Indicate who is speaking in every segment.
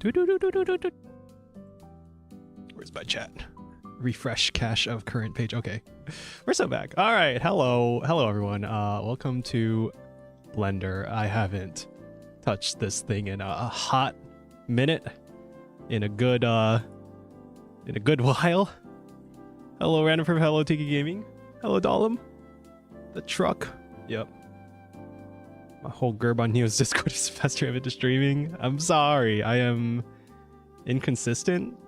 Speaker 1: Where's my chat? Refresh cache of current page. Okay, we're so back. All right, hello everyone. Welcome to Blender. I haven't touched this thing in a hot minute, in a good while. Hello Random from Hello Tiki Gaming. Hello Dahlem. The truck. Yep. My whole gerb on Neo's Discord is faster into streaming. I'm sorry, I am inconsistent.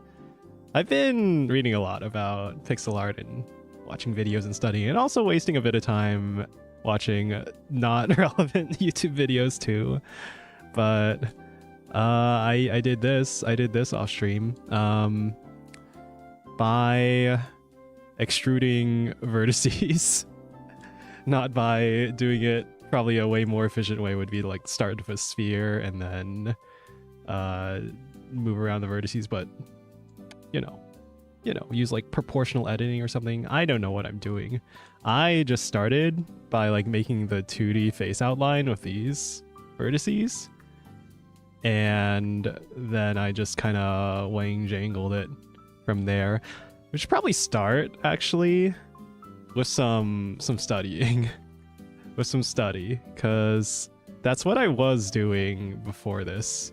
Speaker 1: I've been reading a lot about pixel art and watching videos and studying, and also wasting a bit of time watching not relevant YouTube videos too. But I did this off stream by extruding vertices, not by doing it. Probably a way more efficient way would be to like start with a sphere and then move around the vertices, but you know, use like proportional editing or something. I don't know what I'm doing. I just started by like making the 2D face outline with these vertices, and then I just kind of wang jangled it from there. We should probably start actually with some studying. With some study, because that's what I was doing before this.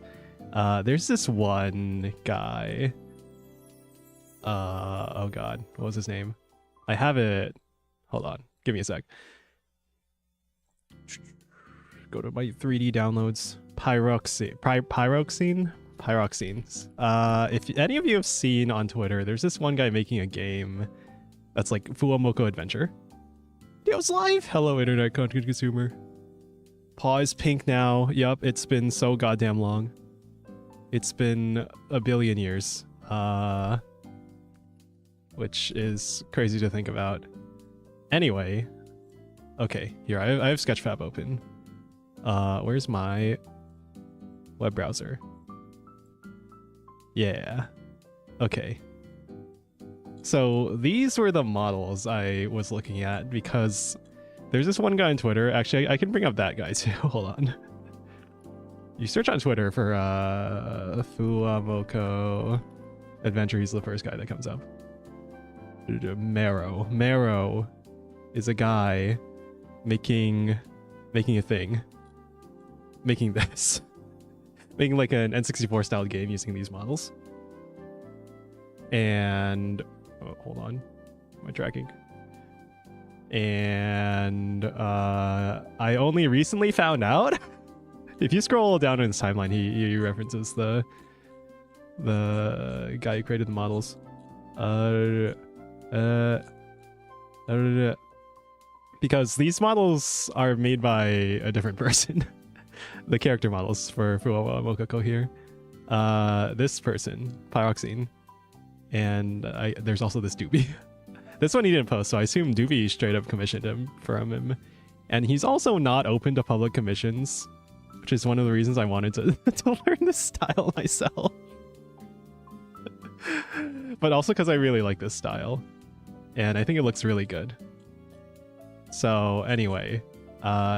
Speaker 1: There's this one guy. Oh god, what was his name? I have it. Hold on, give me a sec. Go to my 3D downloads. Pyroxines. If any of you have seen on Twitter, there's this one guy making a game that's like Fuwamoko Adventure. Neo's live! Hello, internet content consumer. Paw is pink now. Yup, it's been so goddamn long. It's been a billion years. Which is crazy to think about. Anyway. Okay, here, I have Sketchfab open. Where's my web browser? Yeah. Okay. So these were the models I was looking at, because there's this one guy on Twitter. Actually, I can bring up that guy too. Hold on. You search on Twitter for Fuwamoko Adventure. He's the first guy that comes up. Marrow is a guy making a thing. Making this. Making like an N64 style game using these models. And oh, hold on. Am I tracking? And I only recently found out. If you scroll down in his timeline, he references the guy who created the models. Because these models are made by a different person. The character models for Fuwamoko here. This person, Pyroxine. And there's also this doobie. This one he didn't post, so I assume doobie straight up commissioned him from him. And he's also not open to public commissions, which is one of the reasons I wanted to learn this style myself. But also because I really like this style, and I think it looks really good. So anyway,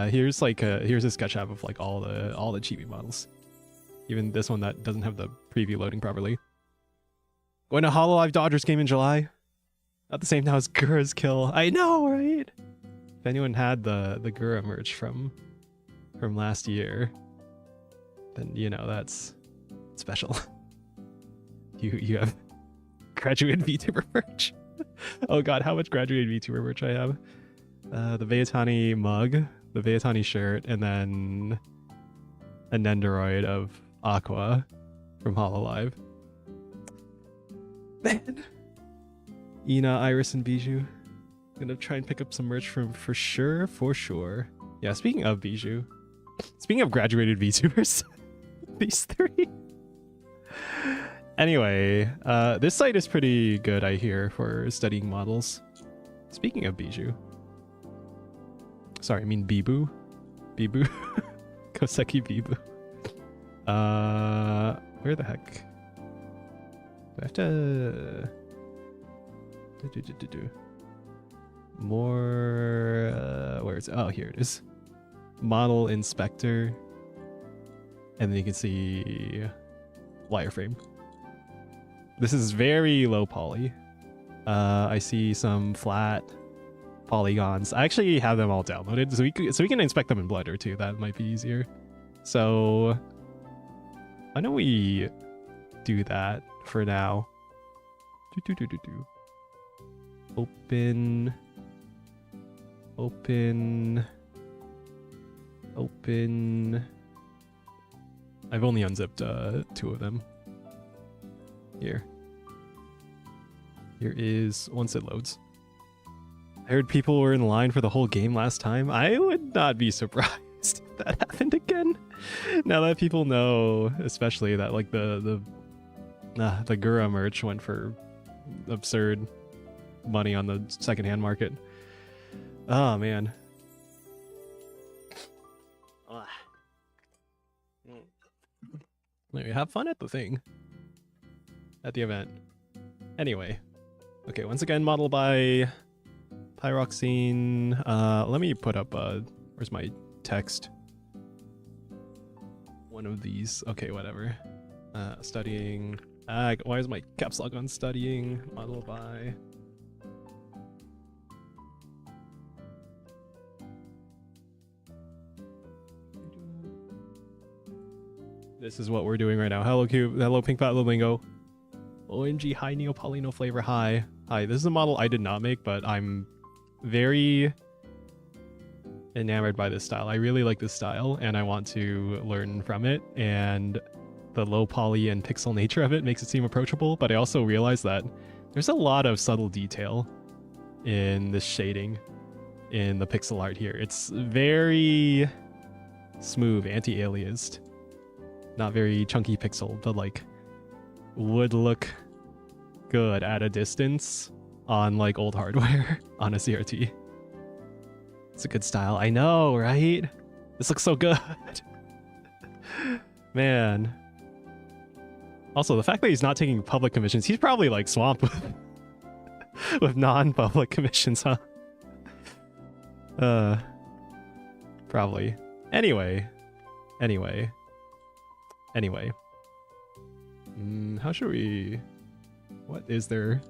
Speaker 1: here's a sketch app of like all the Chibi models, even this one that doesn't have the preview loading properly. Going to Hololive Dodgers game in July. At the same time as Gura's kill. I know, right? If anyone had the Gura merch from last year, then you know that's special. You have graduate VTuber merch. Oh god, how much graduate VTuber merch I have. The Veitani mug, the Veitani shirt, and then a Nendoroid of Aqua from Hololive. Man. Ina, Iris, and Bijou. Gonna try and pick up some merch from for sure. Yeah, speaking of Bijou. Speaking of graduated VTubers. These three. Anyway, this site is pretty good, I hear, for studying models. Speaking of Bijou. Sorry, I mean Bibu. Bibu. Koseki Bibu. Where the heck? Do I have to... More... where is it? Oh, here it is. Model Inspector. And then you can see wireframe. This is very low poly. I see some flat polygons. I actually have them all downloaded, so we can inspect them in Blender too. That might be easier. So why don't we do that for now? Open. I've only unzipped 2 of them. Here is, once it loads. I heard people were in line for the whole game last time. I would not be surprised if that happened again. Now that people know, especially that like the Gura merch went for absurd money on the secondhand market. Oh man. Maybe have fun at the thing. At the event. Anyway. Okay, once again, modeled by pyroxine. Let me put up where's my text? One of these. Okay, whatever. Studying. Why is my caps lock on studying? Modeled by. This is what we're doing right now. Hello Cube, hello Pink Pat Lingo. OMG high Neopolino flavor hi. Hi, this is a model I did not make, but I'm very enamored by this style. I really like this style and I want to learn from it, and the low poly and pixel nature of it makes it seem approachable, but I also realize that there's a lot of subtle detail in this shading in the pixel art here. It's very smooth, anti-aliased. Not very chunky pixel, but like would look good at a distance on like old hardware on a CRT. It's a good style. I know, right? This looks so good. Man. Also, the fact that he's not taking public commissions, he's probably like swamped with non-public commissions, huh? Probably. Anyway. How should we... What is there?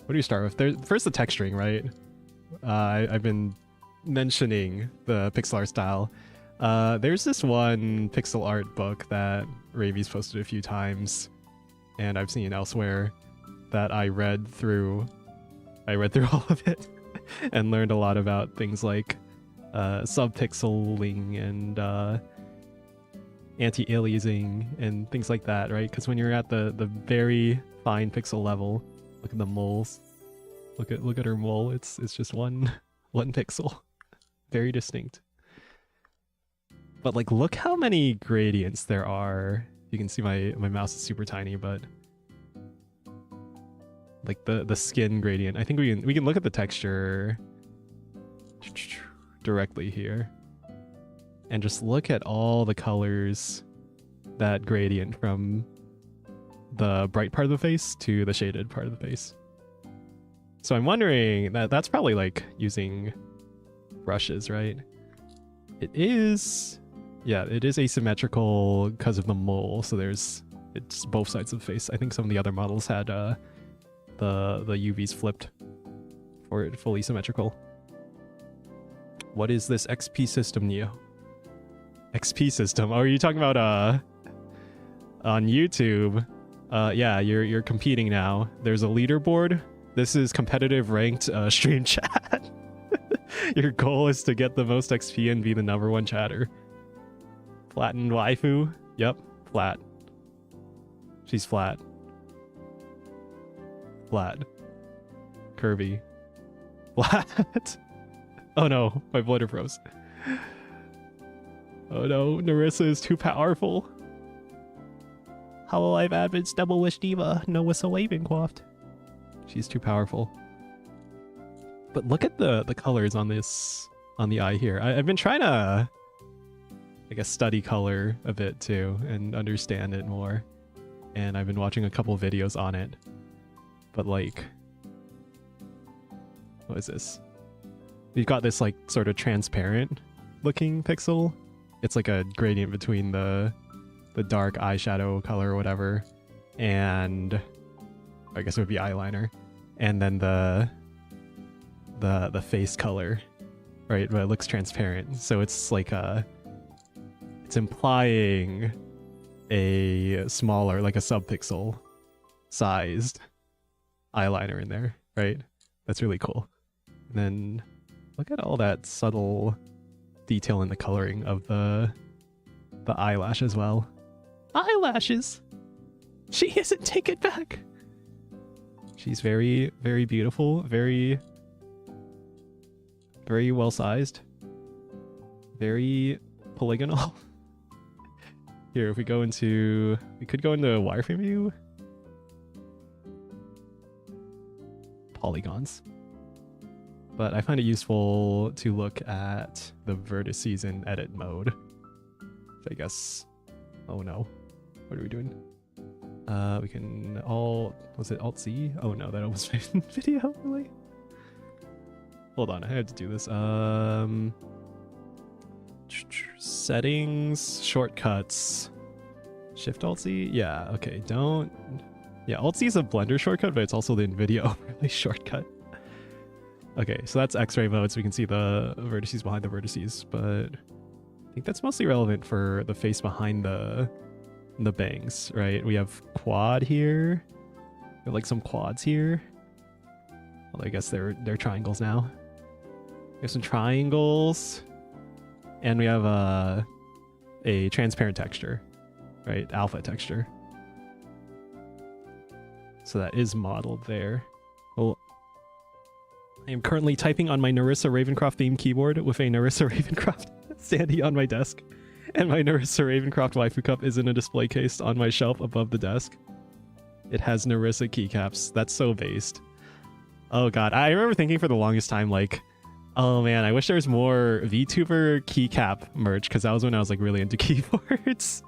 Speaker 1: What do you start with? First the texturing, right? I've been mentioning the pixel art style. There's this one pixel art book that Ravi's posted a few times, and I've seen elsewhere, that I read through all of it and learned a lot about things like subpixeling and anti-aliasing and things like that, right? Because when you're at the very fine pixel level, look at the moles. Look at her mole. It's just one pixel, very distinct. But like, look how many gradients there are. You can see my mouse is super tiny, but like the skin gradient. I think we can look at the texture directly here. And just look at all the colors that gradient from the bright part of the face to the shaded part of the face. So I'm wondering that's probably like using brushes, right? It is, yeah, it is asymmetrical because of the mole. So it's both sides of the face. I think some of the other models had the UVs flipped for it fully symmetrical. What is this XP system, Neo? XP system. Oh, are you talking about on YouTube? Yeah, you're competing now. There's a leaderboard. This is competitive ranked stream chat. Your goal is to get the most XP and be the #1 chatter. Flattened waifu. Yep, flat. She's flat. Flat. Curvy. Flat. Oh no, my Blender froze. Oh no, Narissa is too powerful. Hololive Advent's Double Wish Diva, no whistle Ravencroft. She's too powerful. But look at the colors on this, on the eye here. I've been trying to, I guess, study color a bit too and understand it more. And I've been watching a couple videos on it. But like, what is this? We've got this like sort of transparent looking pixel. It's like a gradient between the dark eyeshadow color or whatever and I guess it would be eyeliner, and then the face color, right? But it looks transparent, so it's like it's implying a smaller, like a subpixel sized eyeliner in there, right? That's really cool. And then look at all that subtle detail in the coloring of the eyelash as well. Eyelashes! She isn't, take it back! She's very, very beautiful, very well sized, very polygonal. Here, if we go into, we could go into wireframe view. Polygons. But I find it useful to look at the vertices in edit mode. So I guess, oh no, what are we doing? We can was it Alt-C? Oh no, that almost made video really. Hold on, I had to do this. Settings, shortcuts, Shift Alt-C? Yeah, okay, yeah, Alt-C is a Blender shortcut, but it's also the NVIDIA overlay shortcut. Okay, so that's X-ray mode, so we can see the vertices behind the vertices, but I think that's mostly relevant for the face behind the bangs, right? We have quad here. We have like some quads here. Well, I guess they're triangles now. We have some triangles, and we have a transparent texture, right? Alpha texture. So that is modeled there. Well, I am currently typing on my Narissa Ravencroft themed keyboard with a Narissa Ravencroft standee on my desk, and my Narissa Ravencroft waifu cup is in a display case on my shelf above the desk. It has Narissa keycaps. That's so based. Oh god, I remember thinking for the longest time, like, oh man, I wish there was more VTuber keycap merch, because that was when I was like really into keyboards.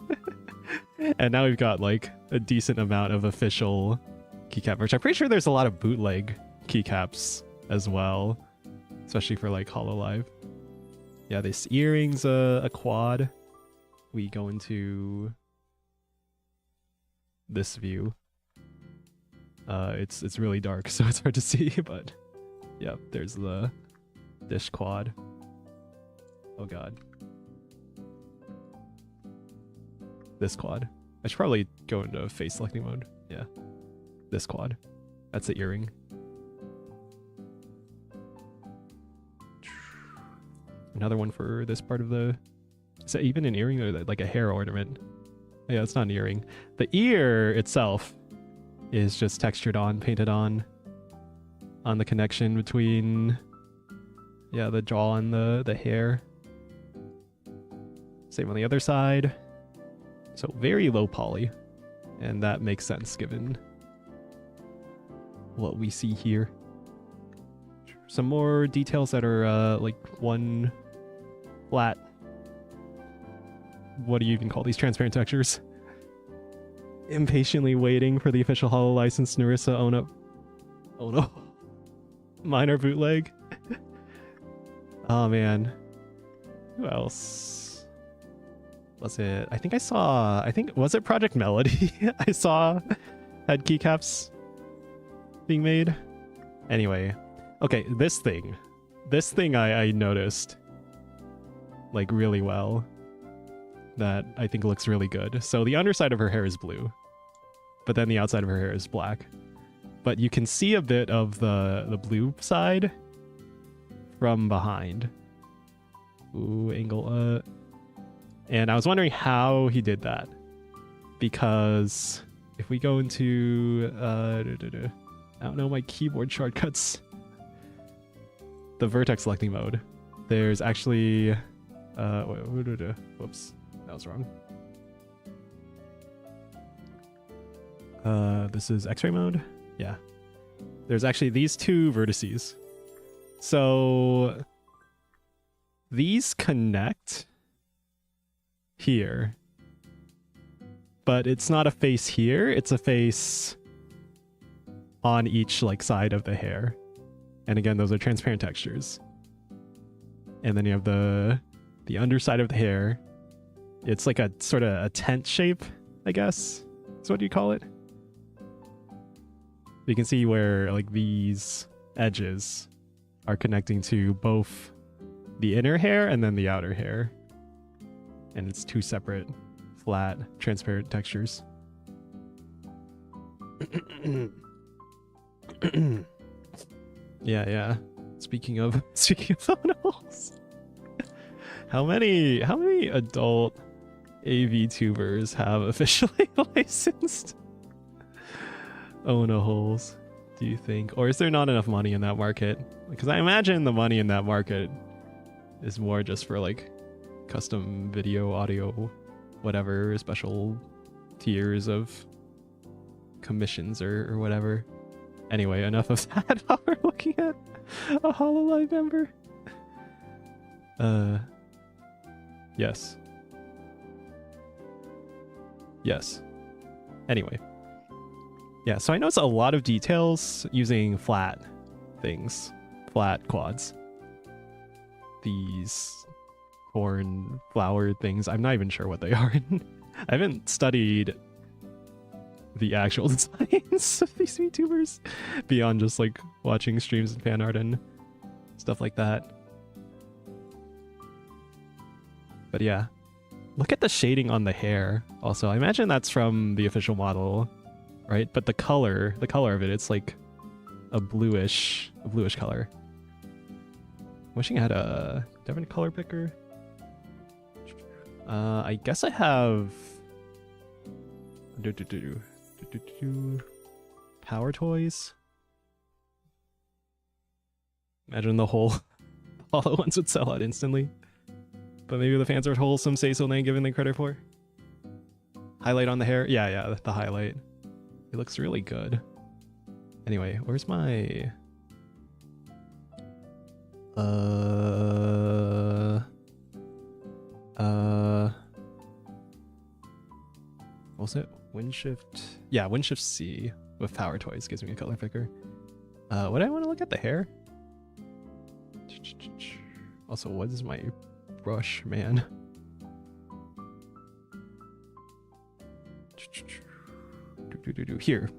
Speaker 1: And now we've got like a decent amount of official keycap merch. I'm pretty sure there's a lot of bootleg keycaps as well, especially for like HoloLive. Yeah, this earring's a quad. We go into this view. It's really dark, so it's hard to see, but yeah, there's the dish quad. Oh god. This quad. I should probably go into face selecting mode. Yeah. This quad. That's the earring. Another one for this part of the... Is that even an earring or like a hair ornament? Yeah, it's not an earring. The ear itself is just textured on, painted on the connection between, yeah, the jaw and the hair. Same on the other side. So very low poly, and that makes sense given what we see here. Some more details that are like one flat, what do you even call these transparent textures? Impatiently waiting for the official Holo license. Narissa own up. Oh no. Mine are bootleg. Oh man. Who else? Was it? I think was it Project Melody? I saw had keycaps being made. Anyway. Okay, this thing I noticed like really well that I think looks really good. So the underside of her hair is blue, but then the outside of her hair is black. But you can see a bit of the blue side from behind. Ooh, angle. And I was wondering how he did that, because if we go into I don't know my keyboard shortcuts, the vertex selecting mode, there's actually whoops, that was wrong. This is X-ray mode. Yeah, there's actually these two vertices, so these connect here, but it's not a face here, it's a face on each like side of the hair. And again, those are transparent textures. And then you have the underside of the hair. It's like a sort of a tent shape, I guess. That's what you call it. You can see where like these edges are connecting to both the inner hair and then the outer hair. And it's two separate, flat, transparent textures. Yeah. Speaking of photos, how many adult AV tubers have officially licensed Ona holes, do you think? Or is there not enough money in that market? Because I imagine the money in that market is more just for like custom video, audio, whatever, special tiers of commissions or whatever. Anyway, enough of that while we're looking at a HoloLive member. Yes. Anyway. Yeah, so I noticed a lot of details using flat things. Flat quads. These corn flower things. I'm not even sure what they are. I haven't studied the actual designs of these VTubers beyond just like watching streams and fan art and stuff like that. But yeah, look at the shading on the hair. Also, I imagine that's from the official model, right? But the color of it, it's like a bluish color. Wishing I had a different color picker. I guess I have power toys. Imagine the whole hollow ones would sell out instantly. But maybe the fans are wholesome, say so, they ain't giving them credit for. Highlight on the hair. Yeah, the highlight. It looks really good. Anyway, where's my... what was it? Windshift? Yeah, Windshift C with power toys gives me a color picker. Would I want to look at the hair? Also, what is my brush, man? Here.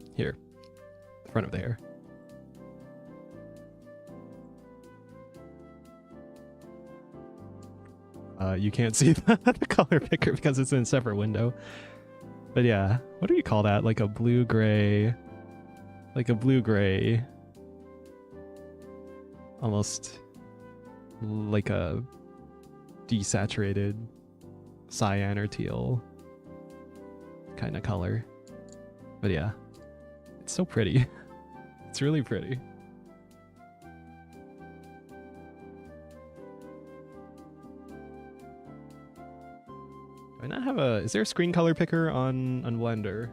Speaker 1: The front of the hair. You can't see the color picker because it's in a separate window. But yeah, what do you call that? Like a blue-gray... almost like a desaturated cyan or teal kind of color. But yeah, it's so pretty. It's really pretty. Do I not have a... Is there a screen color picker on Blender?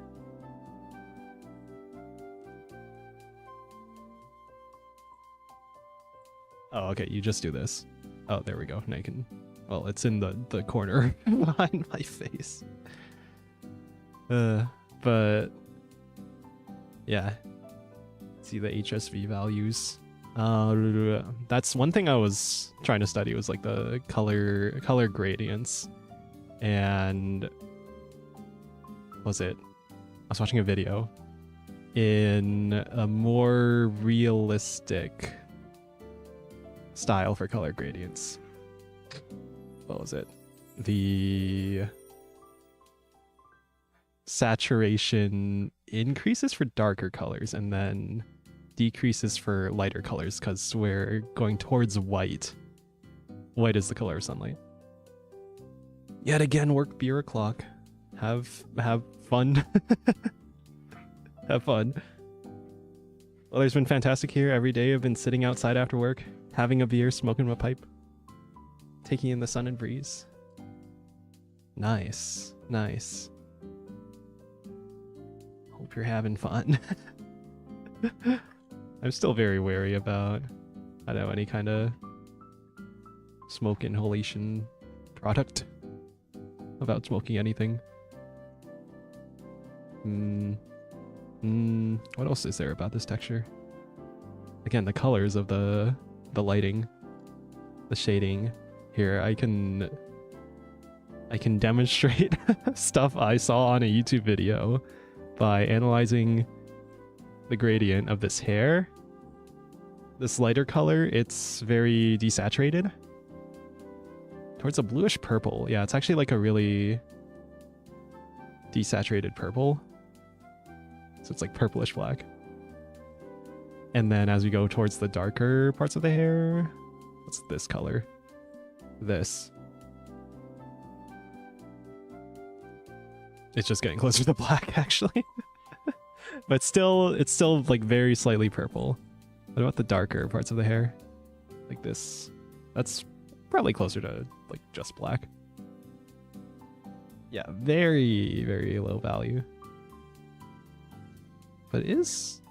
Speaker 1: Oh, okay, you just do this. Oh, there we go. Now you can... Well, it's in the corner behind my face. But... Yeah. See the HSV values. That's one thing I was trying to study, was like the color gradients. And... what was it? I was watching a video. In a more realistic style for color gradients. What was it? The saturation increases for darker colors and then decreases for lighter colors because we're going towards white. White is the color of sunlight. Yet again, work beer o'clock. Have fun. Have fun. Weather's been fantastic here. Every day I've been sitting outside after work, having a beer, smoking my pipe, taking in the sun and breeze. Nice. Hope you're having fun. I'm still very wary about, I don't know, any kind of smoke inhalation product. About smoking anything. What else is there about this texture? Again, the colors of the lighting, the shading. Here, I can demonstrate stuff I saw on a YouTube video by analyzing the gradient of this hair, this lighter color, it's very desaturated. Towards a bluish purple. Yeah, it's actually like a really desaturated purple. So it's like purplish black. And then as we go towards the darker parts of the hair, what's this color? This. It's just getting closer to black, actually. But still, it's still like very slightly purple. What about the darker parts of the hair? Like this. That's probably closer to like just black. Yeah, very, very low value. But it is...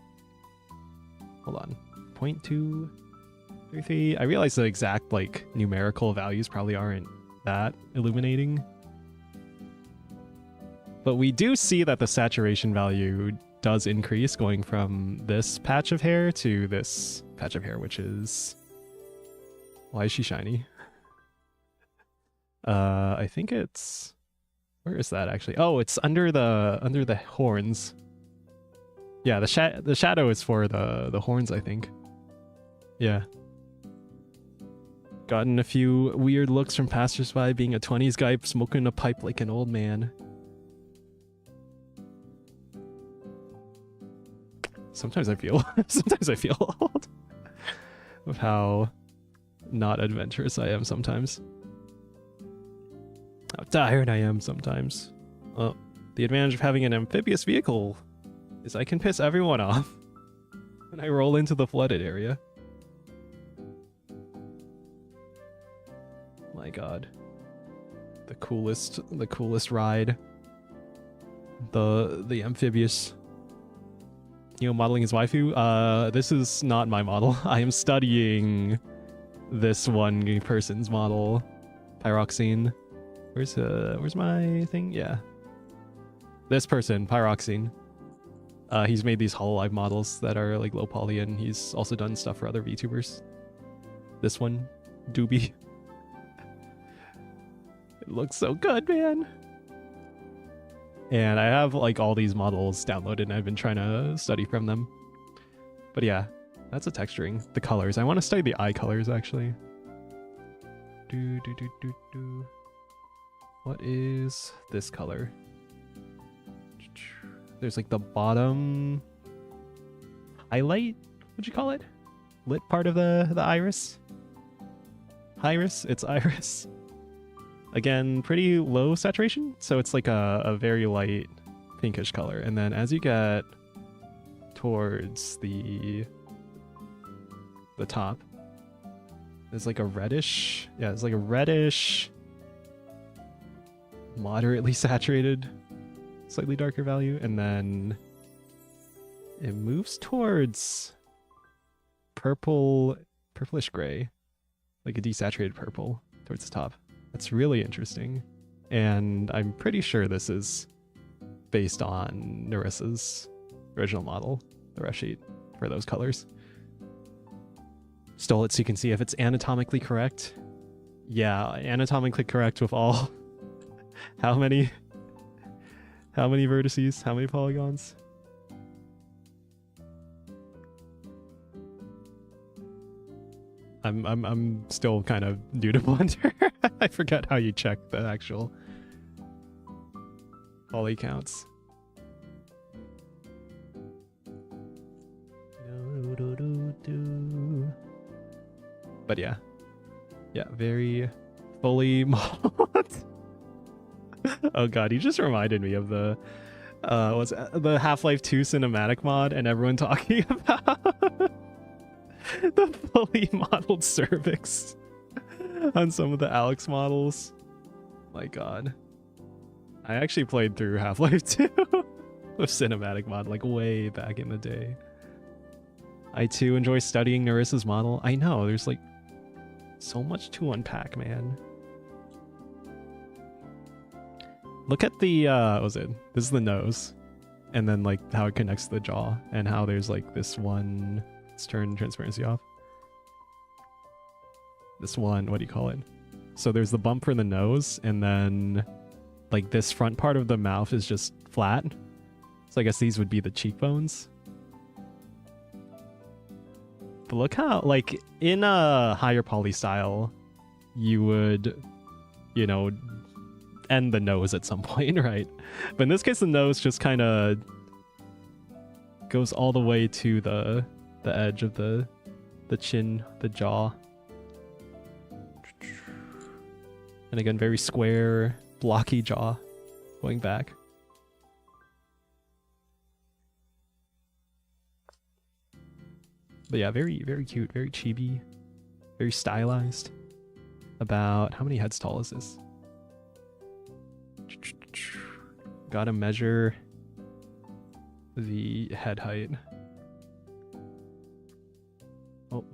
Speaker 1: Hold on. 0.233. I realize the exact like numerical values probably aren't that illuminating. But we do see that the saturation value does increase going from this patch of hair to this patch of hair, which is... Why is she shiny? I think it's... Where is that actually? Oh, it's under the horns. Yeah, the shadow is for the horns, I think. Yeah. Gotten a few weird looks from passersby, being a 20s guy smoking a pipe like an old man. Sometimes I feel old of how not adventurous I am sometimes. How tired I am sometimes. Well, the advantage of having an amphibious vehicle is I can piss everyone off when I roll into the flooded area. My god. The coolest ride. The amphibious. You know, modeling his waifu? This is not my model. I am studying this one person's model. Pyroxine. Where's my thing? Yeah. This person, Pyroxine. He's made these Hololive models that are like low poly, and he's also done stuff for other VTubers. This one, Doobie. It looks so good, man. And I have like all these models downloaded and I've been trying to study from them. But yeah, that's a texturing. The colors. I want to study the eye colors actually. What is this color? There's like the bottom highlight, what'd you call it? Lit part of the iris? Iris? It's iris. Again, pretty low saturation, so it's like a very light pinkish color. And then as you get towards the top, there's like a reddish, yeah, it's like a reddish, moderately saturated, slightly darker value, and then it moves towards purplish gray, like a desaturated purple towards the top. That's really interesting, and I'm pretty sure this is based on Narissa's original model, the ref sheet for those colors. Stole it so you can see if it's anatomically correct. Yeah, anatomically correct with all. How many vertices? How many polygons? I'm still kind of new to Blender. I forget how you check the actual poly counts. But yeah, very fully modeled. Oh god, you just reminded me of the what's the Half-Life 2 cinematic mod and everyone talking about the fully modeled cervix on some of the Alex models. My god. I actually played through Half-Life 2 with cinematic mod like way back in the day. I too enjoy studying Narissa's model. I know, there's like so much to unpack, man. Look at the what was it? This is the nose. And then like how it connects to the jaw and how there's like this one. Let's turn transparency off. This one, what do you call it? So there's the bump for the nose, and then like this front part of the mouth is just flat. So I guess these would be the cheekbones. But look how, like, in a higher poly style, you would, you know, end the nose at some point, right? But in this case, the nose just kind of goes all the way to the edge of the chin, the jaw. And again, very square, blocky jaw going back. But yeah, very, very cute, very chibi, very stylized. About, how many heads tall is this? Gotta measure the head height. Oh,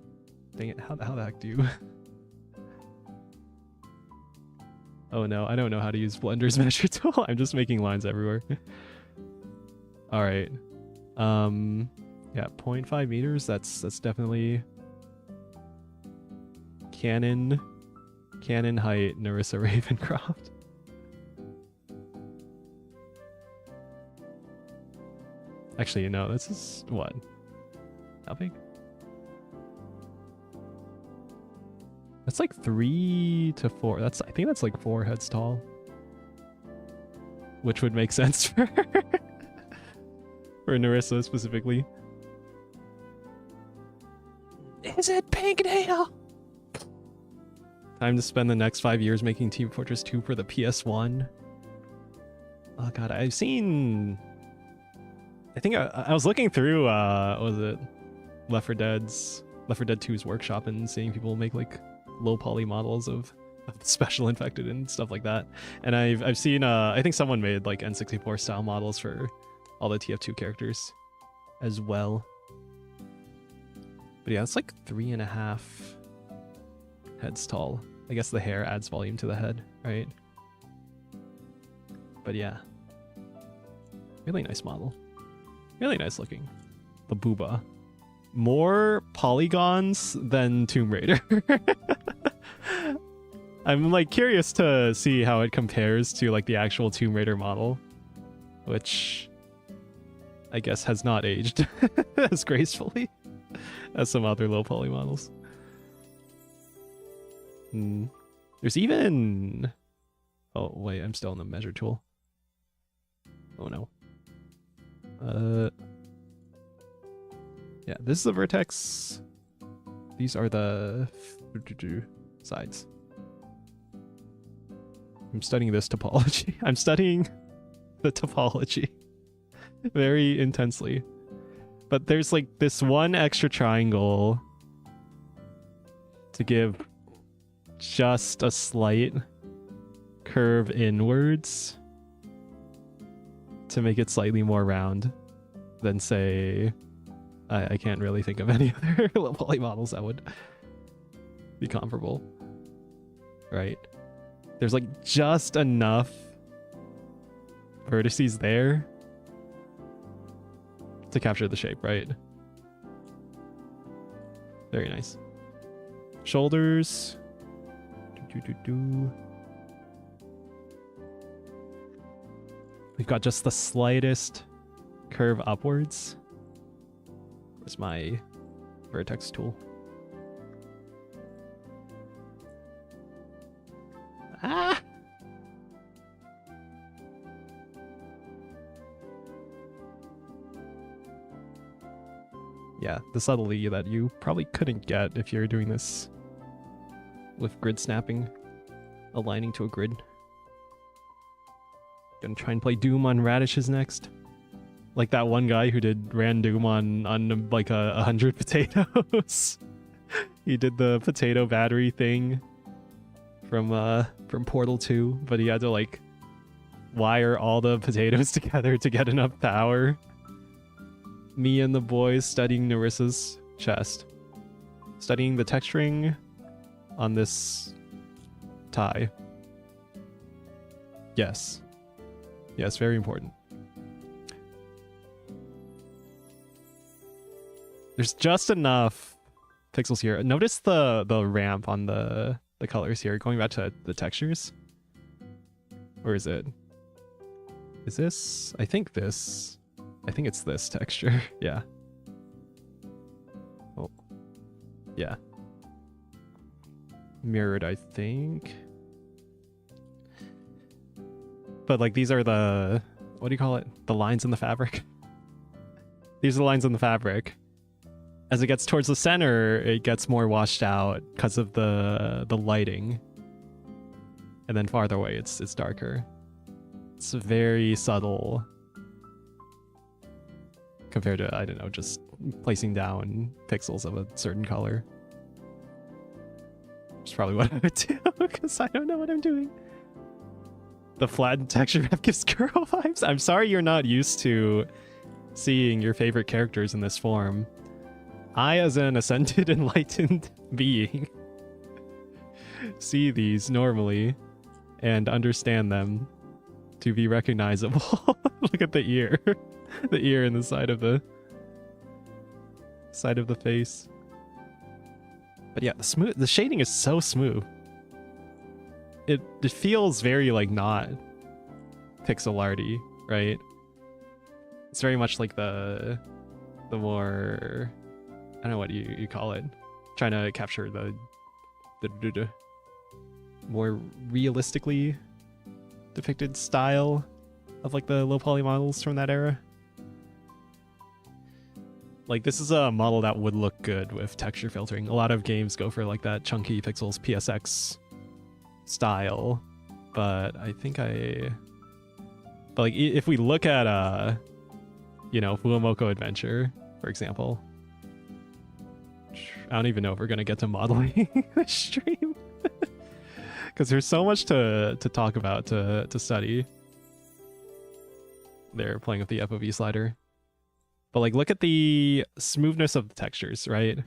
Speaker 1: dang it, how the heck do you... Oh no, I don't know how to use Blender's measure tool. I'm just making lines everywhere. Alright. Yeah, 0.5 meters, that's definitely canon height Narissa Ravencroft. Actually, no, this is what? How big? That's like 3 to 4. I think that's like 4 heads tall. Which would make sense for for Narissa specifically. Is it pink nail? Time to spend the next 5 years making Team Fortress 2 for the PS1. Oh god, I've seen... I think I was looking through, what was it? Left 4 Dead 2's workshop and seeing people make like low poly models of the special infected and stuff like that. And I've seen, I think someone made like N64 style models for all the TF2 characters as well. But yeah, it's like 3.5 heads tall. I guess the hair adds volume to the head, right? But yeah. Really nice model. Really nice looking. The booba. More polygons than Tomb Raider. I'm like curious to see how it compares to like the actual Tomb Raider model, which I guess has not aged as gracefully as some other low poly models. There's even... Oh wait, I'm still in the measure tool. Oh no. Yeah, this is the vertex. These are the sides. I'm studying this topology. I'm studying the topology very intensely. But there's like this one extra triangle to give just a slight curve inwards to make it slightly more round than, say, I can't really think of any other low poly models that would be comparable, right? There's like just enough vertices there to capture the shape, right? Very nice. Shoulders. We've got just the slightest curve upwards. Where's my vertex tool? Ah! Yeah, the subtlety that you probably couldn't get if you're doing this with grid snapping, aligning to a grid. Gonna try and play Doom on radishes next. Like that one guy who ran Doom on like 100 potatoes. He did the potato battery thing from Portal 2, but he had to like wire all the potatoes together to get enough power. Me and the boys studying Narissa's chest. Studying the texturing on this tie. Yes. Yes, very important. There's just enough pixels here. Notice the ramp on the colors here. Going back to the textures. Where is it? Is this? I think it's this texture. Yeah. Oh. Yeah. Mirrored, I think. But like these are the, what do you call it? The lines in the fabric. These are the lines in the fabric. As it gets towards the center, it gets more washed out because of the lighting. And then farther away, it's darker. It's very subtle compared to, I don't know, just placing down pixels of a certain color. Which is probably what I would do, because I don't know what I'm doing. The flattened texture map gives girl vibes. I'm sorry you're not used to seeing your favorite characters in this form. I, as an ascended, enlightened being, see these normally and understand them to be recognizable. Look at the ear. The ear in the side of the face. But yeah, the shading is so smooth. It feels very like not pixel arty, right? It's very much like the more, I don't know what you call it, trying to capture the more realistically depicted style of like the low poly models from that era. Like this is a model that would look good with texture filtering. A lot of games go for like that chunky pixels PSX style, but I think but like if we look at you know, Fuamoko Adventure, for example, I don't even know if we're gonna get to modeling this stream because there's so much to talk about, to study. They're playing with the FOV slider. But like, look at the smoothness of the textures, right?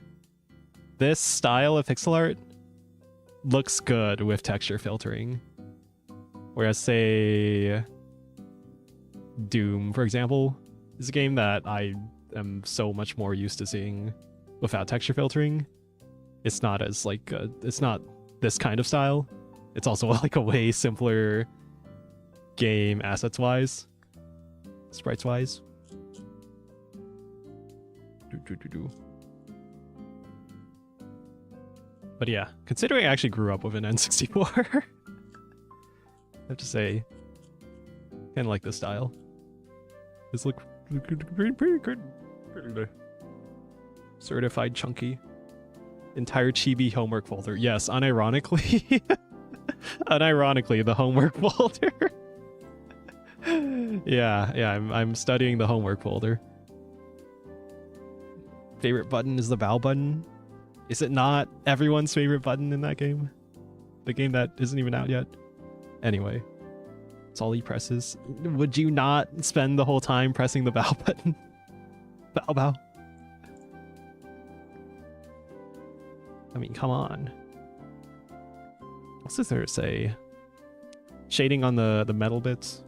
Speaker 1: This style of pixel art looks good with texture filtering. Whereas, say, Doom, for example, is a game that I am so much more used to seeing without texture filtering. It's not as like, it's not this kind of style. It's also like a way simpler game assets-wise, sprites-wise. But yeah, considering I actually grew up with an N64, I have to say, kind of like this style. This look pretty good. Certified chunky. Entire Chibi homework folder. Yes, unironically. Unironically, the homework folder. yeah, I'm studying the homework folder. Favorite button is the bow button. Is it not everyone's favorite button in that game? The game that isn't even out yet? Anyway, it's all he presses. Would you not spend the whole time pressing the bow button? Bow. I mean, come on. What's there to say? Shading on the metal bits.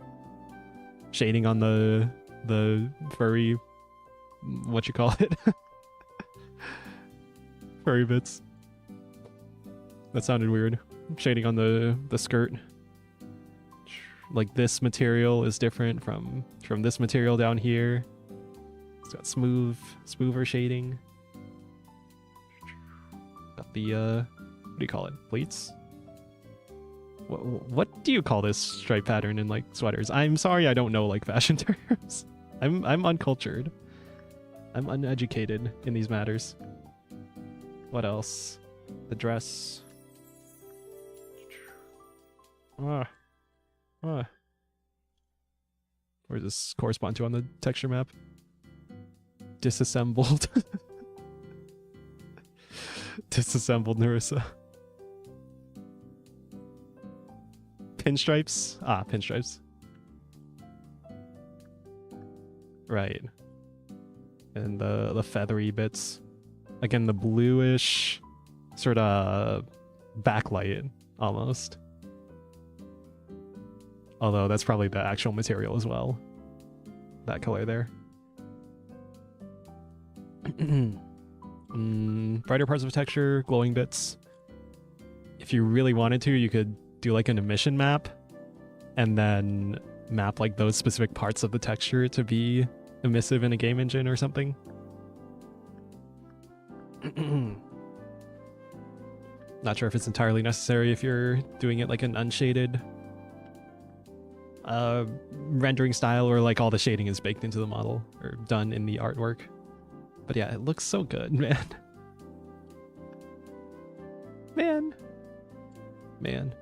Speaker 1: Shading on the furry, what you call it? Furry bits. That sounded weird. Shading on the skirt. Like this material is different from this material down here. It's got smoother shading. Got the what do you call it? Pleats? What do you call this stripe pattern in like sweaters? I'm sorry, I don't know like fashion terms. I'm uncultured. I'm uneducated in these matters. What else? The dress. Where does this correspond to on the texture map? Disassembled. Disassembled Narissa. Pinstripes? Ah, pinstripes. Right. And the feathery bits. Again, the bluish sort of backlight almost. Although that's probably the actual material as well. That color there. Brighter parts of texture, glowing bits. If you really wanted to, you could do like an emission map and then map like those specific parts of the texture to be emissive in a game engine or something. Not sure if it's entirely necessary if you're doing it like an unshaded rendering style or like all the shading is baked into the model or done in the artwork. But yeah, it looks so good, man. Man.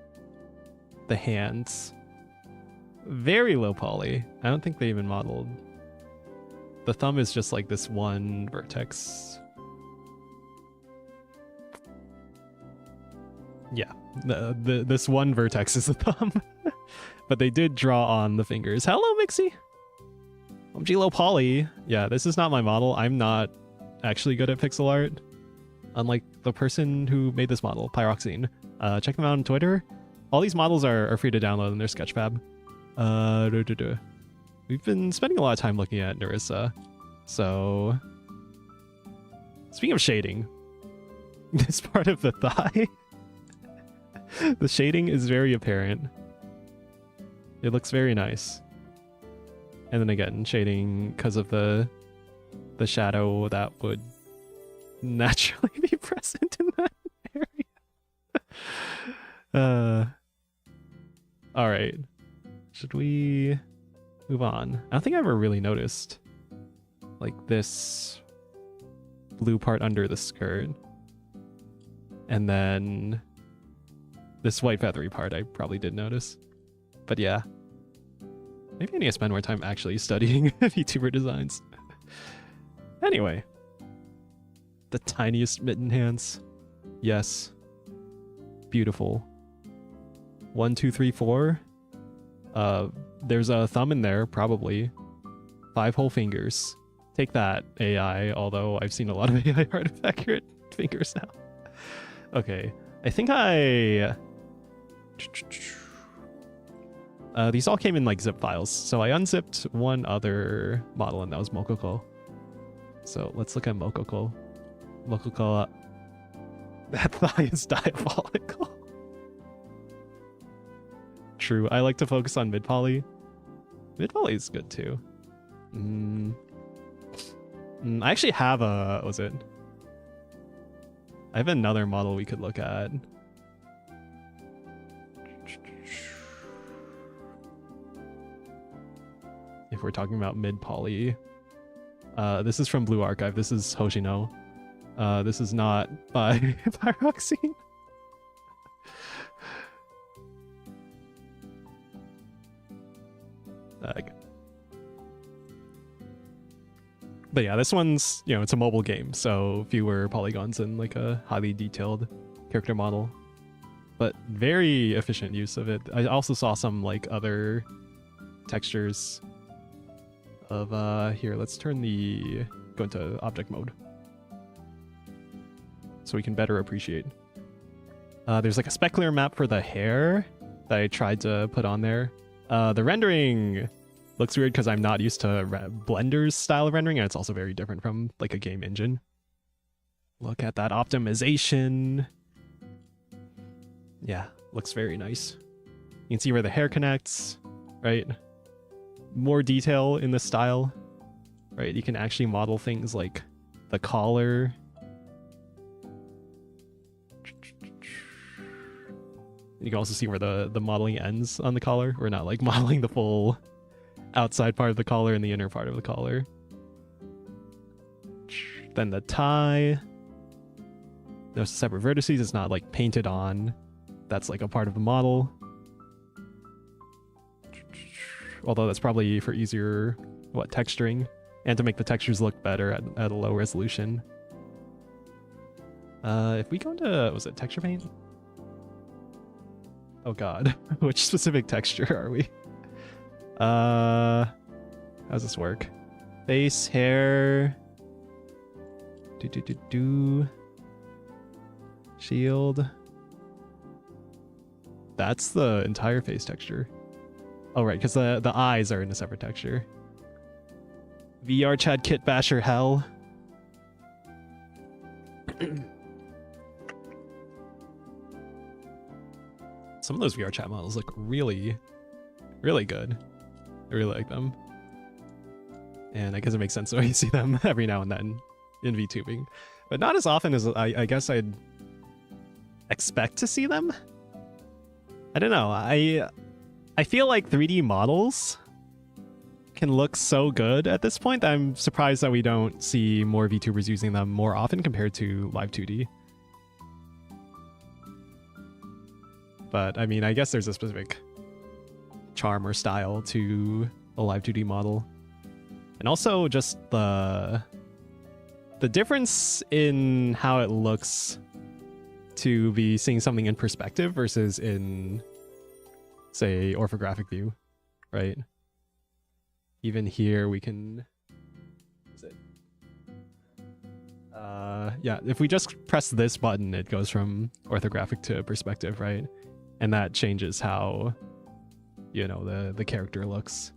Speaker 1: The hands. Very low poly. I don't think they even modeled. The thumb is just like this one vertex. Yeah, this one vertex is the thumb. But they did draw on the fingers. Hello, Mixie! OMG low poly. Yeah, this is not my model. I'm not actually good at pixel art. Unlike the person who made this model, Pyroxine. Check them out on Twitter. All these models are free to download in their Sketchfab. We've been spending a lot of time looking at Nerissa. So, speaking of shading, this part of the thigh, the shading is very apparent. It looks very nice. And then again, shading because of the shadow that would naturally be present in that area. All right. Should we move on? I don't think I ever really noticed like this blue part under the skirt. And then this white feathery part I probably did notice. But yeah. Maybe I need to spend more time actually studying VTuber designs. Anyway. The tiniest mitten hands. Yes. Beautiful. 1, 2, 3, 4. There's a thumb in there, probably. 5 whole fingers. Take that, AI, although I've seen a lot of AI art of accurate fingers now. Okay. I think these all came in like zip files, so I unzipped one other model and that was Mokoko. So let's look at Mokoko. Mokoko, that thigh is diabolical. True, I like to focus on mid-poly. Mid-poly is good too. I actually have a, what was it? I have another model we could look at. If we're talking about mid-poly. This is from Blue Archive. This is Hoshino. This is not by Pyroxine. But yeah, this one's, you know, it's a mobile game, so fewer polygons and like a highly detailed character model. But very efficient use of it. I also saw some like other textures of here, let's turn go into object mode so we can better appreciate. There's like a specular map for the hair that I tried to put on there. The rendering looks weird because I'm not used to Blender's style of rendering, and it's also very different from like a game engine. Look at that optimization. Yeah, looks very nice. You can see where the hair connects, right? More detail in the style, right? You can actually model things like the collar. You can also see where the modeling ends on the collar. We're not like modeling the full outside part of the collar and the inner part of the collar. Then the tie. There's separate vertices. It's not like painted on. That's like a part of the model. Although that's probably for easier, texturing, and to make the textures look better at a low resolution. If we go into, was it texture paint? Oh god, which specific texture are we? How does this work? Face, hair, shield. That's the entire face texture. Oh right, because the eyes are in a separate texture. VR Chad Kit Basher hell. Some of those VR chat models look really, really good. I really like them. And I guess it makes sense why you see them every now and then in VTubing. But not as often as I guess I'd expect to see them. I don't know. I feel like 3D models can look so good at this point that I'm surprised that we don't see more VTubers using them more often compared to live 2D. But I mean, I guess there's a specific charm or style to a live 2D model. And also just the difference in how it looks to be seeing something in perspective versus in, say, orthographic view, right? Even here we can, is it? Yeah, if we just press this button, it goes from orthographic to perspective, right? And that changes how, you know, the character looks.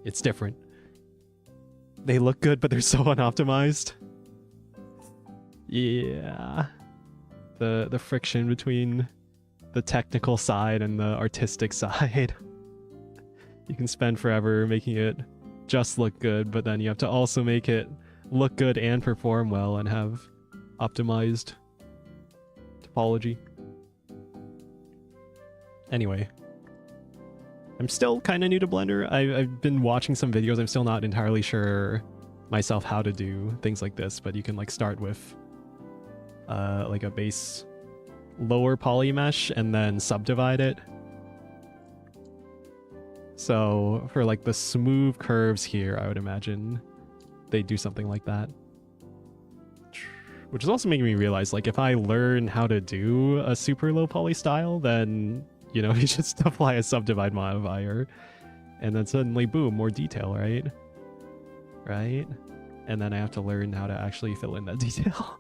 Speaker 1: It's different. They look good, but they're so unoptimized. Yeah. The friction between the technical side and the artistic side. You can spend forever making it just look good, but then you have to also make it look good and perform well and have optimized topology. Anyway, I'm still kind of new to Blender. I've been watching some videos. I'm still not entirely sure myself how to do things like this, but you can like start with like a base lower poly mesh and then subdivide it. So for like the smooth curves here, I would imagine they do something like that. Which is also making me realize, like, if I learn how to do a super low poly style, then, you know, you just apply a subdivide modifier, and then suddenly, boom, more detail, right? Right? And then I have to learn how to actually fill in that detail.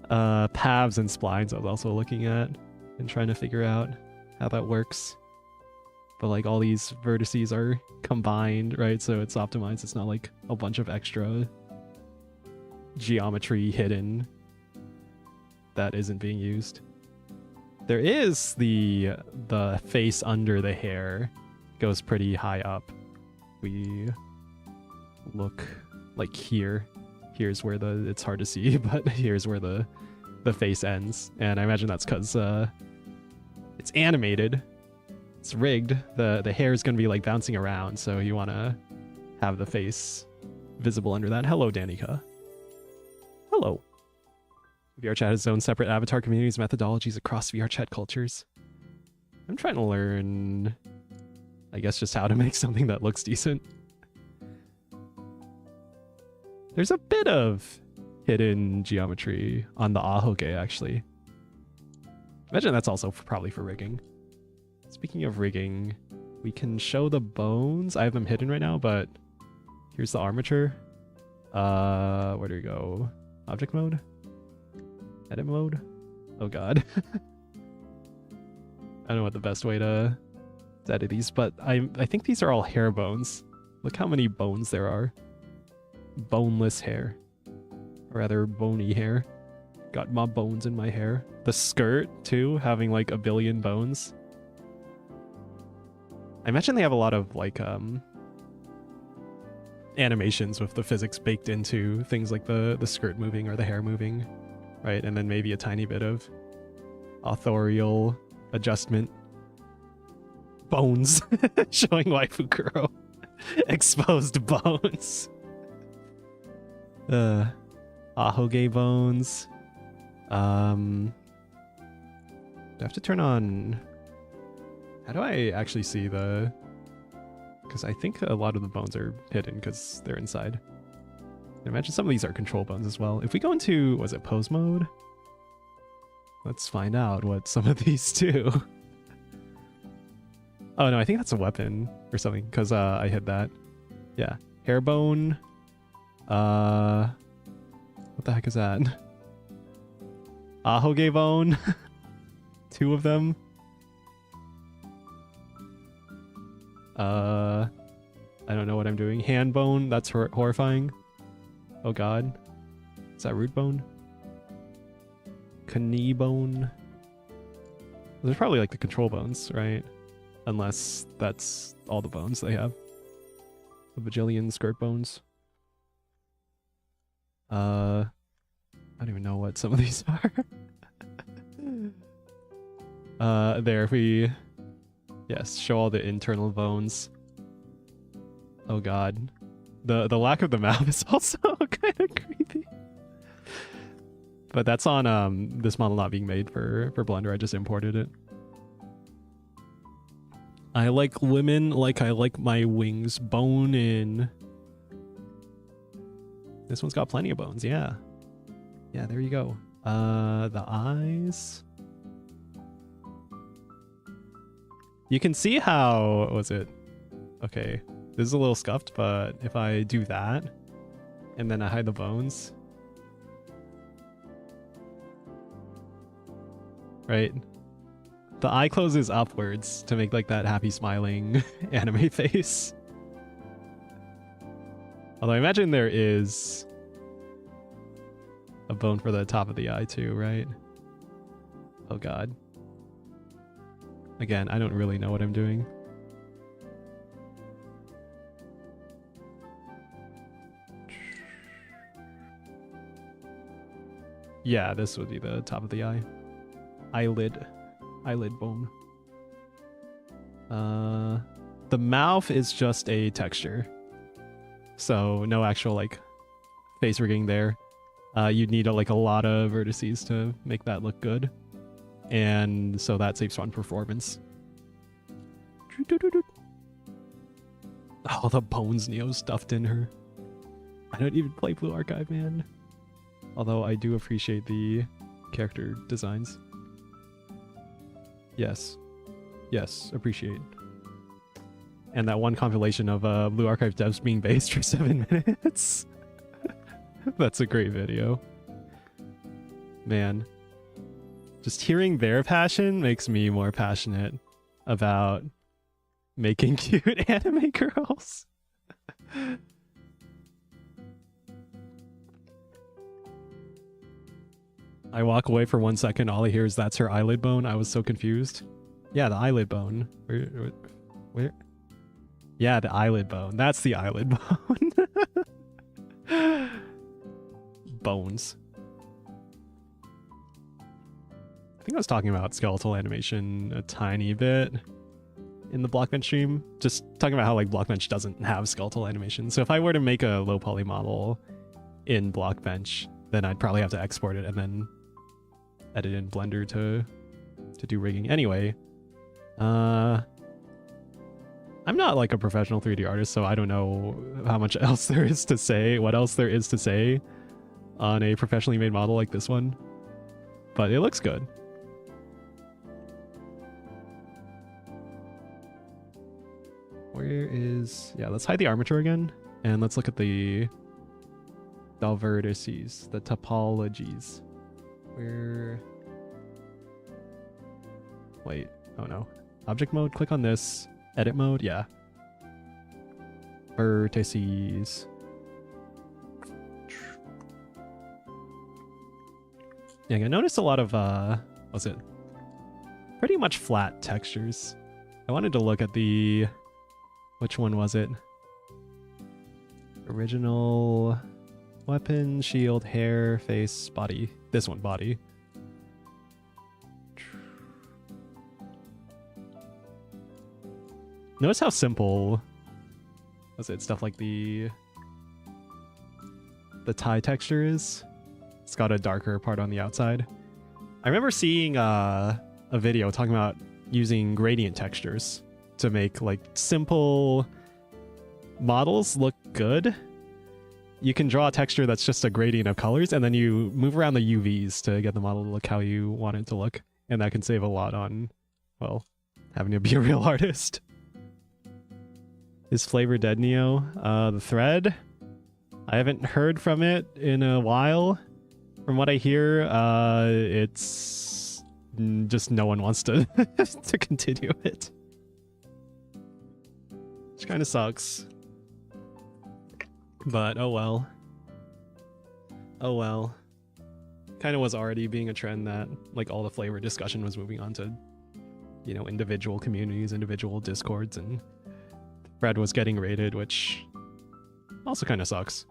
Speaker 1: Paths and splines I was also looking at and trying to figure out how that works. But like all these vertices are combined, right? So it's optimized. It's not like a bunch of extra geometry hidden that isn't being used. There is the face under the hair goes pretty high up. We look like here. Here's where it's hard to see, but here's where the face ends. And I imagine that's because it's animated. It's rigged. The hair is going to be like bouncing around, so you want to have the face visible under that. Hello, Danica. Hello. VR chat has its own separate avatar communities, methodologies across VR chat cultures. I'm trying to learn, I guess, just how to make something that looks decent. There's a bit of hidden geometry on the ahoge, actually. Imagine that's also probably for rigging. Speaking of rigging, we can show the bones. I have them hidden right now, but here's the armature. Where do we go? Object mode? Edit mode? Oh god. I don't know what the best way to edit these, but I think these are all hair bones. Look how many bones there are. Boneless hair. Or rather, bony hair. Got my bones in my hair. The skirt, too, having like a billion bones. I imagine they have a lot of like animations with the physics baked into things like the skirt moving or the hair moving, right? And then maybe a tiny bit of authorial adjustment. Bones showing waifu Kuro. Exposed bones. Ahoge bones. Do I have to turn on? How do I actually see the... Because I think a lot of the bones are hidden because they're inside. I imagine some of these are control bones as well. If we go into, was it pose mode? Let's find out what some of these do. Oh no, I think that's a weapon or something because I hit that. Yeah, hair bone. What the heck is that? Ahoge bone. 2 of them. I don't know what I'm doing. Hand bone, that's horrifying. Oh god. Is that root bone? Knee bone. Those are probably like the control bones, right? Unless that's all the bones they have. A bajillion skirt bones. I don't even know what some of these are. There, if we... Yes, show all the internal bones. Oh god. The lack of the mouth is also kind of creepy. But that's on this model not being made for Blender. I just imported it. I like women like I like my wings bone in. This one's got plenty of bones, yeah. Yeah, there you go. The eyes. You can see how, what was it? Okay, this is a little scuffed, but if I do that, and then I hide the bones. Right? The eye closes upwards to make like that happy smiling anime face. Although I imagine there is a bone for the top of the eye too, right? Oh god. Again, I don't really know what I'm doing. Yeah, this would be the top of the eye. Eyelid bone. The mouth is just a texture. So no actual like face rigging there. You'd need like a lot of vertices to make that look good. And so that saves on performance. Oh, the bones Neo stuffed in her. I don't even play Blue Archive, man. Although I do appreciate the character designs. Yes. Yes, appreciate. And that one compilation of Blue Archive devs being based for 7 minutes. That's a great video. Man. Just hearing their passion makes me more passionate about making cute anime girls. I walk away for 1 second, all I hear is that's her eyelid bone. I was so confused. Yeah, the eyelid bone. Where? Yeah, the eyelid bone. That's the eyelid bone. Bones. I think I was talking about skeletal animation a tiny bit in the Blockbench stream. Just talking about how like Blockbench doesn't have skeletal animation. So if I were to make a low poly model in Blockbench, then I'd probably have to export it and then edit in Blender to do rigging. Anyway, I'm not like a professional 3D artist, so I don't know how much else there is to say, what else there is to say on a professionally made model like this one. But it looks good. Where is... Yeah, let's hide the armature again. And let's look at the vertices, the topologies. Where... Wait, oh no. Object mode, click on this. Edit mode, yeah. Vertices. Yeah, I noticed a lot of, what's it? Pretty much flat textures. I wanted to look at the... Which one was it? Original weapon, shield, hair, face, body. This one, body. Notice how simple was it? Stuff like the tie texture is. It's got a darker part on the outside. I remember seeing a video talking about using gradient textures to make like simple models look good. You can draw a texture that's just a gradient of colors, and then you move around the UVs to get the model to look how you want it to look. And that can save a lot on, well, having to be a real artist. Is FlaVR dead, Neo? The thread? I haven't heard from it in a while. From what I hear, it's just no one wants to to continue it. Which kind of sucks. But oh well. Oh well. Kind of was already being a trend that like all the FlaVR discussion was moving on to, you know, individual communities, individual discords, and Fred was getting raided, which also kind of sucks.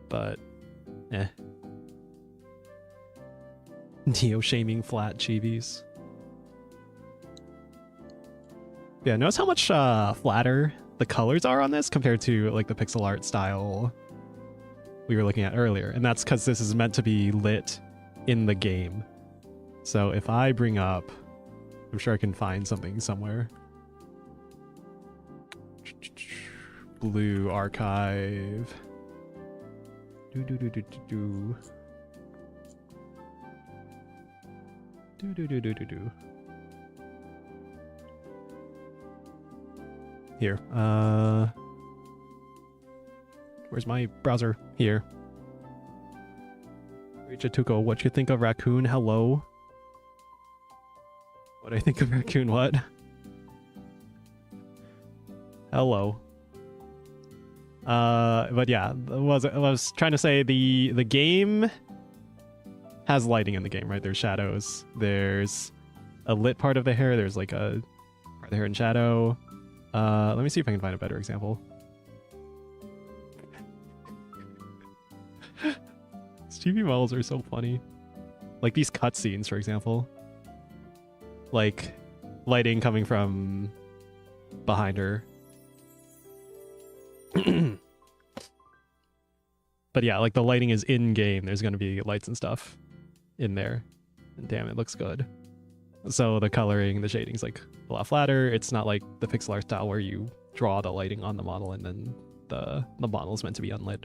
Speaker 1: But, eh. Neo-shaming flat chibis. Yeah, notice how much flatter the colors are on this compared to like the pixel art style we were looking at earlier. And that's because this is meant to be lit in the game. So if I bring up, I'm sure I can find something somewhere. Blue archive. Here. Where's my browser? Here. Richatuko, what you think of raccoon? Hello. What I think of raccoon? What? Hello. But yeah, I was trying to say the game has lighting in the game, right? There's shadows. There's a lit part of the hair. There's like a part of the hair in shadow. Let me see if I can find a better example. Chibi models are so funny. Like these cutscenes, for example. Like lighting coming from behind her. But yeah, like the lighting is in game. There's going to be lights and stuff in there. And damn, it looks good. So the coloring, the shading's like a lot flatter. It's not like the pixel art style where you draw the lighting on the model and then the model is meant to be unlit.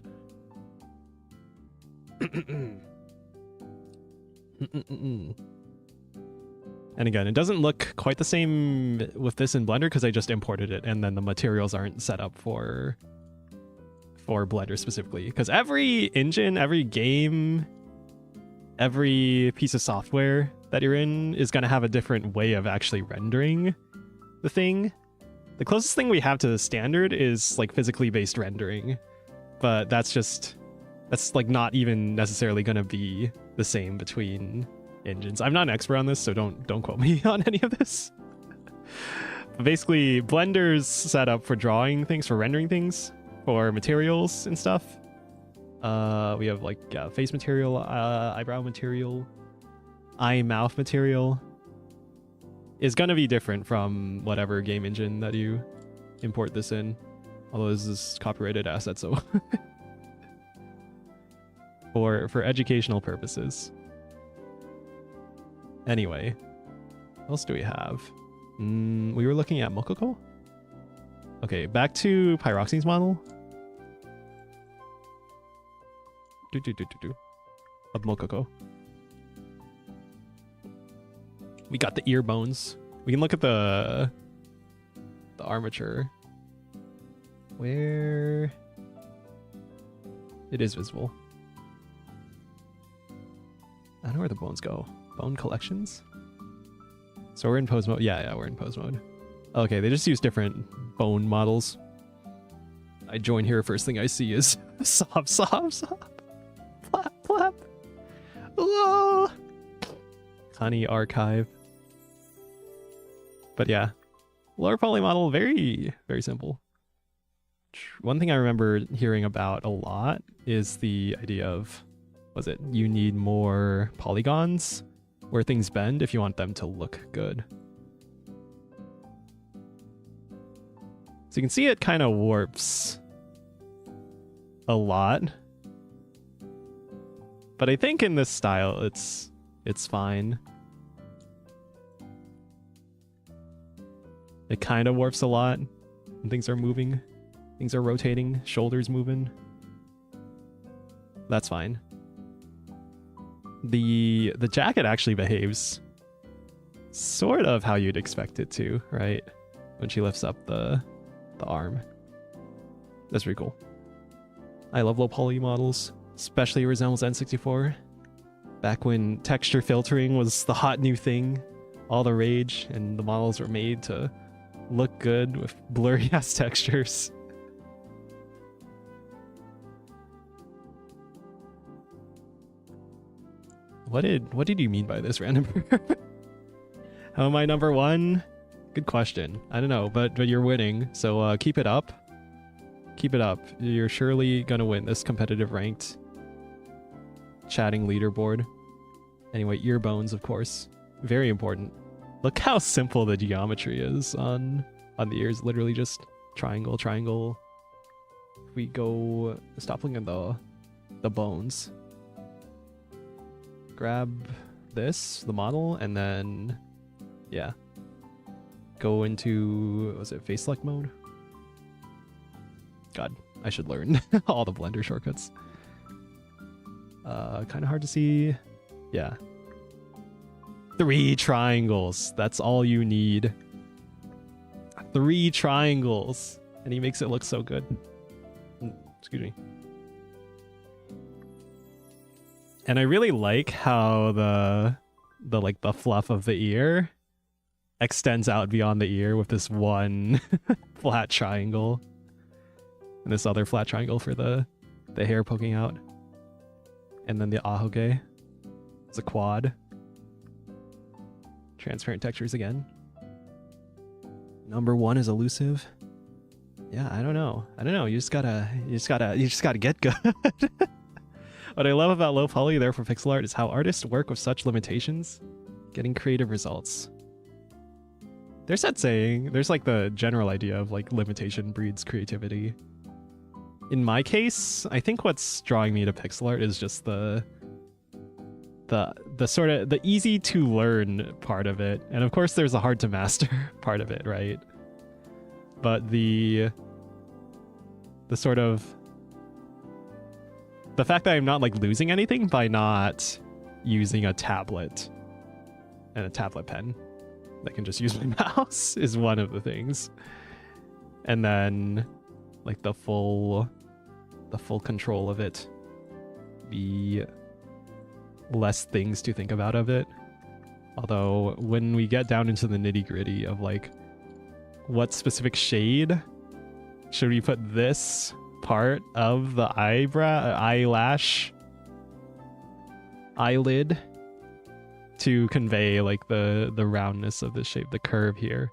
Speaker 1: And again, it doesn't look quite the same with this in Blender because I just imported it and then the materials aren't set up for Blender specifically. Because every engine, every game, every piece of software that you're in is going to have a different way of actually rendering the thing. The closest thing we have to the standard is like physically based rendering, but that's like not even necessarily going to be the same between engines. I'm not an expert on this, so don't quote me on any of this. But basically, Blender's set up for drawing things, for rendering things, for materials and stuff. We have like face material, eyebrow material, eye mouth material is going to be different from whatever game engine that you import this in. Although this is copyrighted asset, so for educational purposes. Anyway, what else do we have? We were looking at Mokoko? Okay, back to Pyroxine's model. Of Mokoko. We got the ear bones. We can look at the armature. Where it is visible. I don't know where the bones go. Bone collections? So we're in pose mode. Yeah, we're in pose mode. Okay, they just use different bone models. I join here, first thing I see is sob. Flap, flap. Whoa. Honey archive. But yeah, lower poly model, very, very simple. One thing I remember hearing about a lot is the idea of, was it, you need more polygons where things bend if you want them to look good. So you can see it kind of warps a lot. But I think in this style, it's fine. It kind of warps a lot when things are moving. Things are rotating, shoulders moving. That's fine. The jacket actually behaves sort of how you'd expect it to, right? When she lifts up the arm. That's pretty cool. I love low poly models, especially resembles N64. Back when texture filtering was the hot new thing, all the rage, and the models were made to look good with blurry ass textures. What did you mean by this, random? How am I number one? Good question. I don't know, but you're winning, so keep it up. Keep it up. You're surely gonna win this competitive ranked chatting leaderboard. Anyway, ear bones, of course. Very important. Look how simple the geometry is on the ears. Literally just triangle, triangle. If we go... Stop looking at the bones. Grab this, the model, and then... Yeah. Go into... Was it face select mode? God, I should learn all the Blender shortcuts. Kind of hard to see. Yeah. 3 triangles. That's all you need. 3 triangles. And he makes it look so good. Excuse me. And I really like how the fluff of the ear extends out beyond the ear with this one flat triangle. And this other flat triangle for the hair poking out. And then the ahoge. It's a quad. Transparent textures again. Number 1 is elusive. Yeah, I don't know. You just gotta get good. What I love about low poly there for pixel art is how artists work with such limitations, getting creative results. There's that saying, there's like the general idea of like limitation breeds creativity. In my case, I think what's drawing me to pixel art is just the sort of the easy to learn part of it. And of course there's a hard to master part of it, right? But the sort of the fact that I'm not like losing anything by not using a tablet and a tablet pen that can just use my mouse is one of the things. And then like the full control of it, the less things to think about of it. Although when we get down into the nitty-gritty of like what specific shade should we put this part of the eyelash eyelid to convey like the roundness of the shape, the curve here.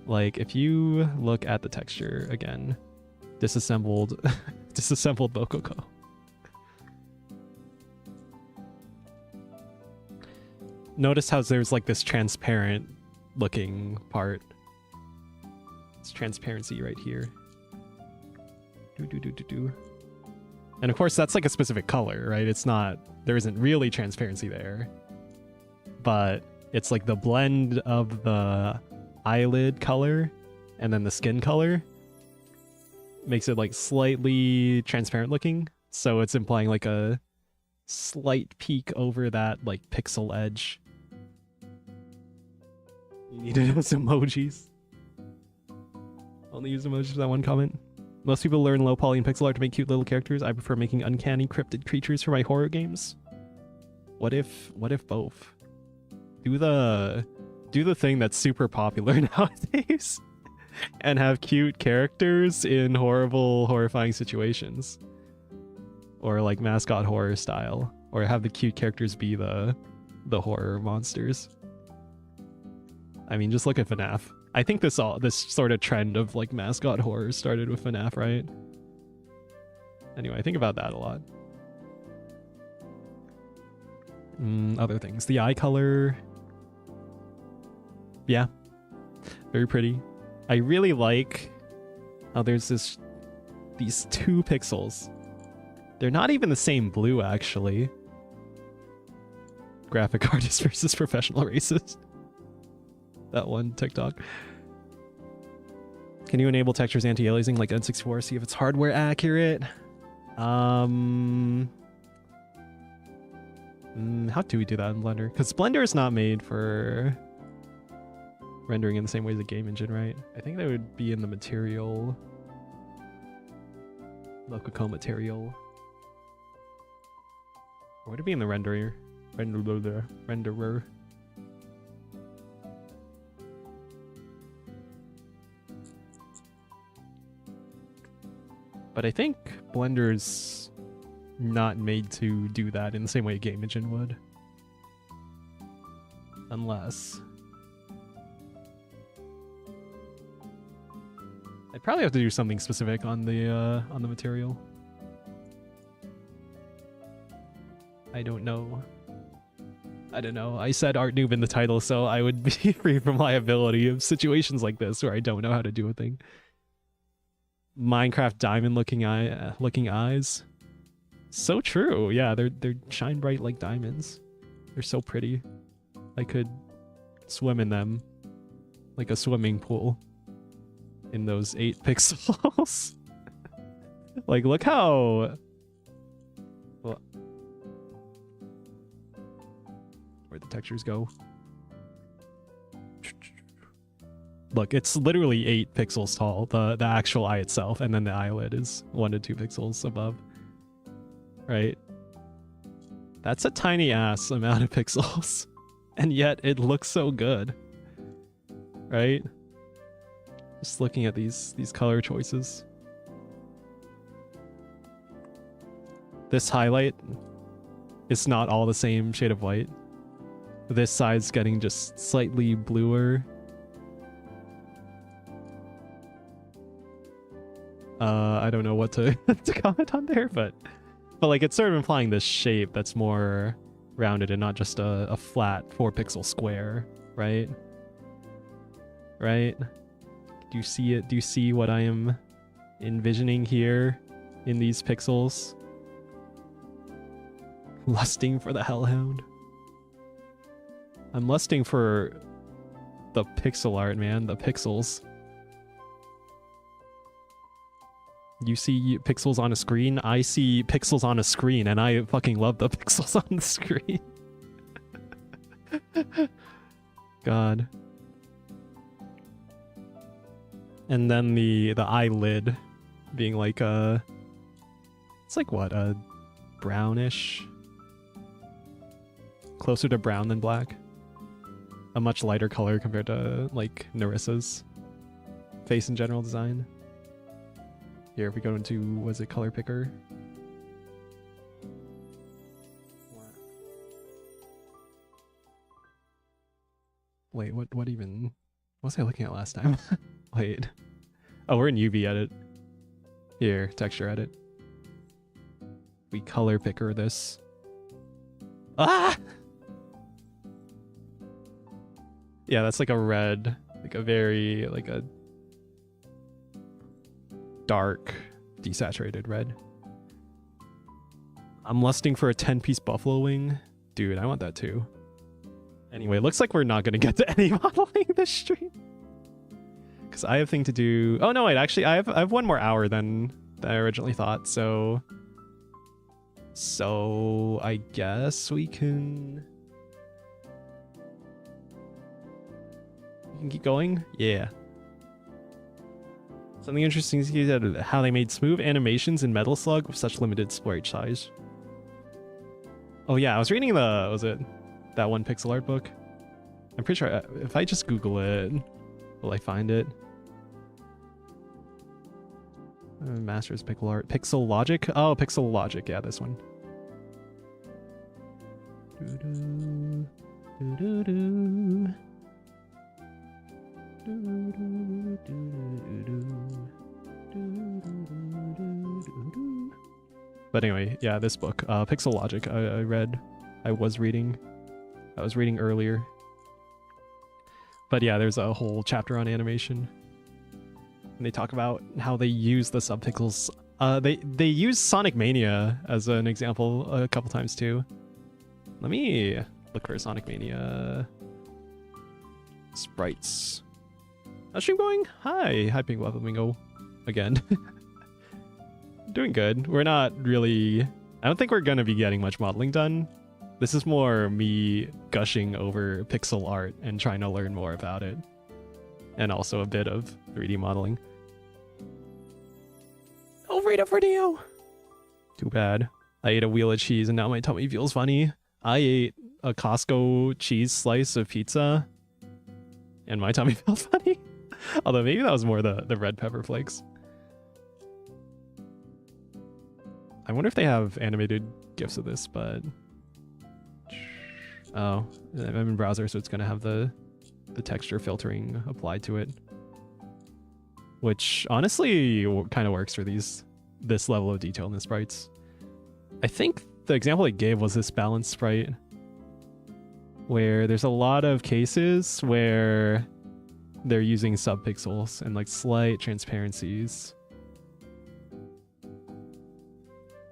Speaker 1: Like if you look at the texture again, disassembled Bokoko. Notice how there's like this transparent looking part. It's transparency right here. And of course that's like a specific color, right? It's not, there isn't really transparency there, but it's like the blend of the eyelid color and then the skin color makes it like slightly transparent looking. So it's implying like a slight peak over that like pixel edge. You needed those emojis. Only use emojis for that one comment. Most people learn low poly and pixel art to make cute little characters. I prefer making uncanny cryptid creatures for my horror games. What if both? Do the thing that's super popular nowadays and have cute characters in horrifying situations. Or like mascot horror style. Or have the cute characters be the horror monsters. I mean, just look at FNAF. I think this sort of trend of like mascot horror started with FNAF, right? Anyway, I think about that a lot. Other things. The eye color. Yeah. Very pretty. I really like how there's these 2 pixels. They're not even the same blue, actually. Graphic artist versus professional racist. That one TikTok. Can you enable textures anti-aliasing like N64? See if it's hardware accurate. How do we do that in Blender? Because Blender is not made for rendering in the same way as a game engine, right? I think that would be in the material. Lococo material. Or would it be in the renderer? Renderer. But I think Blender's not made to do that in the same way a game engine would. Unless... I'd probably have to do something specific on the material. I don't know. I don't know. I said art noob in the title, so I would be free from liability of situations like this where I don't know how to do a thing. Minecraft diamond looking eyes. So true. Yeah, they're shine bright like diamonds. They're so pretty. I could swim in them like a swimming pool in those 8 pixels. Like, look how... Well, where'd the textures go? Look, it's literally 8 pixels tall, the actual eye itself, and then the eyelid is 1 to 2 pixels above. Right? That's a tiny ass amount of pixels. And yet it looks so good. Right? Just looking at these color choices. This highlight is not all the same shade of white. This side's getting just slightly bluer. I don't know what to, to comment on there, but like it's sort of implying this shape that's more rounded and not just a flat 4 pixel square, right? Right? Do you see it? Do you see what I am envisioning here in these pixels? Lusting for the hellhound. I'm lusting for the pixel art, man. The pixels. You see pixels on a screen? I see pixels on a screen, and I fucking love the pixels on the screen. God. And then the eyelid being like a... It's like what? A brownish? Closer to brown than black. A much lighter color compared to like Narissa's face and general design. Here, if we go into, was it color picker? Wait, what even? What was I looking at last time? Wait. Oh, we're in UV edit. Here, texture edit. We color picker this. Ah! Yeah, that's like a red, like a very, like a dark, desaturated red. I'm lusting for a 10-piece buffalo wing. Dude, I want that too. Anyway, it looks like we're not going to get to any modeling this stream. Because I have thing to do... Oh, no, wait, actually, I have 1 more hour than I originally thought, so... So, I guess we can... We can keep going? Yeah. Something interesting is how they made smooth animations in Metal Slug with such limited sprite size. Oh yeah, I was reading the... Was it that one pixel art book? I'm pretty sure if I just Google it, will I find it? Masters Pixel Art. Pixel Logic? Oh, Pixel Logic. Yeah, this one. But anyway, yeah, this book, Pixel Logic, I was reading earlier. But yeah, there's a whole chapter on animation. And they talk about how they use the subpixels. They use Sonic Mania as an example a couple times too. Let me look for Sonic Mania sprites. How's stream going? Hi, Pink Flamingo. Again. Doing good. We're not really... I don't think we're gonna be getting much modeling done. This is more me gushing over pixel art and trying to learn more about it. And also a bit of 3D modeling. Overrated for Dio! Too bad. I ate a wheel of cheese and now my tummy feels funny. I ate a Costco cheese slice of pizza and my tummy felt funny. Although maybe that was more the red pepper flakes. I wonder if they have animated GIFs of this, but... Oh, I'm in browser, so it's going to have the texture filtering applied to it. Which, honestly, kind of works for this level of detail in the sprites. I think the example I gave was this balanced sprite. where there's a lot of cases where they're using subpixels and like slight transparencies.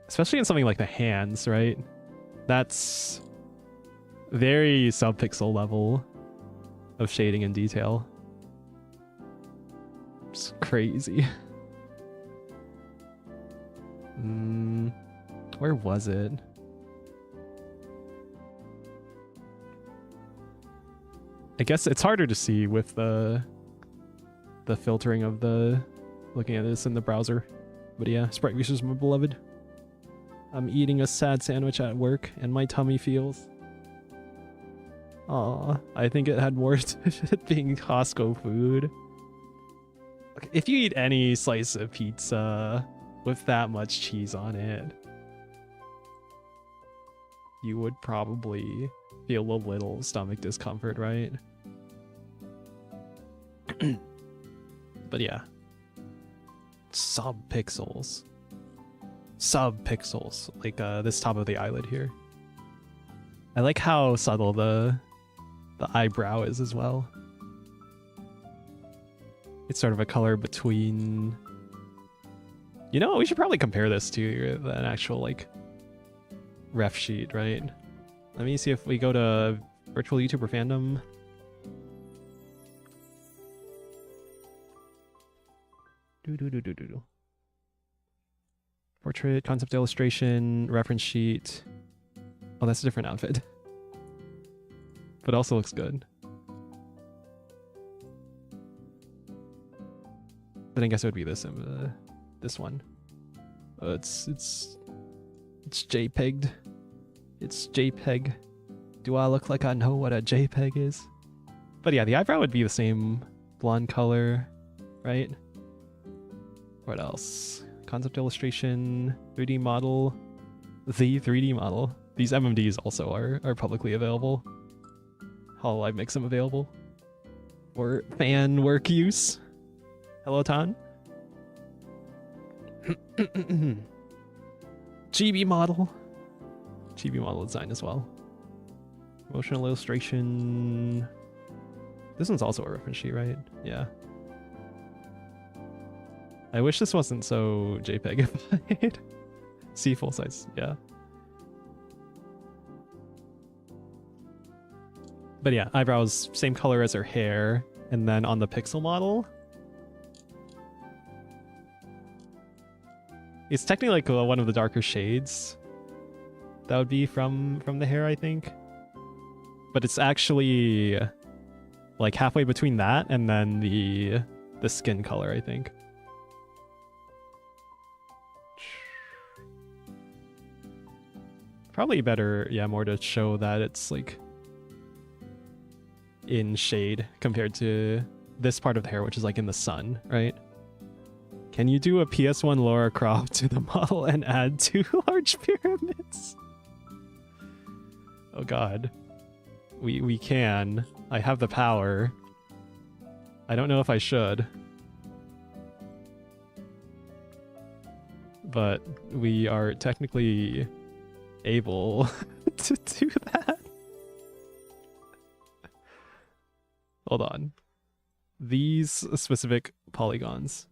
Speaker 1: Especially in something like the hands, right? That's very subpixel level of shading and detail. It's crazy. Where was it? I guess it's harder to see with the filtering of the looking at this in the browser. But yeah, Sprite Research, my beloved. I'm eating a sad sandwich at work and my tummy feels. Aw, I think it had more to it being Costco food. If you eat any slice of pizza with that much cheese on it, you would probably feel a little stomach discomfort, right? But yeah. Subpixels. Subpixels. Like this top of the eyelid here. I like how subtle the eyebrow is as well. It's sort of a color between... You know, we should probably compare this to an actual, like, ref sheet, right? Let me see if we go to virtual YouTuber fandom. Portrait, concept illustration, reference sheet. Oh, that's a different outfit. But also looks good. Then I guess it would be this one. It's JPEG'd. It's JPEG. Do I look like I know what a JPEG is? But yeah, the eyebrow would be the same blonde color, right? What else? Concept illustration, 3D model, the 3D model. These MMDs also are publicly available. Hololive makes them available for fan work use. Hello, Tan. Chibi model. Chibi model design as well. Emotional illustration. This one's also a reference sheet, right? Yeah. I wish this wasn't so JPEGified. See full size, yeah. But yeah, eyebrows, same color as her hair. And then on the pixel model, it's technically like one of the darker shades. That would be from the hair, I think. But it's actually like halfway between that and then the skin color, I think. Probably better, yeah, more to show that it's like in shade compared to this part of the hair, which is like in the sun, right? Can you do a PS1 Lara Croft to the model and add 2 large pyramids? Oh god. We can. I have the power. I don't know if I should. But we are technically able to do that. Hold on. These specific polygons.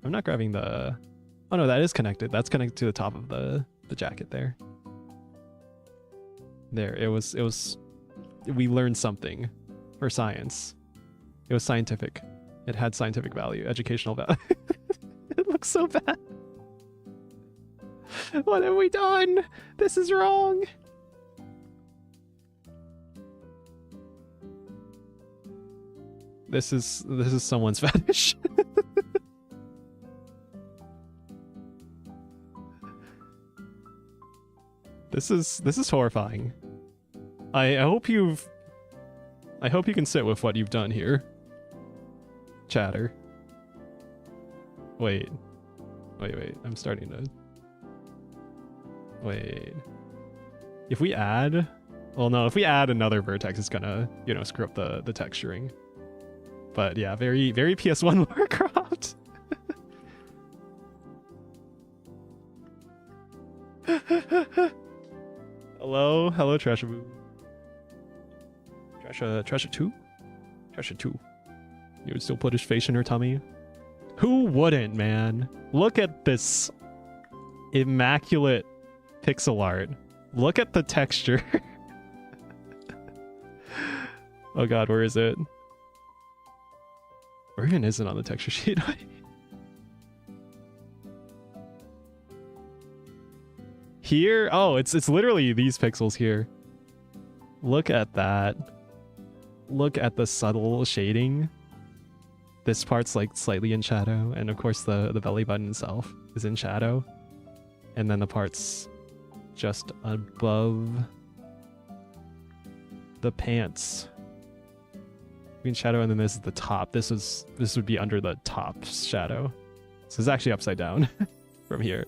Speaker 1: I'm not grabbing the... Oh no, that is connected. That's connected to the top of the jacket there. There, it was... We learned something for science. It was scientific. It had scientific value, educational value. It looks so bad. What have we done? This is wrong. This is someone's fetish. This is horrifying. I hope you can sit with what you've done here. Chatter. Wait. I'm starting to... Wait. If we add... Well, no, if we add another vertex, it's gonna, you know, screw up the texturing. But yeah, very PS1 Lara Croft. Hello, Trashaboo. Treasure 2? Treasure 2. You would still put his face in her tummy? Who wouldn't, man? Look at this immaculate pixel art. Look at the texture. Oh god, where is it? Where even is it on the texture sheet? Here? Oh, it's literally these pixels here. Look at that. Look at the subtle shading. This part's like slightly in shadow, and of course the belly button itself is in shadow. And then the parts just above the pants in shadow, and then this is the top. This would be under the top shadow. So it's actually upside down from here.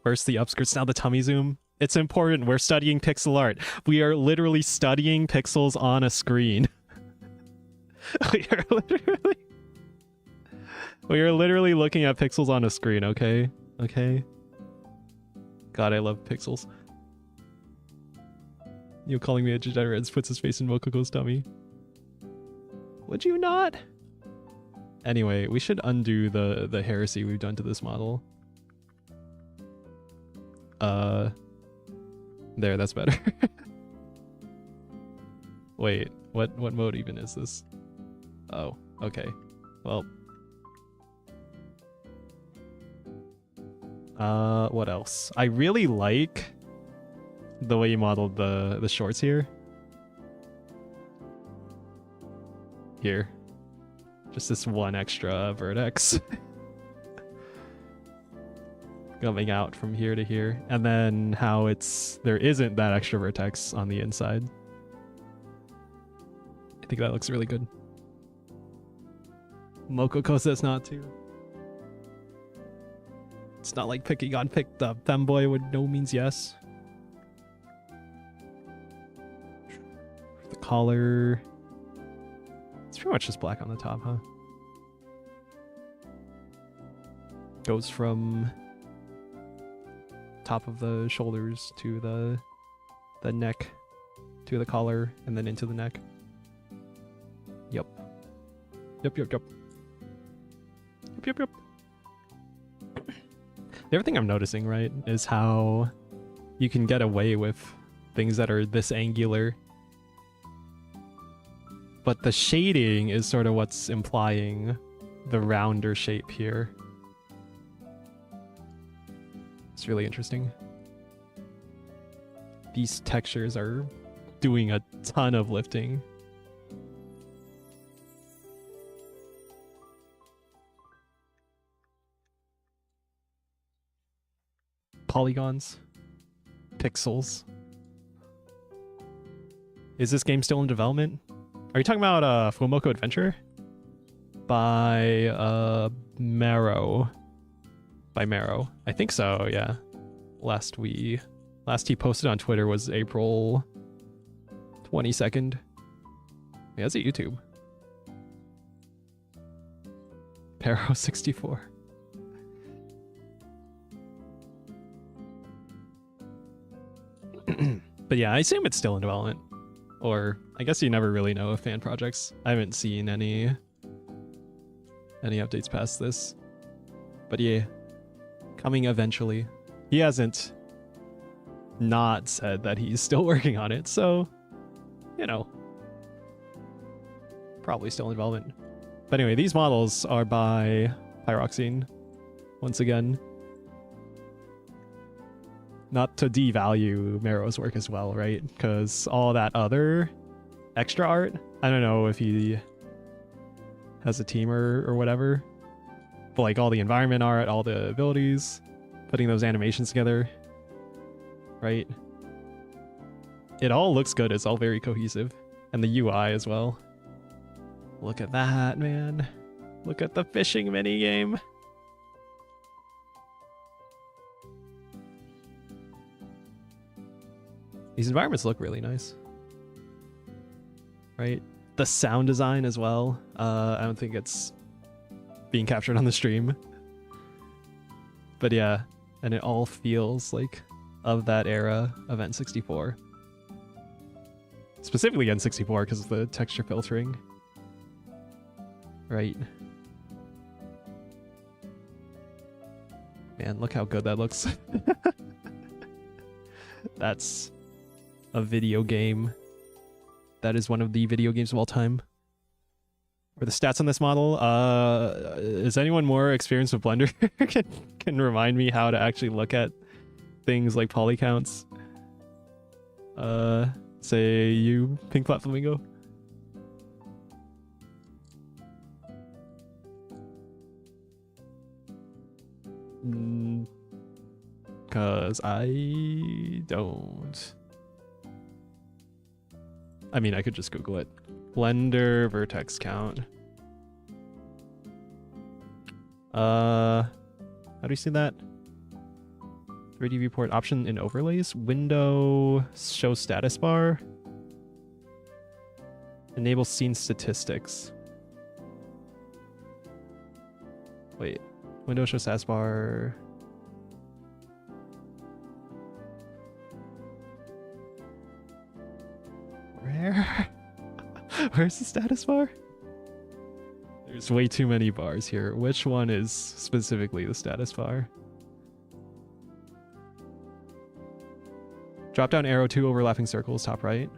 Speaker 1: First the upskirts, now the tummy zoom. It's important. We're studying pixel art. We are literally studying pixels on a screen. We are literally looking at pixels on a screen, okay? Okay. God, I love pixels. You calling me a degenerate puts his face in Mokoko's tummy. Would you not? Anyway, we should undo the heresy we've done to this model. There, that's better. Wait, what mode even is this? Oh, okay. Well. What else? I really like the way you modeled the shorts here. Here. Just this one extra vertex. Coming out from here to here. And then how there isn't that extra vertex on the inside. I think that looks really good. Mokoko says not to. It's not like picking on picked up. Femboy would no means yes. The collar. It's pretty much just black on the top, huh? Goes from top of the shoulders to the neck, to the collar, and then into the neck. Yep. Yep. The other thing I'm noticing, right, is how you can get away with things that are this angular, but the shading is sort of what's implying the rounder shape here. It's really interesting. These textures are doing a ton of lifting. Polygons, pixels. Is this game still in development? Are you talking about Fumoko Adventure? By Marrow. By Marrow. I think so, yeah. Last he posted on Twitter was April 22nd. Yeah, that's a YouTube. Pyro 64. But yeah, I assume it's still in development. Or I guess you never really know with fan projects. I haven't seen any updates past this. But yeah, coming eventually. He hasn't not said that he's still working on it, so you know, probably still in development. But anyway, these models are by Pyroxine once again. Not to devalue Marrow's work as well, right? Because all that other extra art, I don't know if he has a team or whatever, but like all the environment art, all the abilities, putting those animations together, right? It all looks good. It's all very cohesive. And the UI as well. Look at that, man. Look at the fishing minigame. These environments look really nice, right? The sound design as well. I don't think it's being captured on the stream, but yeah, and it all feels like of that era of N64. Specifically N64 because of the texture filtering. Right. Man, look how good that looks. That's a video game. That is one of the video games of all time. Or the stats on this model. Is anyone more experienced with Blender can remind me how to actually look at things like poly counts? Say you, Pink Flat Flamingo. Cause I don't. I mean, I could just Google it. Blender vertex count. How do you see that? 3D viewport option in overlays. Window show status bar. Enable scene statistics. Wait. Window show status bar. Where? Where's the status bar? There's way too many bars here. Which one is specifically the status bar? Drop down arrow, 2 overlapping circles, top right.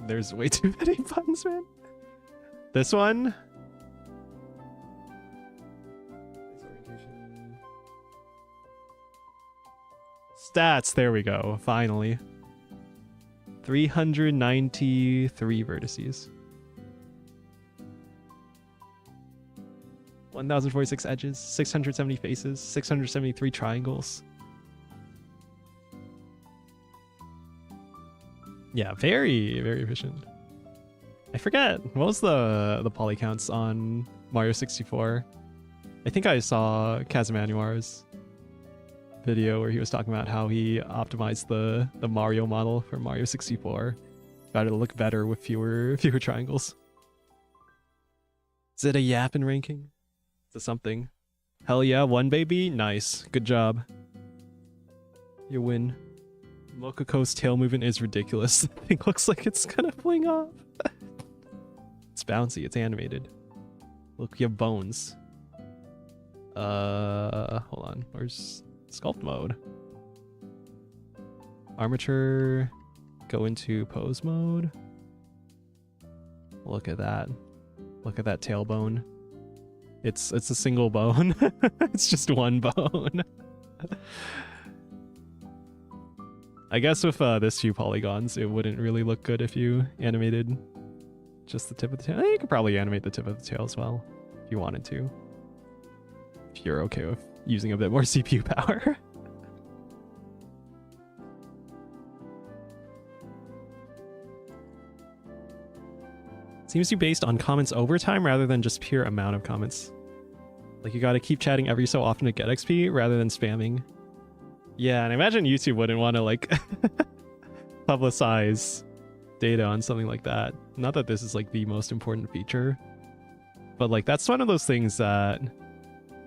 Speaker 1: There's way too many buttons, man. This one? Stats, there we go, finally. 393 vertices. 1046 edges, 670 faces, 673 triangles. Yeah, very, very efficient. I forget, what was the poly counts on Mario 64? I think I saw Kazemanuar's video where he was talking about how he optimized the Mario model for Mario 64. Got it to look better with fewer triangles. Is it a yappin' ranking? Is it something? Hell yeah, 1 baby? Nice. Good job. You win. Mokoko's tail movement is ridiculous. The thing looks like it's gonna fling off. It's bouncy, it's animated. Look, you have bones. Hold on. Where's sculpt mode? Armature. Go into pose mode. Look at that. Look at that tailbone. It's a single bone. It's just one bone. I guess with this few polygons, it wouldn't really look good if you animated just the tip of the tail. You could probably animate the tip of the tail as well, if you wanted to. If you're okay with using a bit more CPU power. Seems to be based on comments over time rather than just pure amount of comments. Like you gotta keep chatting every so often to get XP rather than spamming. Yeah, and I imagine YouTube wouldn't want to like publicize data on something like that. Not that this is like the most important feature, but like that's one of those things that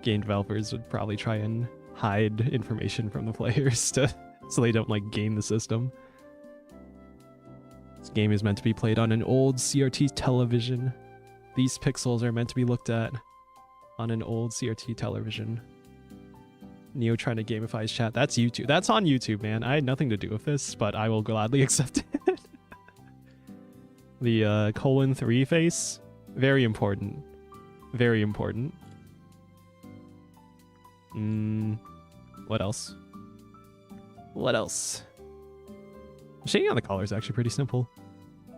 Speaker 1: game developers would probably try and hide information from the players so they don't like game the system. This game is meant to be played on an old CRT television. These pixels are meant to be looked at on an old CRT television. Neo trying to gamify his chat. That's YouTube. That's on YouTube, man. I had nothing to do with this, but I will gladly accept it. The :3 face. Very important. Very important. What else? What else? Shading on the collar is actually pretty simple.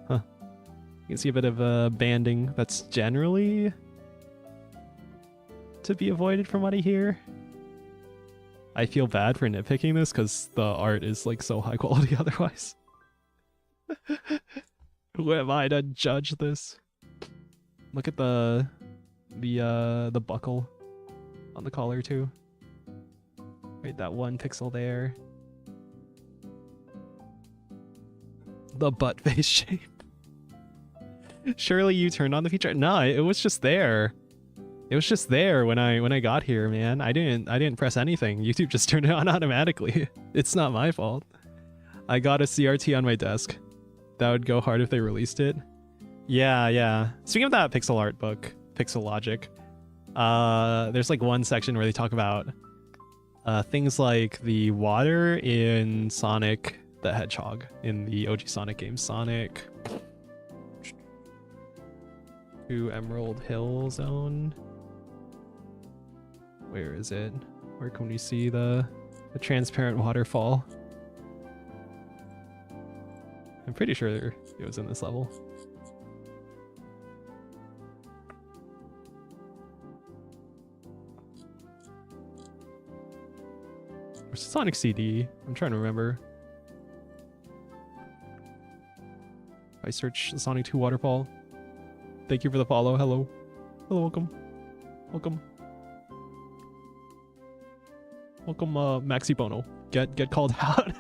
Speaker 1: Huh. You can see a bit of banding that's generally to be avoided from what I hear. I feel bad for nitpicking this because the art is like so high quality otherwise. Who am I to judge this? Look at the buckle on the collar too. Right, that 1 pixel there. The butt face shape. Surely you turned on the feature? No, it was just there. It was just there when I got here, man. I didn't press anything. YouTube just turned it on automatically. It's not my fault. I got a CRT on my desk. That would go hard if they released it. Yeah. Speaking of that pixel art book, Pixel Logic, there's like one section where they talk about things like the water in Sonic the Hedgehog, in the OG Sonic game, Sonic to Emerald Hill Zone. Where is it? Where can we see the transparent waterfall? I'm pretty sure it was in this level. Where's the Sonic CD? I'm trying to remember. If I search the Sonic 2 waterfall. Thank you for the follow. Hello. Hello, welcome. Welcome. Welcome, Maxi Bono. Get called out.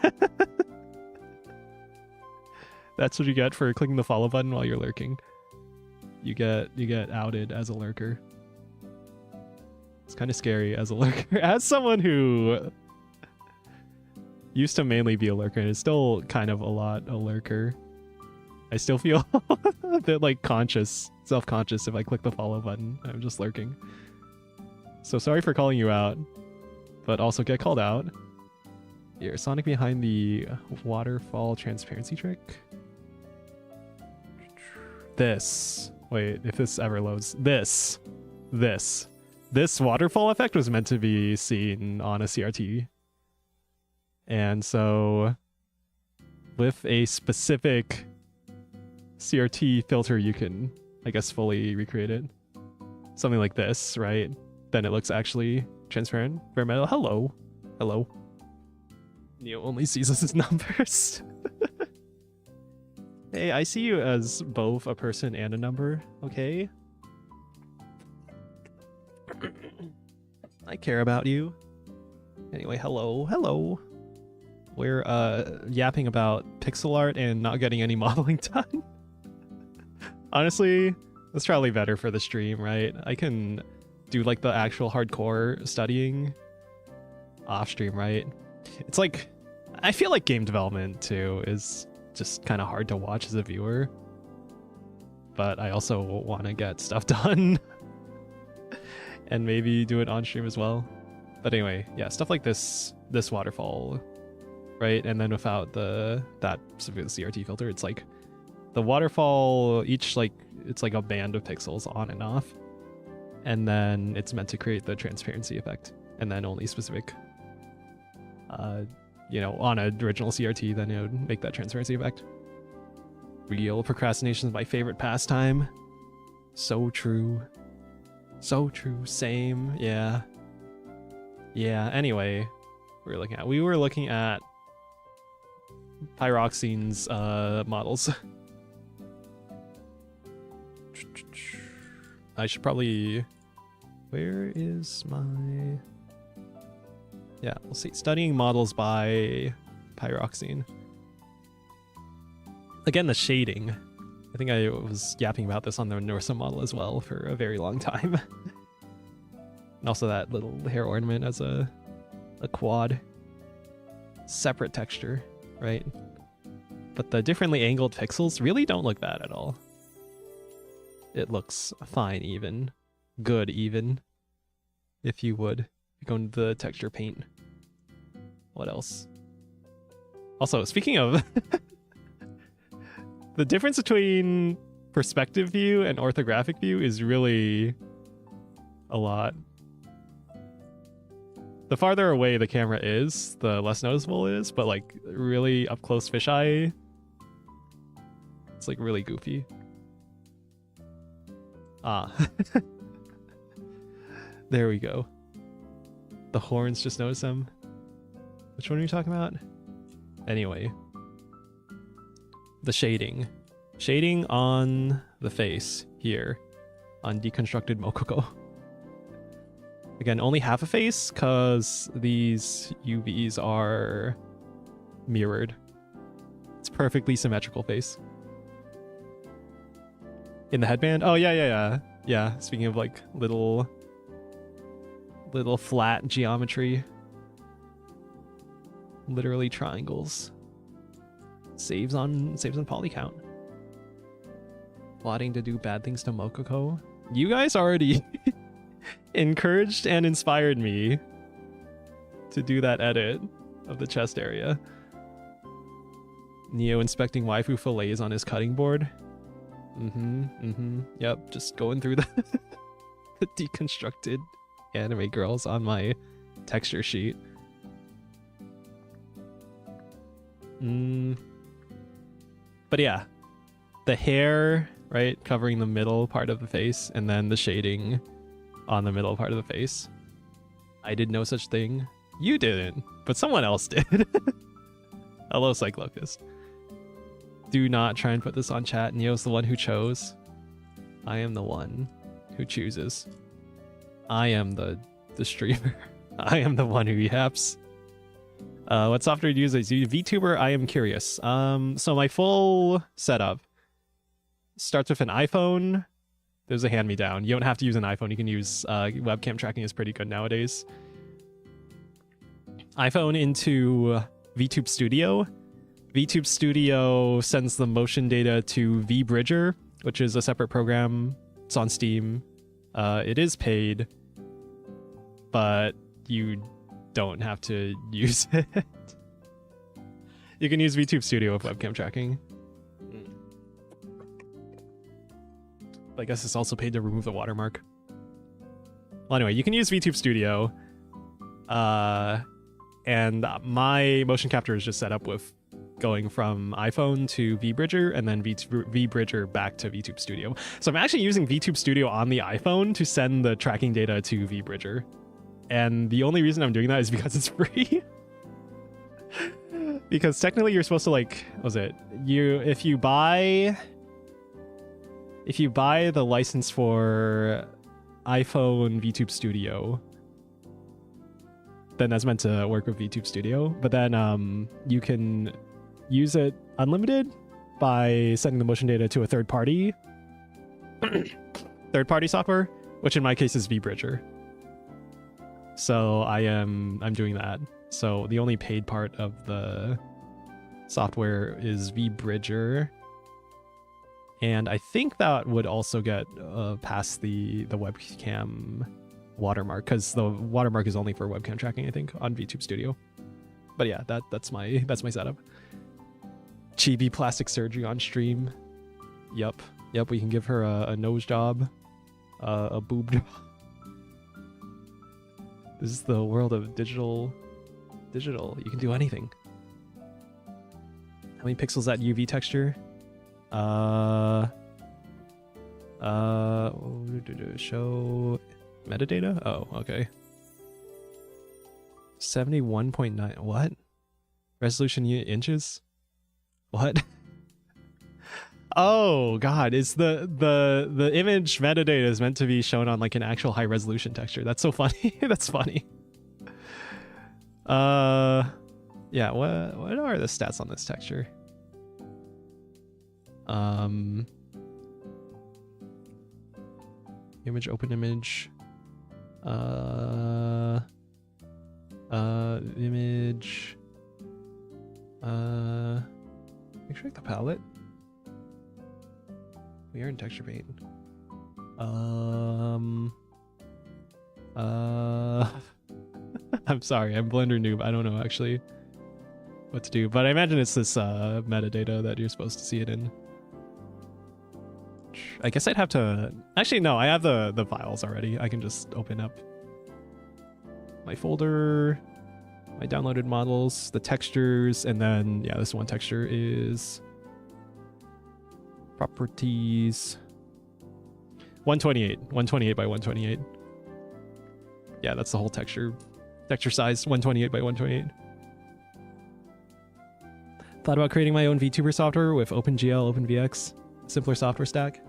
Speaker 1: That's what you get for clicking the follow button while you're lurking. You get outed as a lurker. It's kind of scary as a lurker. As someone who used to mainly be a lurker and is still kind of a lot a lurker, I still feel a bit like self-conscious if I click the follow button. I'm just lurking. So sorry for calling you out, but also get called out. Here, Sonic behind the waterfall transparency trick. This. Wait, if this ever loads. This waterfall effect was meant to be seen on a CRT. And so with a specific CRT filter, you can, I guess, fully recreate it. Something like this, right? Then it looks actually transparent. Bare metal. Hello. Hello. Neo only sees us as numbers. Hey, I see you as both a person and a number, okay? I care about you. Anyway, hello. We're yapping about pixel art and not getting any modeling done. Honestly, that's probably better for the stream, right? I can do like the actual hardcore studying off stream, right? It's like, I feel like game development too is just kind of hard to watch as a viewer, but I also want to get stuff done and maybe do it on stream as well. But anyway, yeah, stuff like this waterfall, right? And then without that specific CRT filter, it's like the waterfall, each like, it's like a band of pixels on and off, and then it's meant to create the transparency effect, and then only specific you know, on an original CRT, then it would make that transparency effect. Real procrastination is my favorite pastime. So true. So true. Same. Yeah. Anyway, we were looking at pyroxine's models. I should probably... Where is my... Yeah, we'll see. Studying models by pyroxine. Again, the shading. I think I was yapping about this on the Norsa model as well for a very long time. And also that little hair ornament as a quad. Separate texture, right? But the differently angled pixels really don't look bad at all. It looks fine even. Good even. If you would. Go into the texture paint. What else? Also, speaking of the difference between perspective view and orthographic view is really a lot. The farther away the camera is, the less noticeable it is, but like really up close fisheye, it's like really goofy. Ah. There we go. The horns, just notice them. Which one are you talking about? Anyway. The shading. Shading on the face here. On deconstructed Mokoko. Again, only half a face, because these UVs are mirrored. It's perfectly symmetrical face. In the headband? Oh, yeah. Yeah, speaking of like little Little flat geometry. Literally triangles. Saves on poly count. Plotting to do bad things to Mokoko. You guys already encouraged and inspired me to do that edit of the chest area. Neo inspecting waifu fillets on his cutting board. Yep, just going through the, the deconstructed anime girls on my texture sheet. But yeah, the hair, right, covering the middle part of the face, and then the shading on the middle part of the face. I did no such thing. You didn't, but someone else did. Hello, Cyclocus. Do not try and put this on chat. Neo's the one who chose. I am the one who chooses. I am the streamer. I am the one who yaps. What software do you use? VTuber, I am curious. So my full setup starts with an iPhone. There's a hand-me-down. You don't have to use an iPhone. You can use webcam tracking is pretty good nowadays. iPhone into VTube Studio. VTube Studio sends the motion data to VBridger, which is a separate program. It's on Steam. It is paid, but you don't have to use it. You can use VTube Studio with webcam tracking. I guess it's also paid to remove the watermark. Well, anyway, you can use VTube Studio. And my motion capture is just set up with going from iPhone to VBridger and then VBridger back to VTube Studio. So I'm actually using VTube Studio on the iPhone to send the tracking data to VBridger. And the only reason I'm doing that is because it's free. Because technically you're supposed to, like, what was it? If you buy the license for iPhone VTube Studio, then that's meant to work with VTube Studio. But then you can use it unlimited by sending the motion data to a third-party software, which in my case is VBridger. So I'm doing that. So the only paid part of the software is VBridger. And I think that would also get past the webcam watermark, because the watermark is only for webcam tracking, I think, on VTube Studio. But yeah, that's my setup. Chibi plastic surgery on stream. Yep, we can give her a nose job, a boob job. This is the world of digital. You can do anything. How many pixels that UV texture? Show metadata? Oh, okay. 71.9. What? Resolution inches? What? Oh god, it's the image metadata is meant to be shown on like an actual high resolution texture. That's so funny. That's funny. Yeah, what are the stats on this texture? Image, open image. Image. Extract the palette. We are in texture paint. I'm sorry, I'm Blender noob. I don't know actually what to do, but I imagine it's this metadata that you're supposed to see it in. I guess I'd have to... Actually, no, I have the files already. I can just open up my folder, my downloaded models, the textures, and then, yeah, this one texture is properties 128 by 128. Yeah, that's the whole texture size, 128 by 128. Thought about creating my own VTuber software with OpenGL, OpenVX, simpler software stack.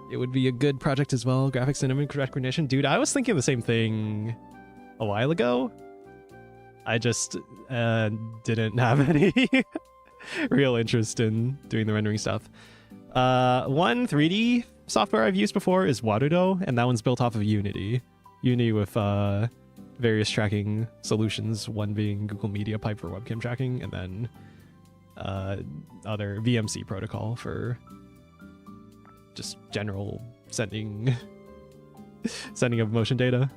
Speaker 1: It would be a good project as well. Graphics and image recognition. Dude, I was thinking the same thing a while ago. I just didn't have any real interest in doing the rendering stuff. One 3D software I've used before is Warudo, and that one's built off of Unity. Unity with various tracking solutions, one being Google Media Pipe for webcam tracking, and then other VMC protocol for just general sending of motion data.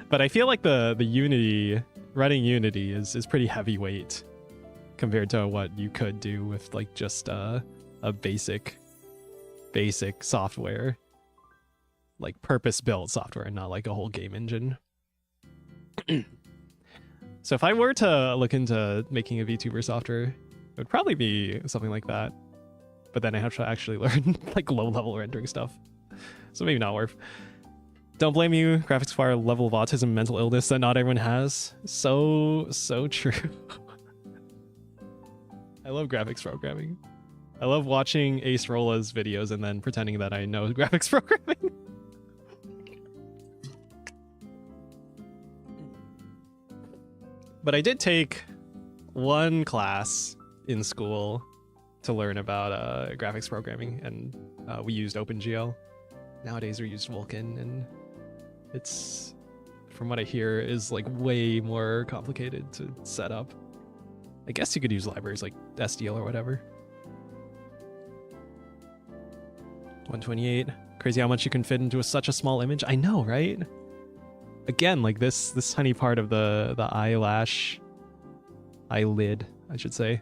Speaker 1: But I feel like the Unity, running Unity is pretty heavyweight compared to what you could do with like just a basic software, like purpose-built software, and not like a whole game engine. So if I were to look into making a VTuber software, it would probably be something like that. But then I have to actually learn like low-level rendering stuff. So maybe not worth. Don't blame you. Graphics require a level of autism and mental illness that not everyone has. So true. I love graphics programming. I love watching Ace Rolla's videos and then pretending that I know graphics programming. But I did take one class in school to learn about graphics programming, and we used OpenGL. Nowadays we use Vulkan, and it's, from what I hear, is like way more complicated to set up. I guess you could use libraries like SDL or whatever. 128. Crazy how much you can fit into such a small image. I know, right? Again, like this tiny part of the eyelid, I should say.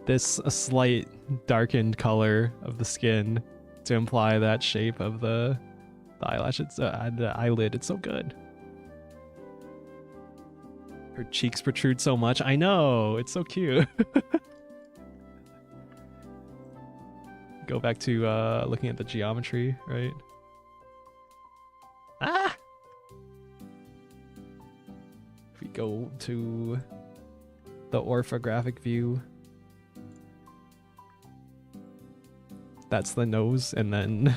Speaker 1: This a slight darkened color of the skin to imply that shape of the eyelash. It's the eyelid. It's so good. Her cheeks protrude so much. I know. It's so cute. Go back to looking at the geometry, right? Ah! If we go to the orthographic view, that's the nose, and then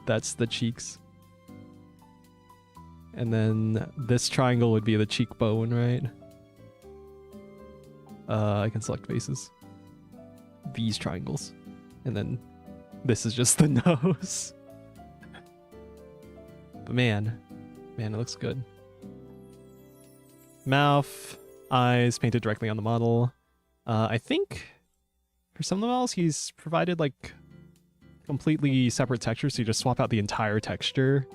Speaker 1: that's the cheeks. And then this triangle would be the cheekbone, right? I can select faces. These triangles. And then this is just the nose. But man, it looks good. Mouth, eyes painted directly on the model. I think for some of the models he's provided like completely separate textures, so you just swap out the entire texture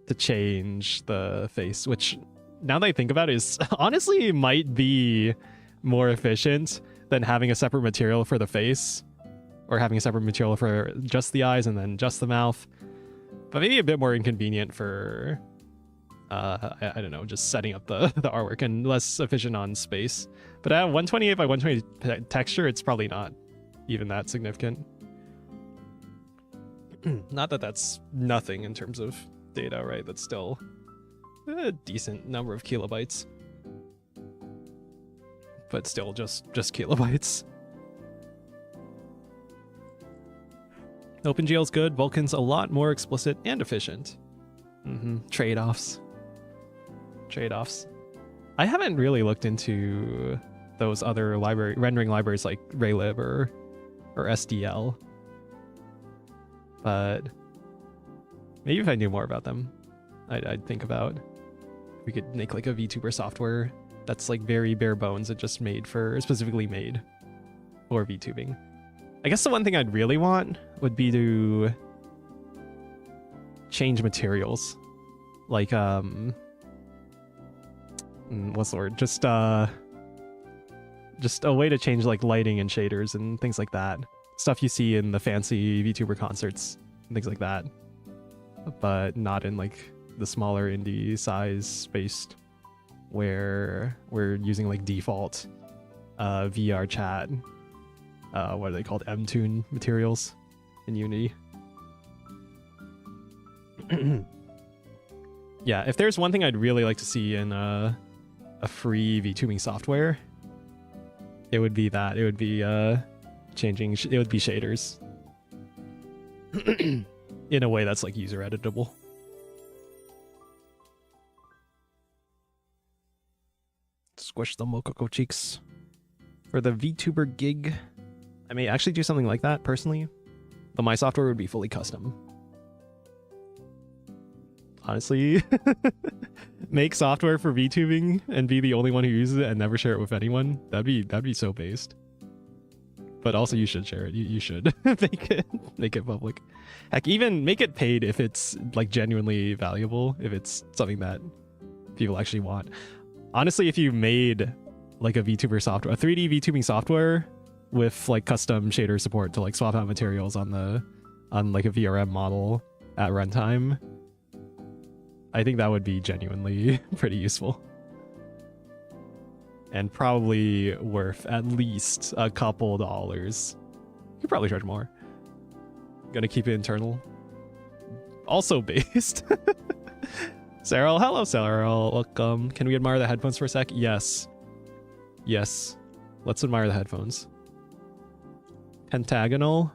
Speaker 1: to change the face, which now that I think about it is honestly might be more efficient than having a separate material for the face, or having a separate material for just the eyes and then just the mouth. But maybe a bit more inconvenient for I don't know, just setting up the artwork, and less efficient on space. But at 128 by 120 texture, it's probably not even that significant. Not that that's nothing in terms of data, right? That's still a decent number of kilobytes. But still just kilobytes. OpenGL's good, Vulkan's a lot more explicit and efficient. Trade-offs. I haven't really looked into those other rendering libraries like Raylib or SDL. But maybe if I knew more about them, I'd think about we could make like a VTuber software that's like very bare bones and just specifically made for VTubing. I guess the one thing I'd really want would be to change materials. Like, what's the word? Just a way to change like lighting and shaders and things like that. Stuff you see in the fancy VTuber concerts and things like that. But not in like the smaller indie size spaced, where we're using like default VR chat, what are they called, M-Tune materials in Unity. Yeah, if there's one thing I'd really like to see in a free VTubing software, it would be that. It would be it would be shaders in a way that's like user editable. Squish the Mococo cheeks. For the VTuber gig, I may actually do something like that personally, but my software would be fully custom. Honestly, make software for VTubing and be the only one who uses it and never share it with anyone. That'd be so based. But also you should share it. You should make it public. Heck, even make it paid if it's like genuinely valuable, if it's something that people actually want. Honestly, if you made like a VTuber software, a 3D VTubing software with like custom shader support to like swap out materials on like a VRM model at runtime, I think that would be genuinely pretty useful. And probably worth at least a couple dollars. You could probably charge more. Gonna keep it internal. Also based. Sarah, hello Sarah, welcome. Can we admire the headphones for a sec? Yes. Yes. Let's admire the headphones. Pentagonal.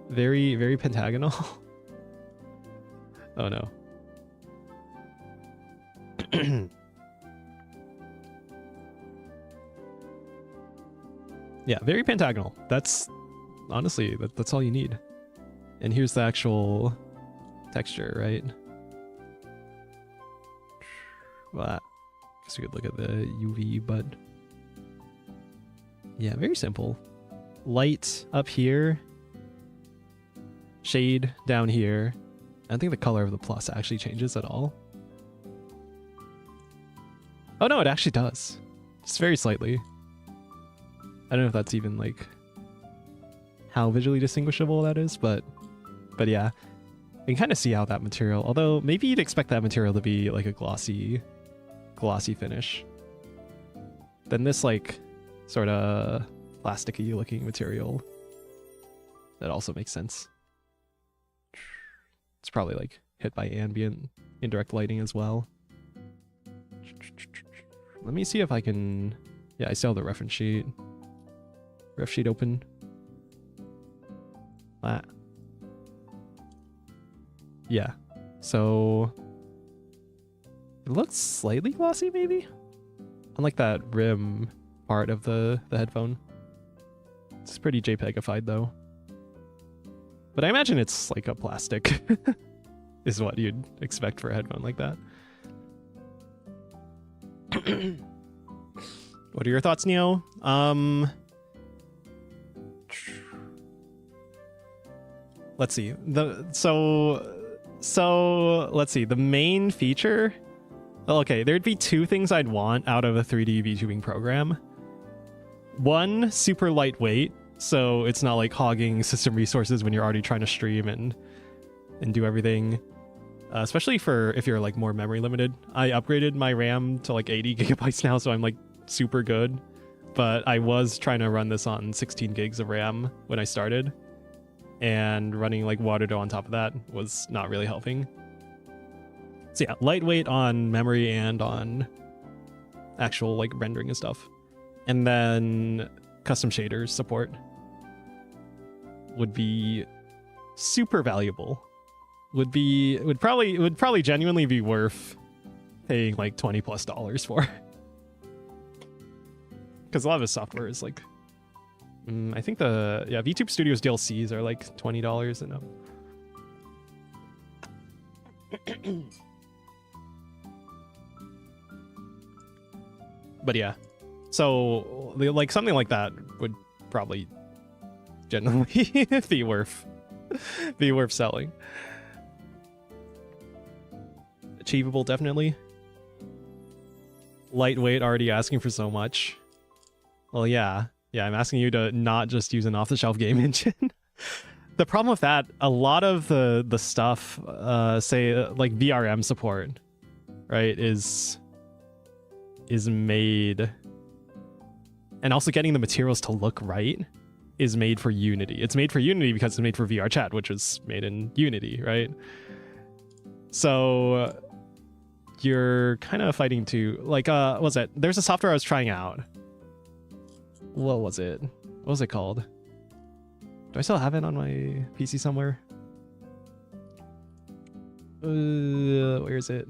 Speaker 1: Very, very pentagonal. Oh no. Yeah, very pentagonal. That's honestly, that's all you need. And here's the actual texture, right? Well, I guess we could look at the UV, but yeah, very simple. Light up here, shade down here. I don't think the color of the plus actually changes at all. Oh no, it actually does. Just very slightly. I don't know if that's even like how visually distinguishable that is, but yeah. You can kind of see how that material, although maybe you'd expect that material to be like a glossy finish. Then this like sort of plasticky looking material, that also makes sense. It's probably like hit by ambient indirect lighting as well. Let me see if I can, yeah, I still have the reference sheet. Ref sheet open. Yeah, so it looks slightly glossy maybe? Unlike that rim part of the headphone. It's pretty JPEGified though. But I imagine it's like a plastic is what you'd expect for a headphone like that. What are your thoughts, Neo? Let's see. So let's see. The main feature. Okay, there'd be two things I'd want out of a 3D VTubing program. One, super lightweight, so it's not like hogging system resources when you're already trying to stream and do everything. Especially for if you're like more memory limited. I upgraded my RAM to like 80 gigabytes now, so I'm like super good. But I was trying to run this on 16 gigs of RAM when I started. And running like Waterdo on top of that was not really helping. So yeah, lightweight on memory and on actual like rendering and stuff. And then custom shaders support would be super valuable. Would probably genuinely be worth paying like $20+ for. Because a lot of his software is like, I think the VTube Studios DLCs are like $20 and up. But yeah, so like something like that would probably generally be worth selling. Achievable, definitely. Lightweight, already asking for so much. Well, yeah, I'm asking you to not just use an off-the-shelf game engine. The problem with that, a lot of the stuff, say like VRM support, right, is made, and also getting the materials to look right is made for Unity. It's made for Unity because it's made for VR chat, which was made in Unity, right? So you're kind of fighting to like what was it? There's a software I was trying out. What was it? What was it called? Do I still have it on my PC somewhere? Where is it?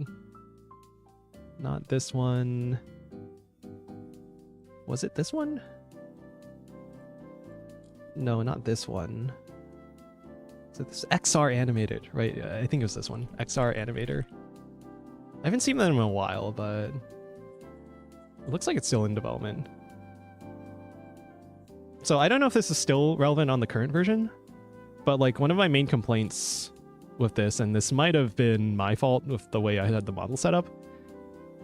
Speaker 1: Not this one. Was it this one? No, not this one. So this XR animated, right? I think it was this one, XR animator. I haven't seen them in a while, but it looks like it's still in development. So I don't know if this is still relevant on the current version, but like one of my main complaints with this, and this might have been my fault with the way I had the model set up,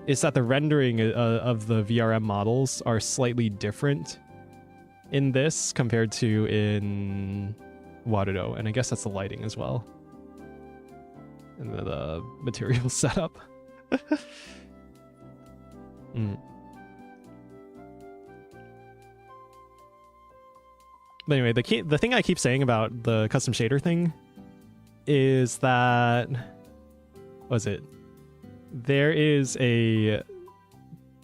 Speaker 1: is that the rendering of the VRM models are slightly different in this compared to in Warudo, and I guess that's the lighting as well. And the material setup. But anyway, the thing I keep saying about the custom shader thing is that, what was it? There is a...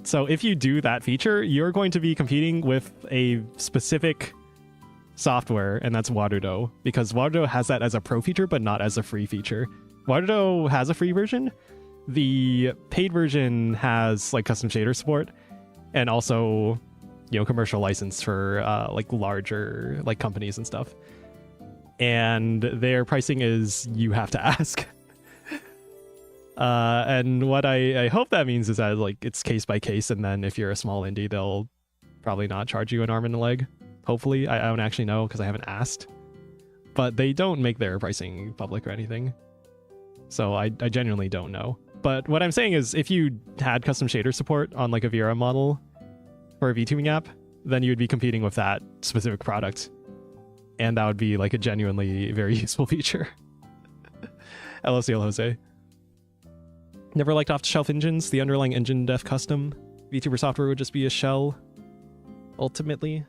Speaker 1: So if you do that feature, you're going to be competing with a specific software, and that's Warudo, because Warudo has that as a pro feature, but not as a free feature. Warudo has a free version. The paid version has like custom shader support, and also, you know, commercial license for like larger like companies and stuff. And their pricing is you have to ask. And what I hope that means is that like it's case by case, and then if you're a small indie, they'll probably not charge you an arm and a leg. Hopefully, I don't actually know because I haven't asked. But they don't make their pricing public or anything, so I genuinely don't know. But what I'm saying is, if you had custom shader support on like a VRM model for a VTubing app, then you would be competing with that specific product, and that would be like a genuinely very useful feature. LOCL Jose. Never liked off-the-shelf engines. The underlying engine def custom. VTuber software would just be a shell, ultimately.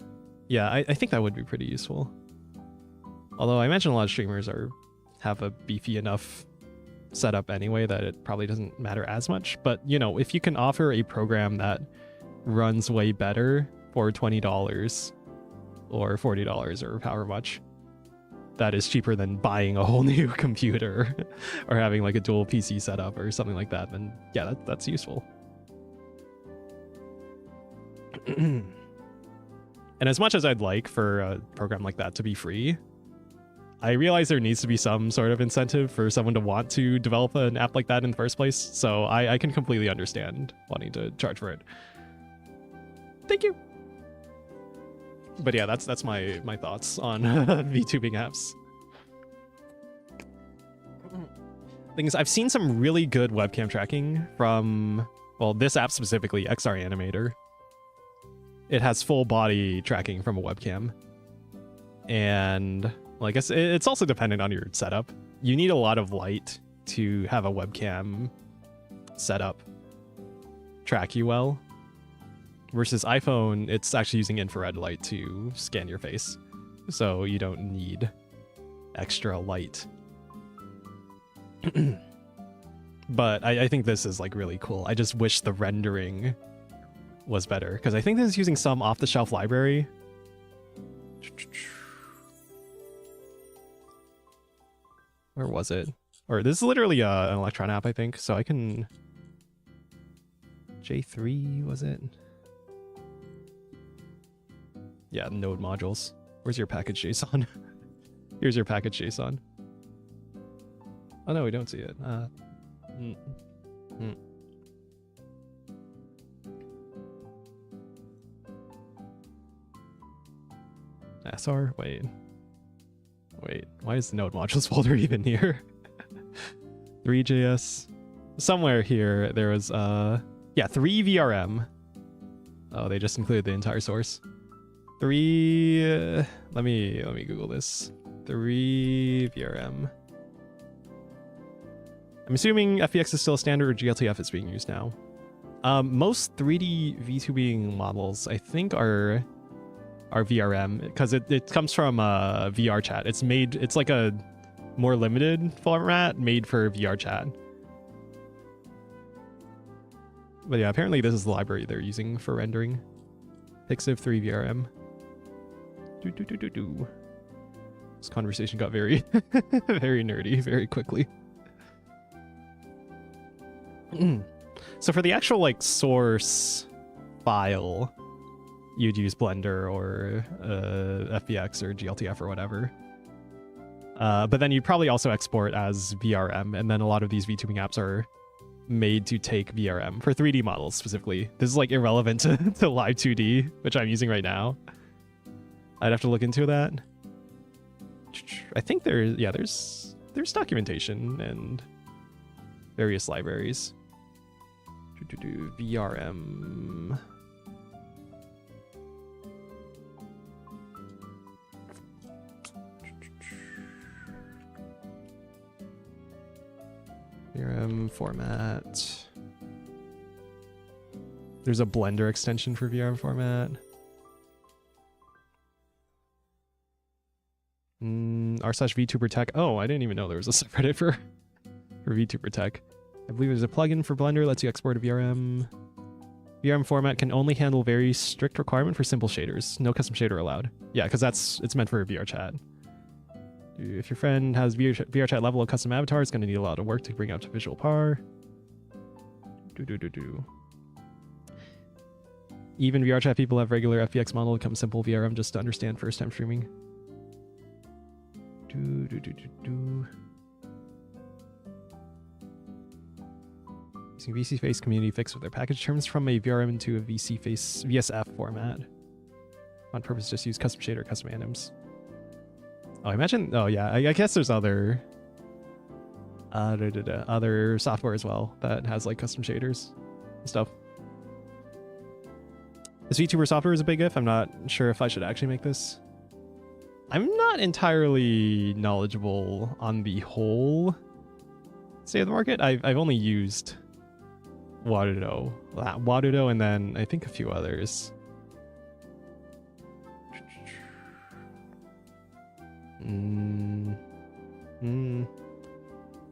Speaker 1: Yeah, I think that would be pretty useful. Although I imagine a lot of streamers have a beefy enough setup anyway that it probably doesn't matter as much. But, you know, if you can offer a program that runs way better for $20 or $40 or however much, that is cheaper than buying a whole new computer or having like a dual PC setup or something like that, then yeah, that's useful. And as much as I'd like for a program like that to be free, I realize there needs to be some sort of incentive for someone to want to develop an app like that in the first place, so I can completely understand wanting to charge for it. Thank you. But yeah, that's my thoughts on VTubing apps. Thing is, I've seen some really good webcam tracking from, well, this app specifically, XR Animator. It has full body tracking from a webcam. And, well, I guess it's also dependent on your setup. You need a lot of light to have a webcam setup track you well. Versus iPhone, it's actually using infrared light to scan your face. So you don't need extra light. But I think this is like really cool. I just wish the rendering was better, because I think this is using some off-the-shelf library. Where was it? Or this is literally an Electron app, I think. So I can... J3, was it? Yeah, node modules. Where's your package JSON? Here's your package JSON. Oh no, we don't see it. SR? Wait, why is the node modules folder even here? 3JS. Somewhere here there was 3VRM. Oh, they just included the entire source. 3 let me Google this. 3VRM. I'm assuming FVX is still a standard, or GLTF is being used now. Most 3D VTubing models, I think, are VRM, because it comes from VR chat. It's like a more limited format made for VR chat. But yeah, apparently this is the library they're using for rendering. Pixiv 3VRM. This conversation got very, very nerdy very quickly. So for the actual like source file, you'd use Blender or FBX or GLTF or whatever. But then you probably also export as VRM, and then a lot of these VTubing apps are made to take VRM for 3D models specifically. This is like irrelevant to live 2D, which I'm using right now. I'd have to look into that. I think there's documentation and various libraries. VRM. VRM format. There's a Blender extension for VRM format. r/VTuber Tech. Oh, I didn't even know there was a subreddit for VTuber Tech. I believe there's a plugin for Blender lets you export a VRM. VRM format can only handle very strict requirement for simple shaders. No custom shader allowed. Yeah, because it's meant for VR chat. If your friend has VR chat level of custom avatar, it's going to need a lot of work to bring up to visual par. Even VR chat people have regular FVX model become simple VRM just to understand first time streaming. Using VC Face community fix with their package terms from a VRM into a VC Face VSF format. On purpose, just use custom shader, custom anims. Oh, I imagine. Oh, yeah. I guess there's other software as well that has like custom shaders and stuff. This VTuber software is a big if. I'm not sure if I should actually make this. I'm not entirely knowledgeable on the whole state of the market. I've only used Warudo, and then I think a few others.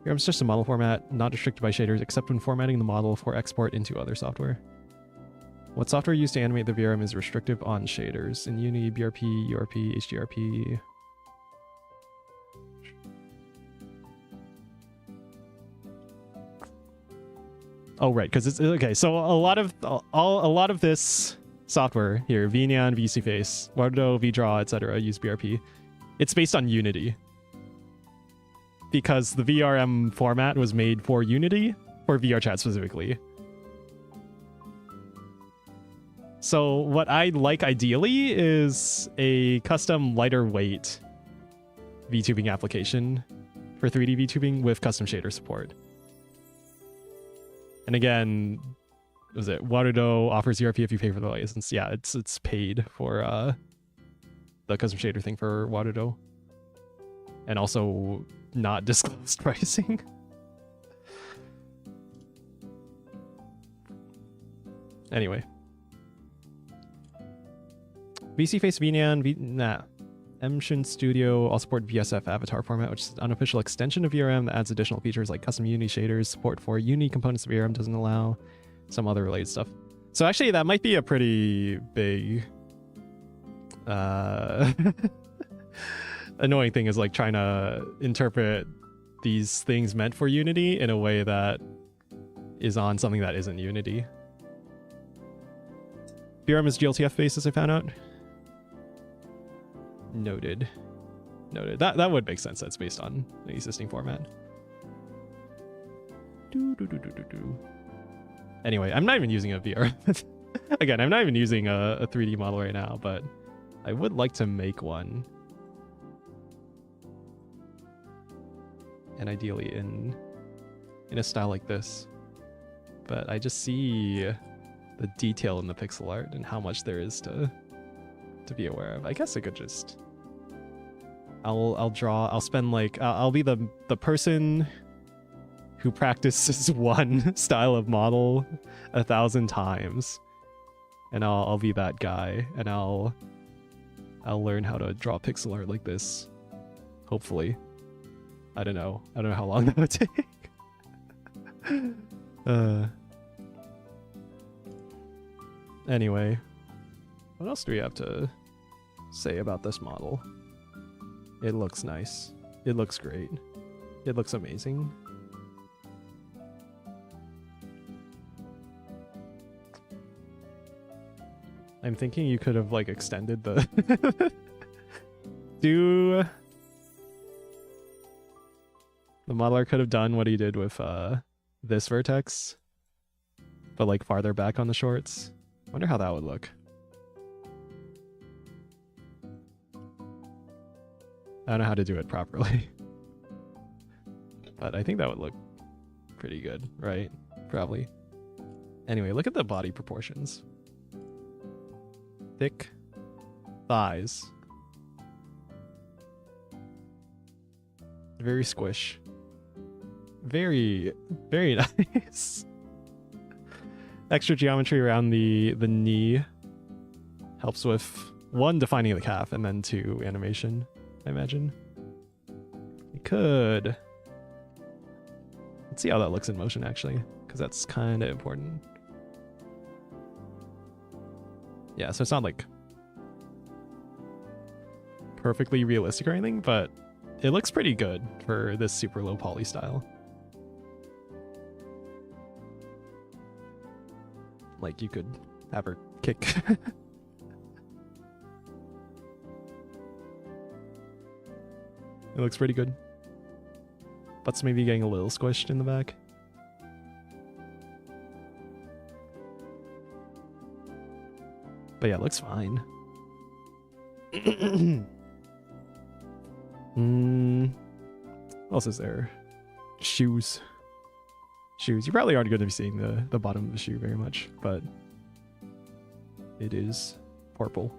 Speaker 1: VRM's just a model format, not restricted by shaders, except when formatting the model for export into other software. What software used to animate the VRM is restrictive on shaders in Unity, BRP, URP, HDRP. Oh, right, because it's okay. So a lot of this software here, VNeon, VCFace, Warudo, VDraw, etc., use BRP. It's based on Unity because the VRM format was made for Unity, for VR chat specifically. So what I'd like ideally is a custom lighter weight VTubing application for 3D VTubing with custom shader support. And again, was it Warudo offers URP if you pay for the license? Yeah, it's paid for the custom shader thing for Warudo, and also not disclosed pricing. Anyway. VC Face VNeon, Mshin Studio all support VSF avatar format, which is an unofficial extension of VRM that adds additional features like custom Unity shaders, support for Unity components VRM doesn't allow, some other related stuff. So actually that might be a pretty big annoying thing, is like trying to interpret these things meant for Unity in a way that is on something that isn't Unity. VRM is GLTF based, as I found out. Noted. That would make sense. That's based on an existing format. Anyway, I'm not even using a VR. Again, I'm not even using a 3D model right now, but I would like to make one. And ideally in a style like this. But I just see the detail in the pixel art and how much there is to be aware of. I guess I could just I'll spend like I'll be the person who practices one style of model 1,000 times, and I'll be that guy, and I'll learn how to draw pixel art like this, hopefully. I don't know how long that would take. Anyway, what else do we have to say about this model? It looks nice. It looks great. It looks amazing. I'm thinking you could have like extended the The modeler could have done what he did with this vertex, but like farther back on the shorts. Wonder how that would look. I don't know how to do it properly. But I think that would look pretty good, right? Probably. Anyway, look at the body proportions. Thick thighs. Very squish. Very, very nice. Extra geometry around the knee helps with, 1, defining the calf, and then 2, animation, I imagine. We could... Let's see how that looks in motion, actually, because that's kind of important. Yeah, so it's not, like, perfectly realistic or anything, but it looks pretty good for this super low poly style. Like, you could have her kick. It looks pretty good. Butt's maybe getting a little squished in the back. But yeah, it looks fine. What else is there? Shoes. Shoes. You probably aren't going to be seeing the bottom of the shoe very much, but it is purple.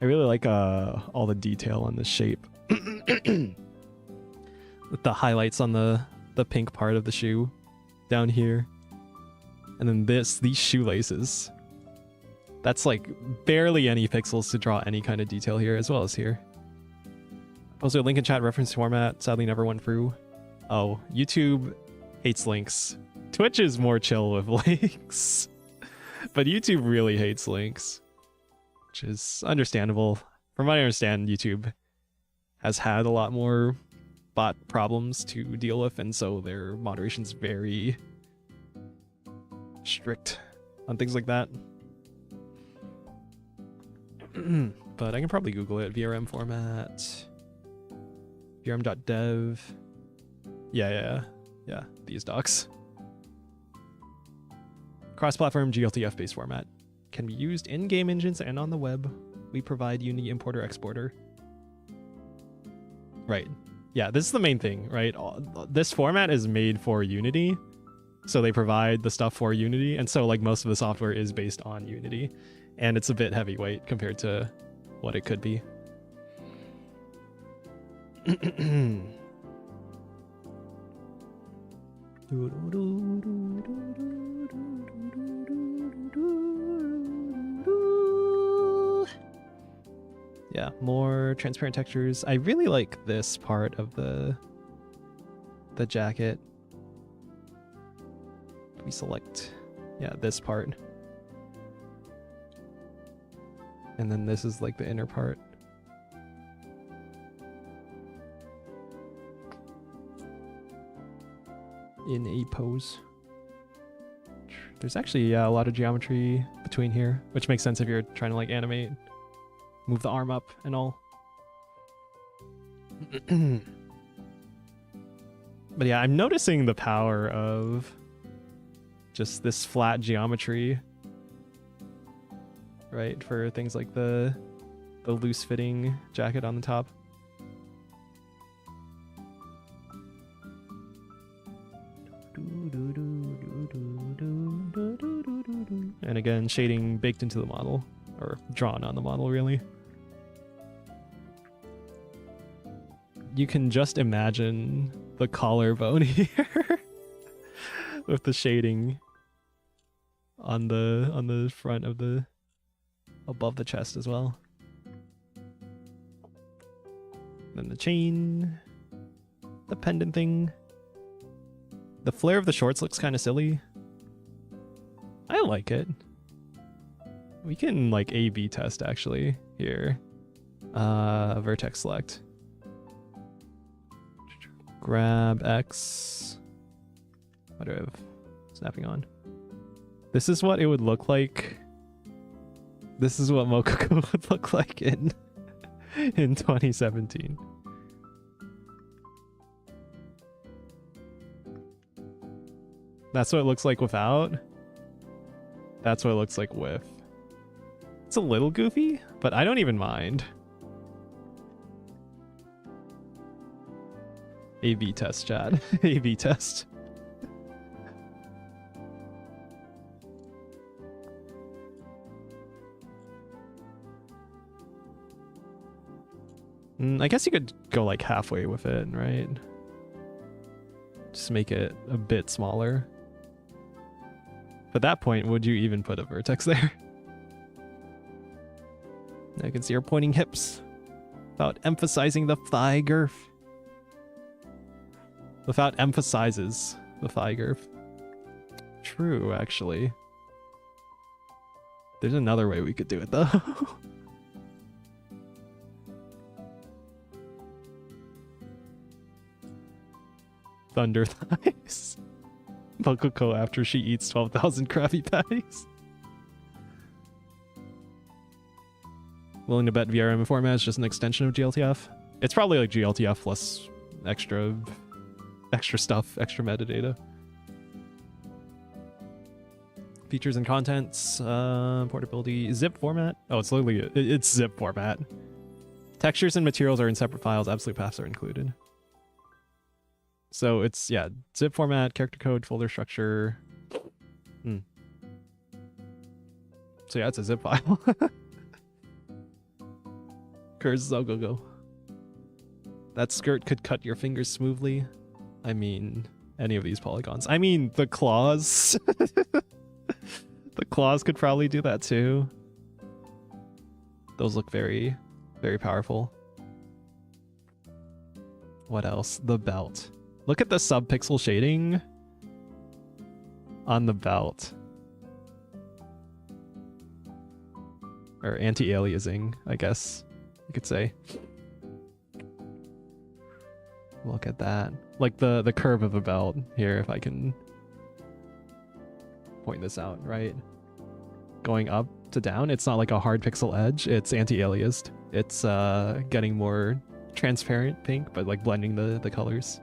Speaker 1: I really like all the detail on the shape. With the highlights on the pink part of the shoe down here. And then these shoelaces. That's like barely any pixels to draw any kind of detail here, as well as here. Also, link in chat reference format sadly never went through. Oh, YouTube hates links. Twitch is more chill with links. But YouTube really hates links, which is understandable. From what I understand, YouTube has had a lot more bot problems to deal with, and so their moderation's very strict on things like that. But I can probably Google it. VRM format. VRM.dev. Yeah. These docs. Cross-platform GLTF-based format. Can be used in game engines and on the web. We provide Unity importer exporter. Right. Yeah, this is the main thing, right? This format is made for Unity. So they provide the stuff for Unity. And so like most of the software is based on Unity. And it's a bit heavyweight compared to what it could be. Yeah, more transparent textures. I really like this part of the jacket. We select, yeah, this part. And then this is like the inner part. In a pose. There's actually a lot of geometry between here, which makes sense if you're trying to like animate, move the arm up and all. But yeah, I'm noticing the power of just this flat geometry, right? For things like the loose fitting jacket on the top. And again, shading baked into the model, or drawn on the model, really. You can just imagine the collarbone here with the shading on the front of the above the chest as well. Then the chain, the pendant thing. The flare of the shorts looks kind of silly. I like it. We can like A/B test actually here. Vertex select. Grab X. What do I have snapping on? This is what it would look like. This is what Mokoko would look like in 2017. That's what it looks like without. That's what it looks like with. It's a little goofy, but I don't even mind. A/B test, Chad. A/B test. I guess you could go like halfway with it, right? Just make it a bit smaller. At that point, would you even put a vertex there? I can see her pointing hips without emphasizing the thigh girth. Without emphasizes the thigh girth. True, actually. There's another way we could do it, though. Thunder thighs. Bakoko after she eats 12,000 Krabby Patties. Willing to bet VRM format is just an extension of GLTF? It's probably like GLTF plus extra stuff, extra metadata. Features and contents, portability, zip format. Oh, it's literally, it's zip format. Textures and materials are in separate files. Absolute paths are included. So it's, yeah, zip format, character code, folder structure. So yeah, it's a zip file. Curse, go. That skirt could cut your fingers smoothly. I mean, any of these polygons. I mean, the claws. The claws could probably do that too. Those look very, very powerful. What else? The belt. Look at the sub-pixel shading on the belt. Or anti-aliasing, I guess you could say. Look at that. Like the curve of the belt here, if I can point this out, right? Going up to down, it's not like a hard pixel edge, it's anti-aliased. It's getting more transparent pink, but like blending the colors.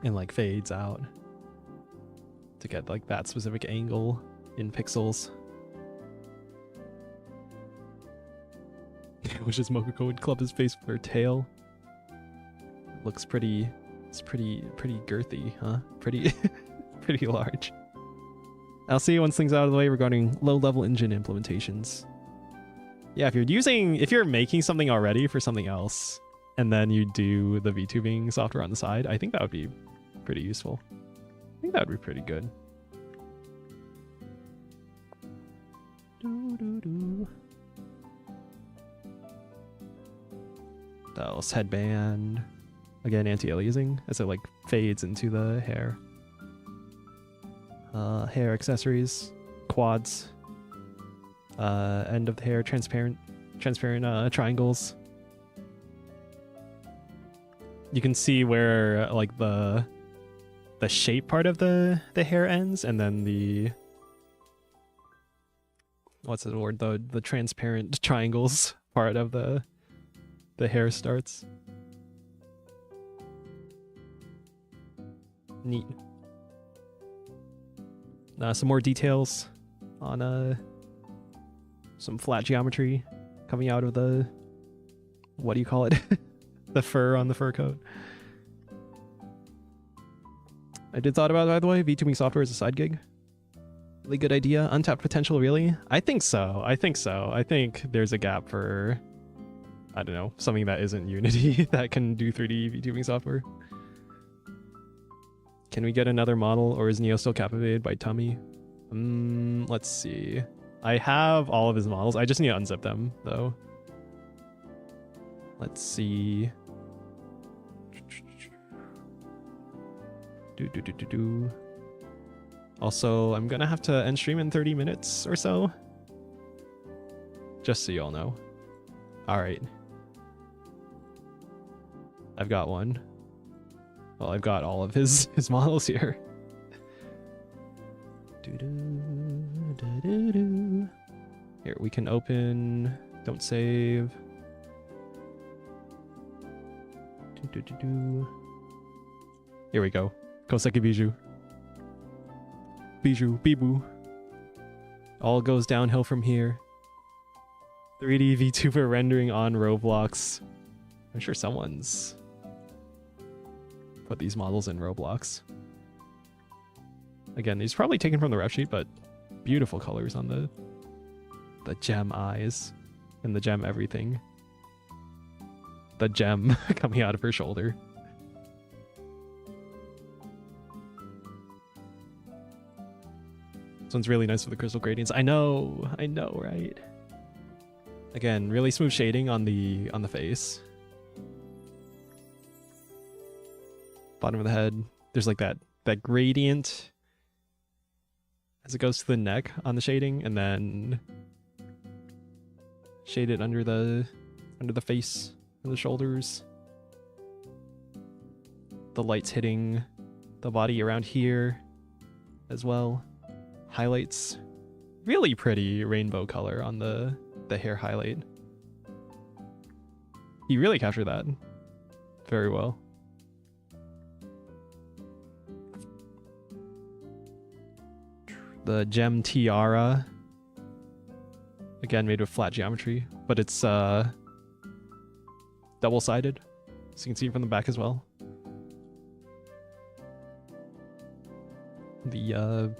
Speaker 1: And like fades out to get like that specific angle in pixels. Wishes Mokoko would club his face with her tail. Looks pretty, it's pretty girthy, huh? Pretty pretty large. I'll see you once things out of the way regarding low-level engine implementations. Yeah, if you're making something already for something else, and then you do the VTubing software on the side, I think that would be pretty useful. I think that would be pretty good. What else? Headband. Again, anti-aliasing as it like fades into the hair. Hair accessories, quads, end of the hair, transparent triangles. You can see where like the shape part of the hair ends, and then the what's the word? The transparent triangles part of the hair starts. Neat. Some more details on some flat geometry coming out of the, what do you call it? The fur on the fur coat. I did thought about it, by the way, VTubing software as a side gig. Really good idea. Untapped potential, really? I think so. I think there's a gap for, I don't know, something that isn't Unity that can do 3D VTubing software. Can we get another model, or is Neo still captivated by Tummy? Let's see. I have all of his models. I just need to unzip them, though. Let's see. Also, I'm gonna have to end stream in 30 minutes or so. Just so y'all know. Alright. I've got one. Well, I've got all of his models here. Here, we can open... Don't save. Here we go. Koseki Bijou. Bijou, Bibu. All goes downhill from here. 3D VTuber rendering on Roblox. I'm sure someone's put these models in Roblox. Again, these probably taken from the ref sheet, but beautiful colors on the gem eyes and the gem everything. The gem coming out of her shoulder. This one's really nice with the crystal gradients. I know, right? Again, really smooth shading on the face. Bottom of the head, there's like that gradient as it goes to the neck on the shading, and then shaded under the face and the shoulders. The light's hitting the body around here as well. Highlights, really pretty rainbow color on the hair highlight. He really captured that very well. The gem tiara, again made with flat geometry, but it's double-sided, so you can see it from the back as well. The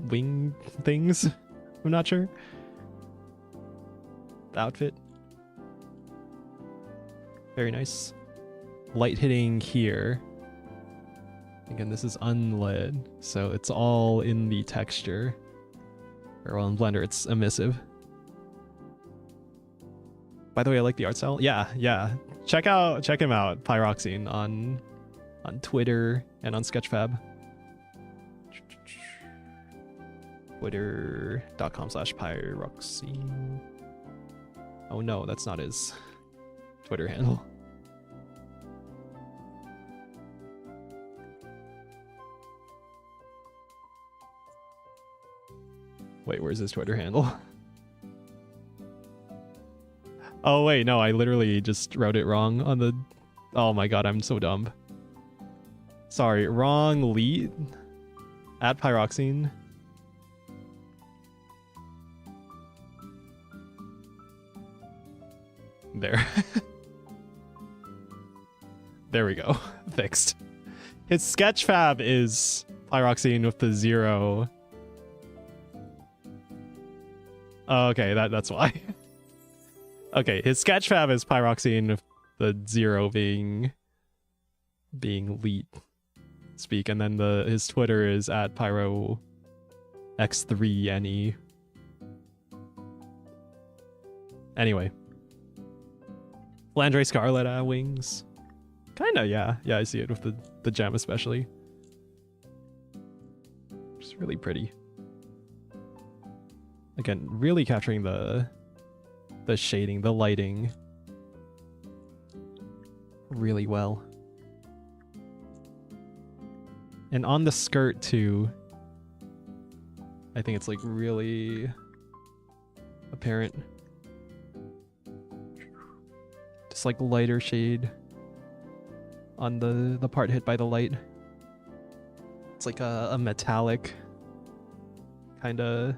Speaker 1: wing things, I'm not sure. The outfit, very nice. Light hitting here. Again, this is unlit, so it's all in the texture. Or well, in Blender, it's emissive. By the way, I like the art style. Yeah. Check him out, Pyroxine, on Twitter and on Sketchfab. Twitter.com/pyroxine. Oh no, that's not his Twitter handle. Wait, where's his Twitter handle? Oh wait, no, I literally just wrote it wrong on the... Oh my god, I'm so dumb. Sorry, wrong lead. @Pyroxine. There. There we go. Fixed. His Sketchfab is Pyroxine with the 0. Oh, okay, that's why. Okay, his Sketchfab is Pyroxine with the 0 being leet speak, and then his Twitter is @PyroX3NE. Anyway. Landre Scarlet wings. Kinda, yeah. Yeah, I see it with the gem especially. Just really pretty. Again, really capturing the shading, the lighting really well. And on the skirt too, I think it's like really apparent. Just like lighter shade on the part hit by the light. It's like a metallic kind of,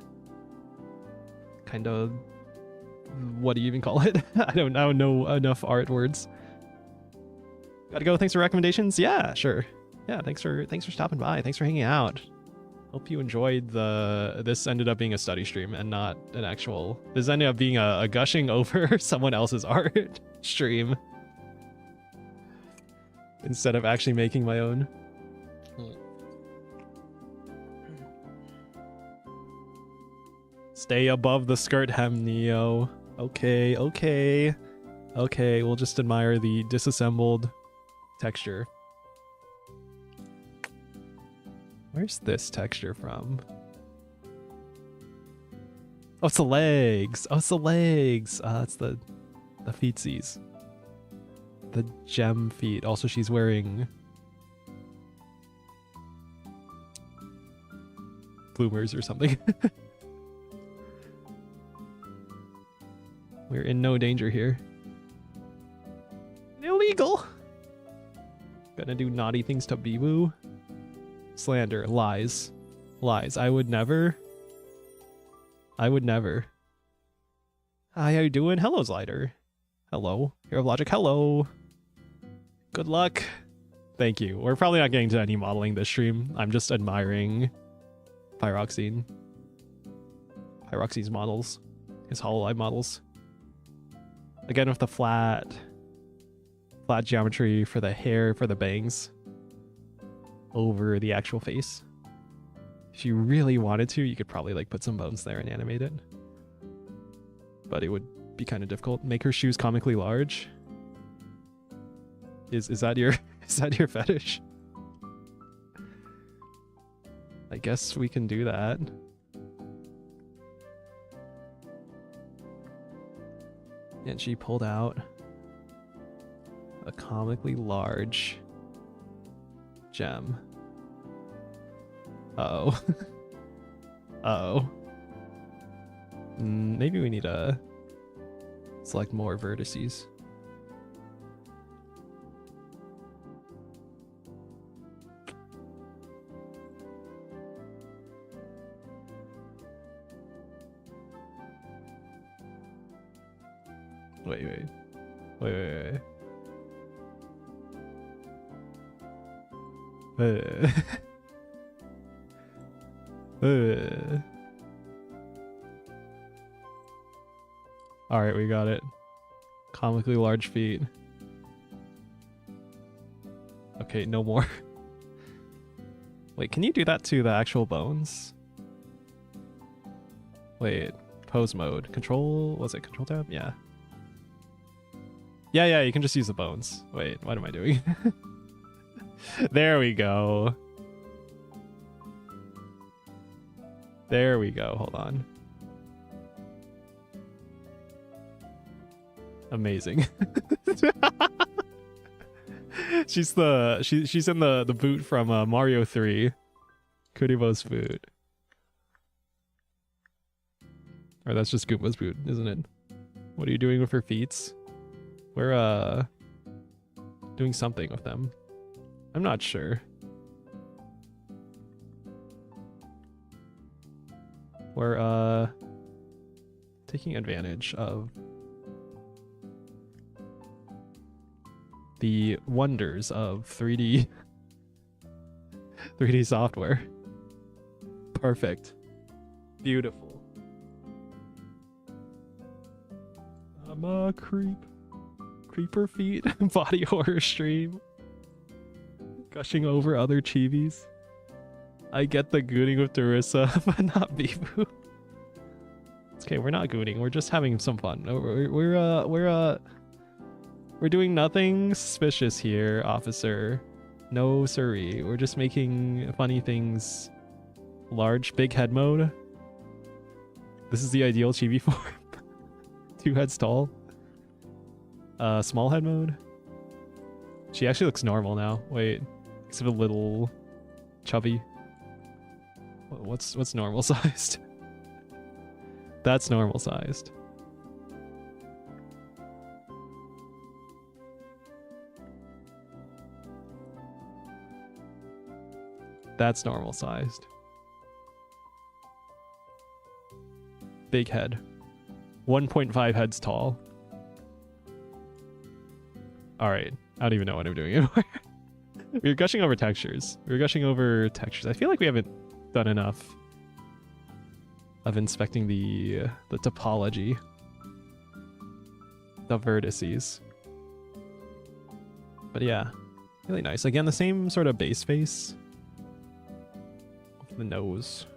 Speaker 1: what do you even call it? I don't know enough art words. Gotta go. Thanks for recommendations. Yeah, sure. Yeah, thanks for stopping by. Thanks for hanging out. Hope you enjoyed this ended up being a study stream and not an actual... This ended up being a gushing over someone else's art stream instead of actually making my own. Stay above the skirt hem, Neo. Okay. We'll just admire the disassembled texture. Where's this texture from? Oh, it's the legs. It's the feetsies. The gem feet. Also, she's wearing bloomers or something. We're in no danger here. Illegal. Gonna do naughty things to Bibu. Slander. Lies. Lies. I would never. I would never. Hi, how you doing? Hello, Slider. Hello. Hero of Logic. Hello. Good luck. Thank you. We're probably not getting to any modeling this stream. I'm just admiring Pyroxine. Pyroxine's models. His HoloLive models. Again with the flat geometry for the hair, for the bangs. Over the actual face. If you really wanted to, you could probably like put some bones there and animate it. But it would be kind of difficult. Make her shoes comically large. Is that your fetish? I guess we can do that. And she pulled out a comically large gem. Uh-oh. Uh-oh. Maybe we need to select more vertices. Wait. Alright, we got it. Comically large feet. Okay, no more. Wait, can you do that to the actual bones? Wait, pose mode. Control, was it control tab? Yeah. Yeah, you can just use the bones. Wait, what am I doing? There we go. There we go, hold on. Amazing. she's in the boot from Mario 3. Kuribo's boot. Or that's just Goomba's boot, isn't it? What are you doing with her feet? We're doing something with them. I'm not sure. We're taking advantage of the wonders of 3D software. Perfect. Beautiful. I'm a creeper feet body horror stream. Gushing over other chibis. I get the gooning with Darissa, but not Bibu. It's okay, we're not gooning. We're just having some fun. We're doing nothing suspicious here, officer. No siree. We're just making funny things. Large, big head mode. This is the ideal chibi form. 2 heads tall. Small head mode. She actually looks normal now. Wait, except a little chubby. What's normal sized? That's normal sized. That's normal sized. Big head. 1.5 heads tall. Alright, I don't even know what I'm doing anymore. We're gushing over textures. I feel like we haven't done enough of inspecting the topology. The vertices. But yeah, really nice. Again, the same sort of base face. The nose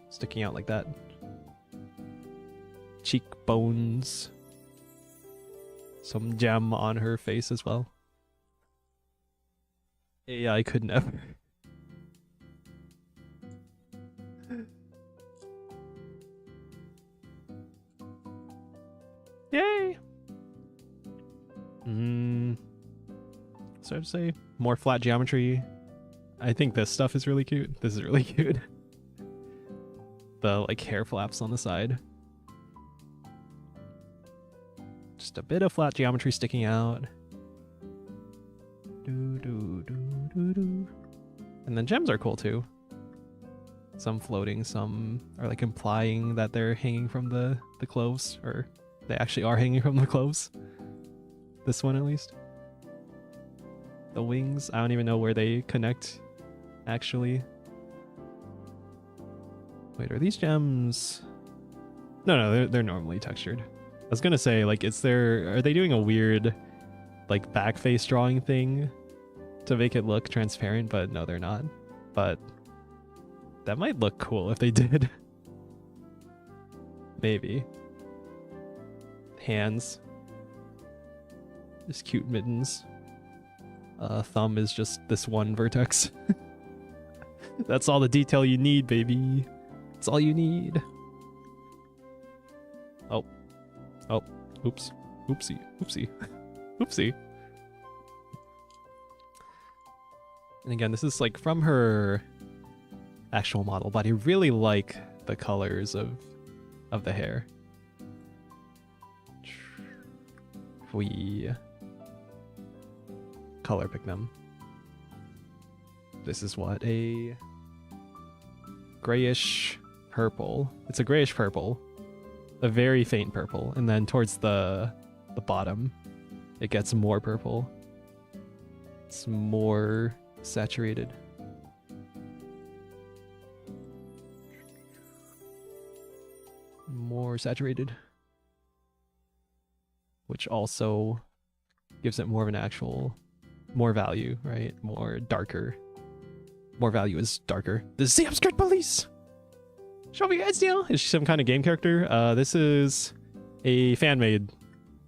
Speaker 1: sticking out like that. Cheekbones. Some gem on her face as well. AI could never. Yay! So I'd say more flat geometry. I think this stuff is really cute. This is really cute. The like hair flaps on the side. Just a bit of flat geometry sticking out. And then gems are cool too. Some floating, some are like implying that they're hanging from the cloves, or they actually are hanging from the cloves. This one at least. The wings, I don't even know where they connect actually. Wait, are these gems? No, they're normally textured. I was gonna say, like, are they doing a weird like back face drawing thing to make it look transparent? But no, they're not. But that might look cool if they did. Maybe. Hands. Just cute mittens. Thumb is just this one vertex. That's all the detail you need, baby. That's all you need. Oh. Oh. Oops. Oopsie. Oopsie. Oopsie. And again, this is like from her actual model, but I really like the colors of the hair. If we color pick them, this is what, a grayish purple. It's a grayish purple, a very faint purple, and then towards the bottom it gets more purple. It's more saturated. More saturated, which also gives it more of an actual, more value, right? More darker. More value is darker. The Zamskirt police! Show me iitsdynaa! Is she some kind of game character? This is a fan-made.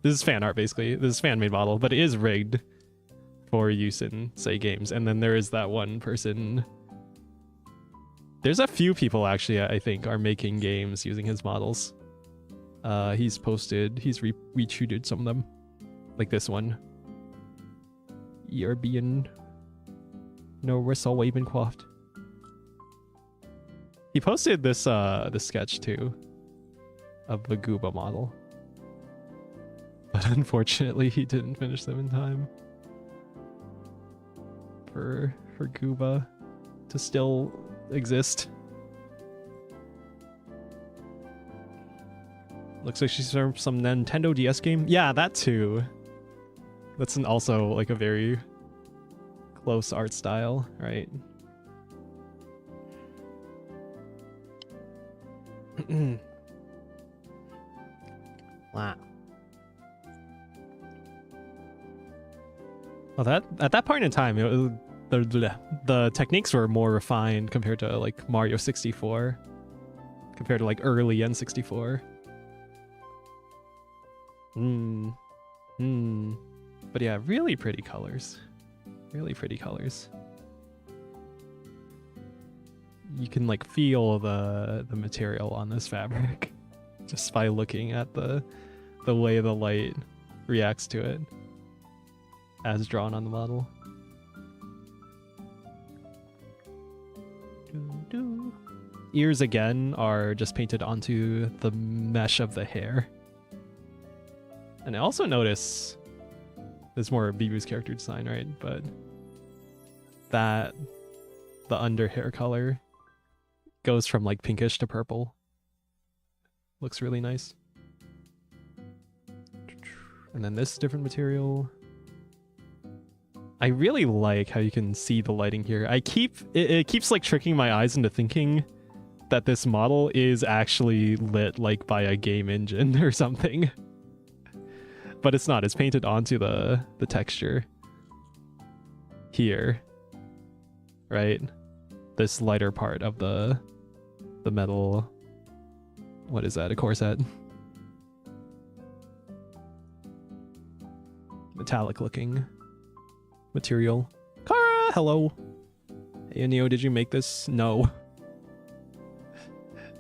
Speaker 1: This is fan art, basically. This is fan-made model, but it is rigged for use in, say, games. And then there is that one person. There's a few people, actually, I think, are making games using his models. He's retweeted some of them. Like this one. European no Rissel Wavencroft. He posted this sketch too of the Gooba model. But unfortunately he didn't finish them in time for Gooba to still exist. Looks like she's from some Nintendo DS game. Yeah, that too. That's also like a very close art style, right? Wow. Well, that at that point in time, the techniques were more refined compared to like Mario 64, compared to like early N64. But yeah, really pretty colors. Really pretty colors. You can like feel the material on this fabric just by looking at the way the light reacts to it as drawn on the model. Ears again are just painted onto the mesh of the hair. And I also notice there's more Bibu's character design, right? But that the under hair color goes from like pinkish to purple. Looks really nice. And then this different material. I really like how you can see the lighting here. It keeps like tricking my eyes into thinking that this model is actually lit like by a game engine or something. But it's not. It's painted onto the texture here, right? This lighter part of the metal. What is that? A corset? Metallic looking material. Kara, hello. Hey, Neo, did you make this? No.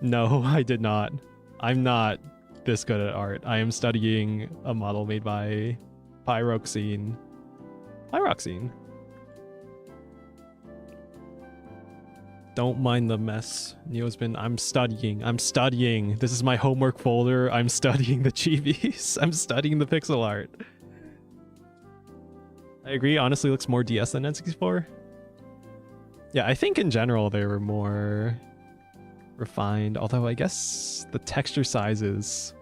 Speaker 1: No, I did not. I'm not this good at art. I am studying a model made by pyroxine. Pyroxine. Don't mind the mess. Neo's been, I'm studying. This is my homework folder. I'm studying the chibis. I'm studying the pixel art. I agree, honestly looks more DS than N64. Yeah, I think in general they were more refined, although I guess the texture sizes,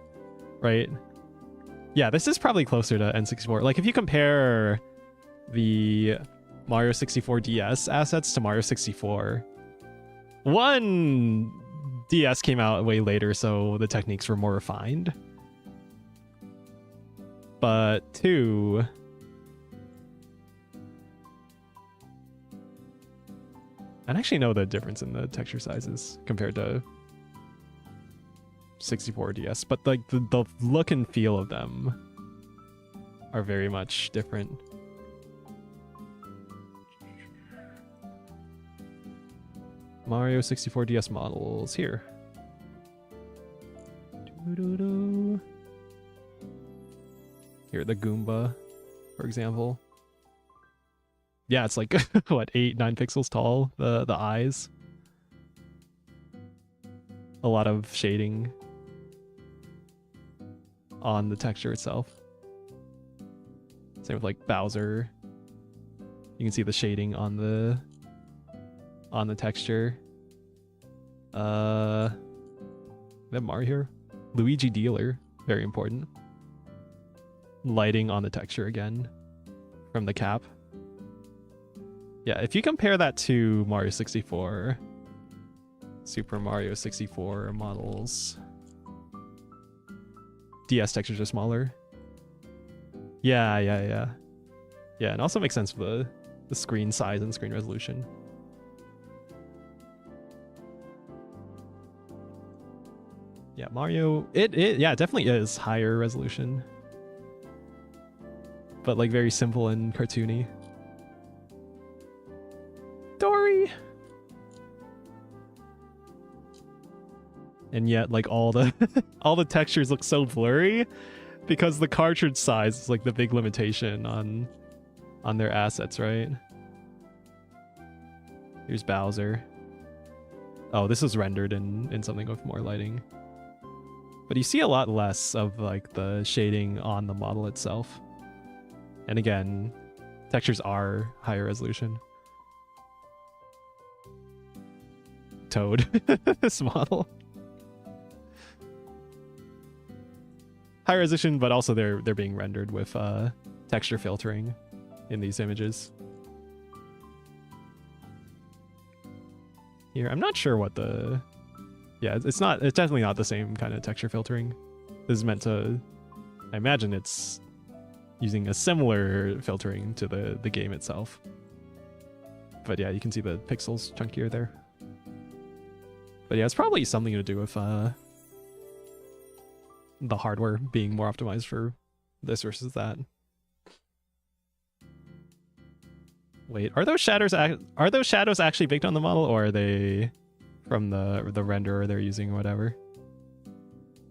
Speaker 1: right? Yeah, this is probably closer to N64. Like if you compare the Mario 64 DS assets to Mario 64, one, DS came out way later, so the techniques were more refined. But two, I don't actually know the difference in the texture sizes compared to 64 DS, but like the look and feel of them are very much different. Mario 64 DS models here. Here, the Goomba, for example. Yeah, it's like what, 8-9 pixels tall, the eyes. A lot of shading on the texture itself. Same with like Bowser. You can see the shading on the texture. We have Mario here. Luigi Dealer, very important. Lighting on the texture again from the cap. Yeah, if you compare that to Mario 64, Super Mario 64 models, DS textures are smaller. Yeah, and it also makes sense for the screen size and screen resolution. Yeah, Mario, it definitely is higher resolution, but like very simple and cartoony. Dory. And yet like all the all the textures look so blurry because the cartridge size is like the big limitation on their assets, right? Here's Bowser. Oh, this is rendered in something with more lighting. But you see a lot less of like the shading on the model itself. And again, textures are higher resolution. Toad, this model. High resolution, but also they're being rendered with texture filtering in these images. Here, I'm not sure what the... Yeah, it's definitely not the same kind of texture filtering. This is meant to... I imagine it's using a similar filtering to the game itself. But yeah, you can see the pixels chunkier there. But yeah, it's probably something to do with the hardware being more optimized for this versus that. Wait, are those shadows actually baked on the model, or are they from the renderer they're using or whatever?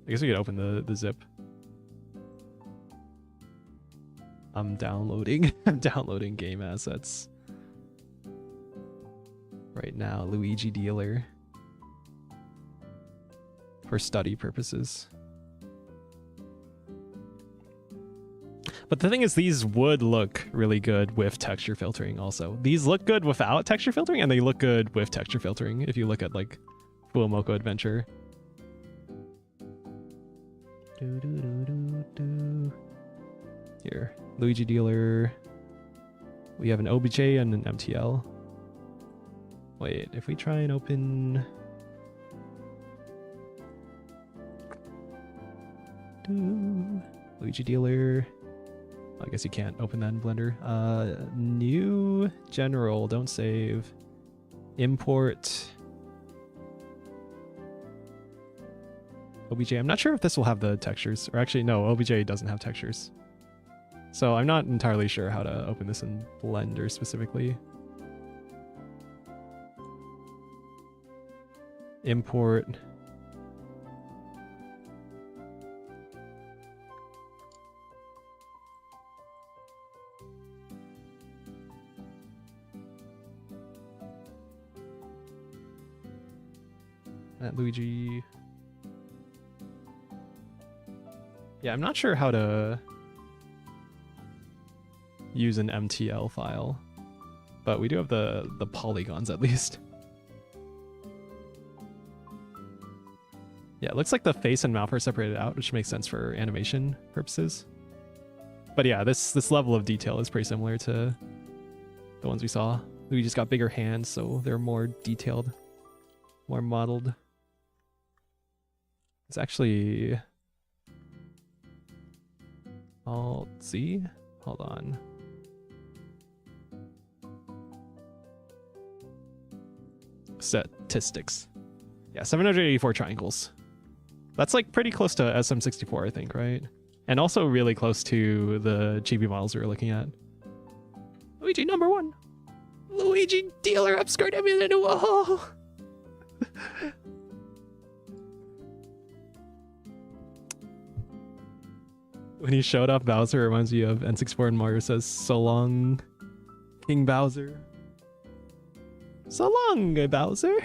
Speaker 1: I guess we could open the zip. I'm downloading game assets right now. Luigi Dealer for study purposes. But the thing is, these would look really good with texture filtering also. These look good without texture filtering, and they look good with texture filtering if you look at like Fuomoko Adventure. Here, Luigi Dealer. We have an OBJ and an MTL. Wait, if we try and open... Luigi Dealer. I guess you can't open that in Blender. New general, don't save. Import. OBJ, I'm not sure if this will have the textures. Or actually, no, OBJ doesn't have textures. So I'm not entirely sure how to open this in Blender specifically. Import. Luigi. Yeah, I'm not sure how to use an MTL file. but we do have the polygons at least. Yeah, it looks like the face and mouth are separated out, which makes sense for animation purposes. But yeah, this level of detail is pretty similar to the ones we saw. We just got bigger hands, so they're more detailed, more modeled. It's actually... Alt-Z? Hold on. Statistics. Yeah, 784 triangles. That's like pretty close to SM64, I think, right? And also really close to the Chibi models we were looking at. Luigi #1. Luigi dealer upskirt emulator. Whoa. When he showed up, Bowser reminds me of N64 and Mario says, "So long, King Bowser." So long, Bowser.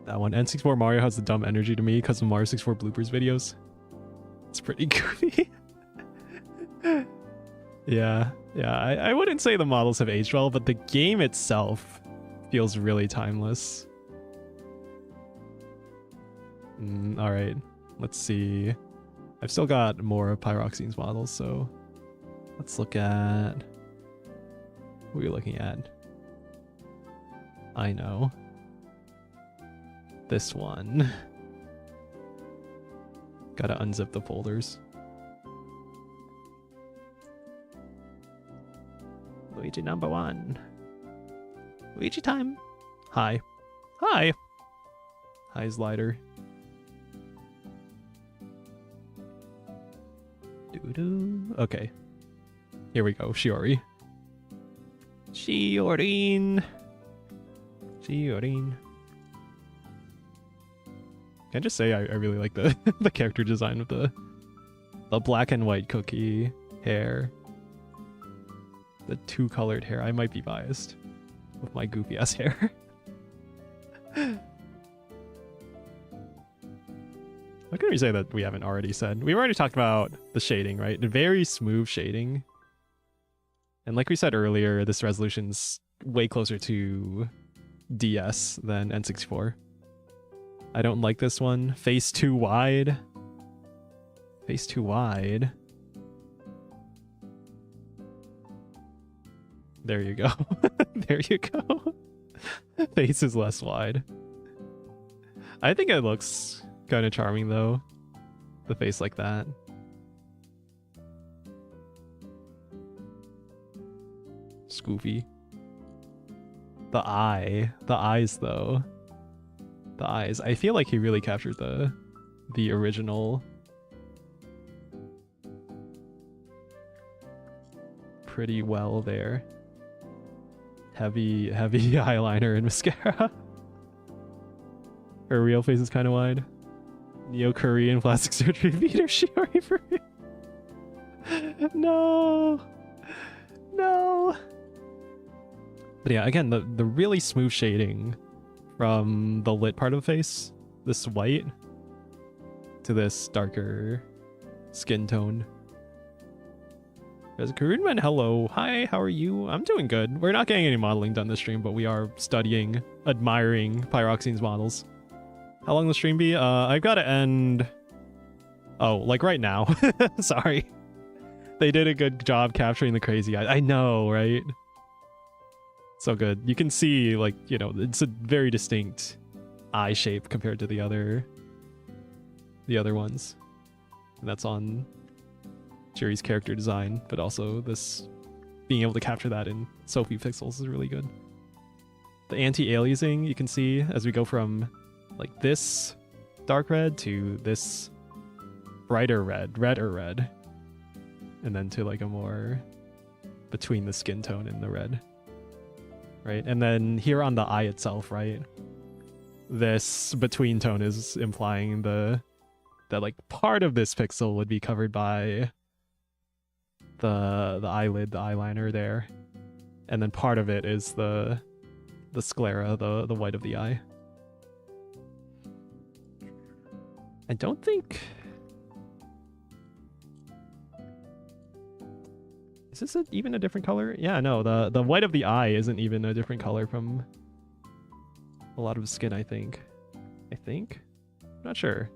Speaker 1: That one. N64 Mario has the dumb energy to me because of Mario 64 bloopers videos. It's pretty goofy. Yeah, I wouldn't say the models have aged well, but the game itself feels really timeless. Alright, let's see. I've still got more of Pyroxine's models, so let's look at... What are we looking at? I know. This one. Gotta unzip the folders. Luigi #1. Luigi time. Hi. Hi. Hi, Slider. Doo-doo. Okay. Here we go. Shiori. Shiorin. Shiorin. Can I just say I really like the the character design with the black and white cookie hair. The two-colored hair. I might be biased with my goofy ass hair. What can we say that we haven't already said? We've already talked about the shading, right? Very smooth shading. And like we said earlier, this resolution's way closer to DS than N64. I don't like this one. Face too wide. Face too wide. There you go. There you go. Face is less wide. I think it looks kind of charming though. The face like that. Scoofy. The eyes though. The eyes. I feel like he really captured the original pretty well there. Heavy eyeliner and mascara. Her real face is kind of wide. Neo-Korean plastic surgery beater Shiori for me. No. No. But yeah, again, the really smooth shading from the lit part of the face, this white, to this darker skin tone. There's Karunman, hello. Hi, how are you? I'm doing good. We're not getting any modeling done this stream, but we are studying, admiring Pyroxine's models. How long will the stream be? I've got to end... Oh, like right now. Sorry. They did a good job capturing the crazy eyes. I know, right? So good. You can see, like, you know, it's a very distinct eye shape compared to the other ones. And that's on Jerry's character design, but also this being able to capture that in so few pixels is really good. The anti-aliasing you can see as we go from like this dark red to this brighter red, redder red, and then to like a more between the skin tone and the red, right? And then here on the eye itself, right, this between tone is implying that like part of this pixel would be covered by the eyelid, the eyeliner there, and then part of it is the sclera, the white of the eye. I don't think... Is this even a different color? Yeah, no, the white of the eye isn't even a different color from a lot of skin, I think. I'm not sure.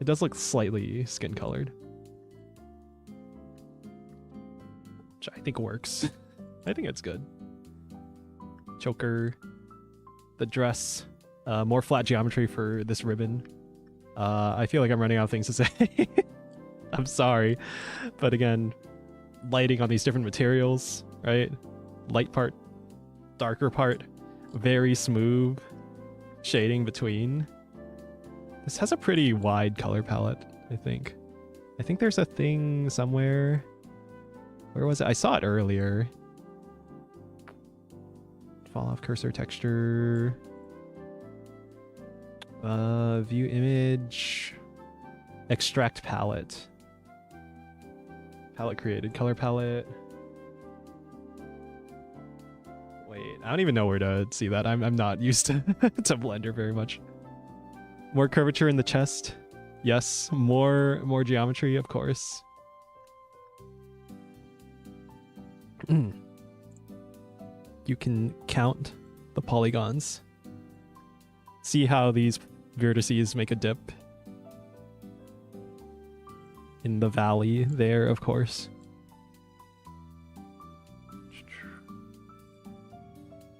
Speaker 1: It does look slightly skin colored, which I think works. I think it's good. Choker, the dress, more flat geometry for this ribbon. I feel like I'm running out of things to say. I'm sorry, but again, lighting on these different materials, right? Light part, darker part, very smooth shading between. This has a pretty wide color palette, I think. I think there's a thing somewhere. Where was it? I saw it earlier. Fall off cursor texture. View image. Extract palette. Palette created. Color palette. Wait, I don't even know where to see that. I'm not used to, to Blender very much. More curvature in the chest. Yes, more geometry, of course. You can count the polygons. See how these vertices make a dip in the valley there, of course.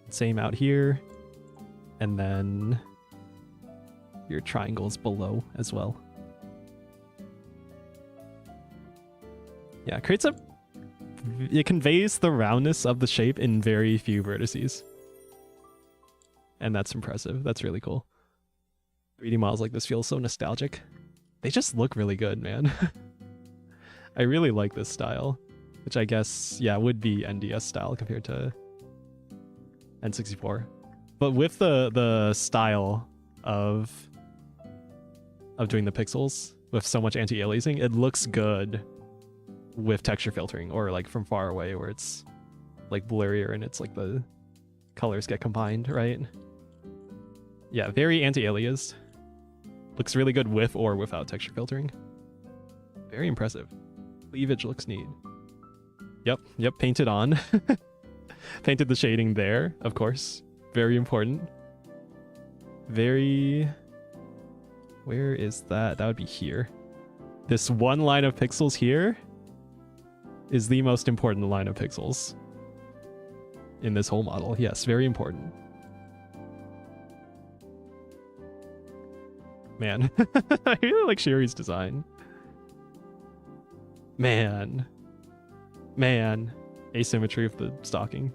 Speaker 1: Same out here. And then your triangles below as well. Yeah, it conveys the roundness of the shape in very few vertices. And that's impressive. That's really cool. 3D models like this feel so nostalgic. They just look really good, man. I really like this style, which I guess, yeah, would be NDS style compared to N64. But with the style of doing the pixels with so much anti-aliasing, it looks good with texture filtering, or like from far away where it's like blurrier and it's like the colors get combined, right? Yeah, very anti-aliased. Looks really good with or without texture filtering. Very impressive. Cleavage looks neat. Yep, painted on. Painted the shading there, of course. Very important. Very... Where is that? That would be here. This one line of pixels here is the most important line of pixels in this whole model. Yes, very important. Man, I really like Sherry's design. Man. Asymmetry of the stocking.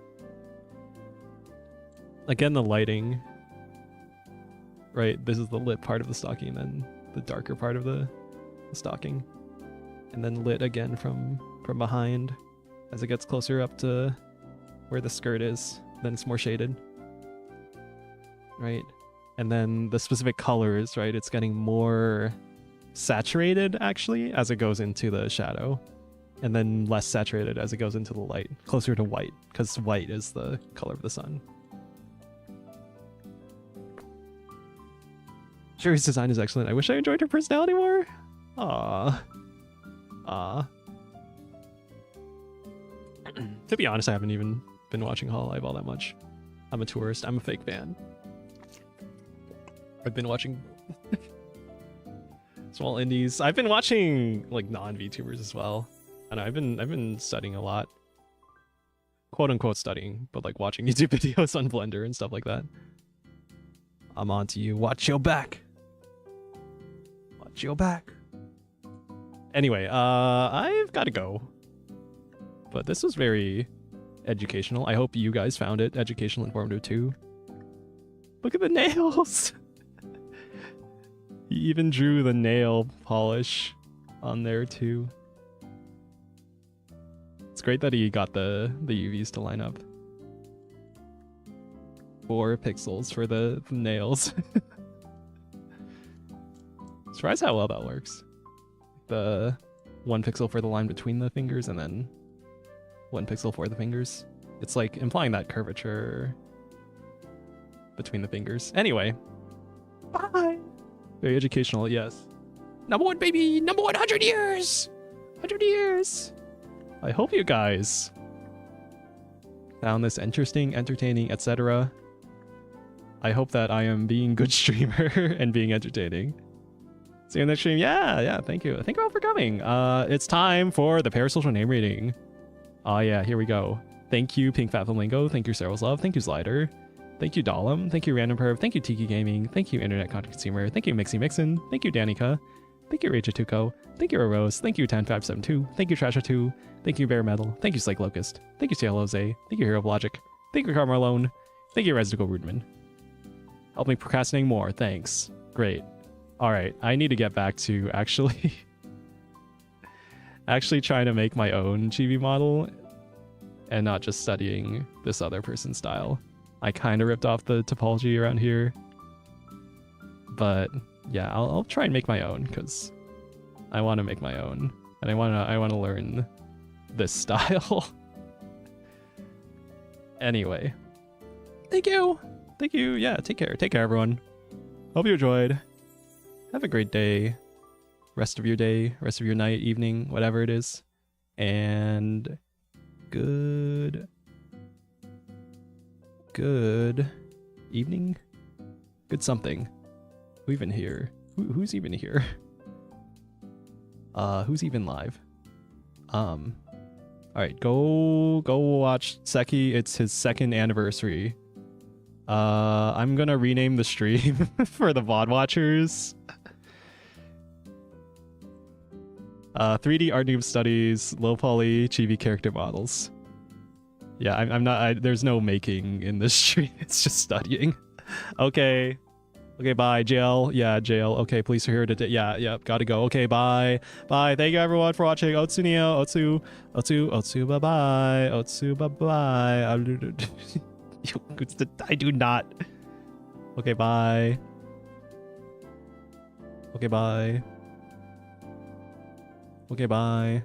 Speaker 1: Again, the lighting. Right, this is the lit part of the stocking, and then the darker part of the stocking. And then lit again from behind as it gets closer up to where the skirt is. Then it's more shaded. Right? And then the specific colors, right? It's getting more saturated, actually, as it goes into the shadow. And then less saturated as it goes into the light. Closer to white, because white is the color of the sun. Sherry's design is excellent. I wish I enjoyed her personality more. Aww. To be honest, I haven't even been watching Hololive all that much. I'm a tourist. I'm a fake fan. I've been watching small indies. I've been watching like non-VTubers as well. And I've been studying a lot. Quote unquote studying, but like watching YouTube videos on Blender and stuff like that. I'm on to you. Watch your back. Watch your back. Anyway, I've got to go. But this was very educational. I hope you guys found it educational, informative too. Look at the nails. He even drew the nail polish on there too. It's great that he got the UVs to line up. 4 pixels for the nails. Surprised how well that works. The 1 pixel for the line between the fingers and then 1 pixel for the fingers. It's like implying that curvature between the fingers. Anyway. Bye! Very educational, yes. Number 1, baby! Number 100 years! 100 years! I hope you guys found this interesting, entertaining, etc. I hope that I am being good streamer and being entertaining. See you in the next stream. Yeah, thank you. Thank you all for coming. It's time for the parasocial name reading. Oh yeah, here we go. Thank you, Pink Fat Flamingo. Thank you, Sarah's Love. Thank you, Slider. Thank you, Dahlem. Thank you, Random Perv. Thank you, Tiki Gaming. Thank you, Internet Content Consumer. Thank you, Mixy Mixin. Thank you, Danica. Thank you, Rachatuko. Thank you, Rose. Thank you, 10572. Thank you, Trasha2. Thank you, Bear Metal. Thank you, Slake Locust. Thank you, Cielose. Thank you, Hero of Logic. Thank you, Carmarlone. Thank you, Residical Rudman. Help me procrastinating more. Thanks. Great. All right, I need to get back to actually trying to make my own Chibi model and not just studying this other person's style. I kind of ripped off the topology around here, but yeah, I'll try and make my own because I want to make my own and I want to learn this style. Anyway, thank you. Yeah, take care everyone. Hope you enjoyed. Have a great day, rest of your night, evening, whatever it is, and good evening, good something. Who even here? Who's even here? Who's even live? All right, go watch Seki. It's his 2nd anniversary. I'm gonna rename the stream for the VOD watchers. 3D art noob studies, low poly chibi character models. Yeah, I'm not. There's no making in this stream. It's just studying. Okay, bye, JL. Yeah, JL. Okay, police are here to. Yeah, gotta go. Okay, bye. Thank you everyone for watching. Otsu Neo, Otsu, bye bye. Otsu, bye bye. I do not. Okay, bye. Okay, bye.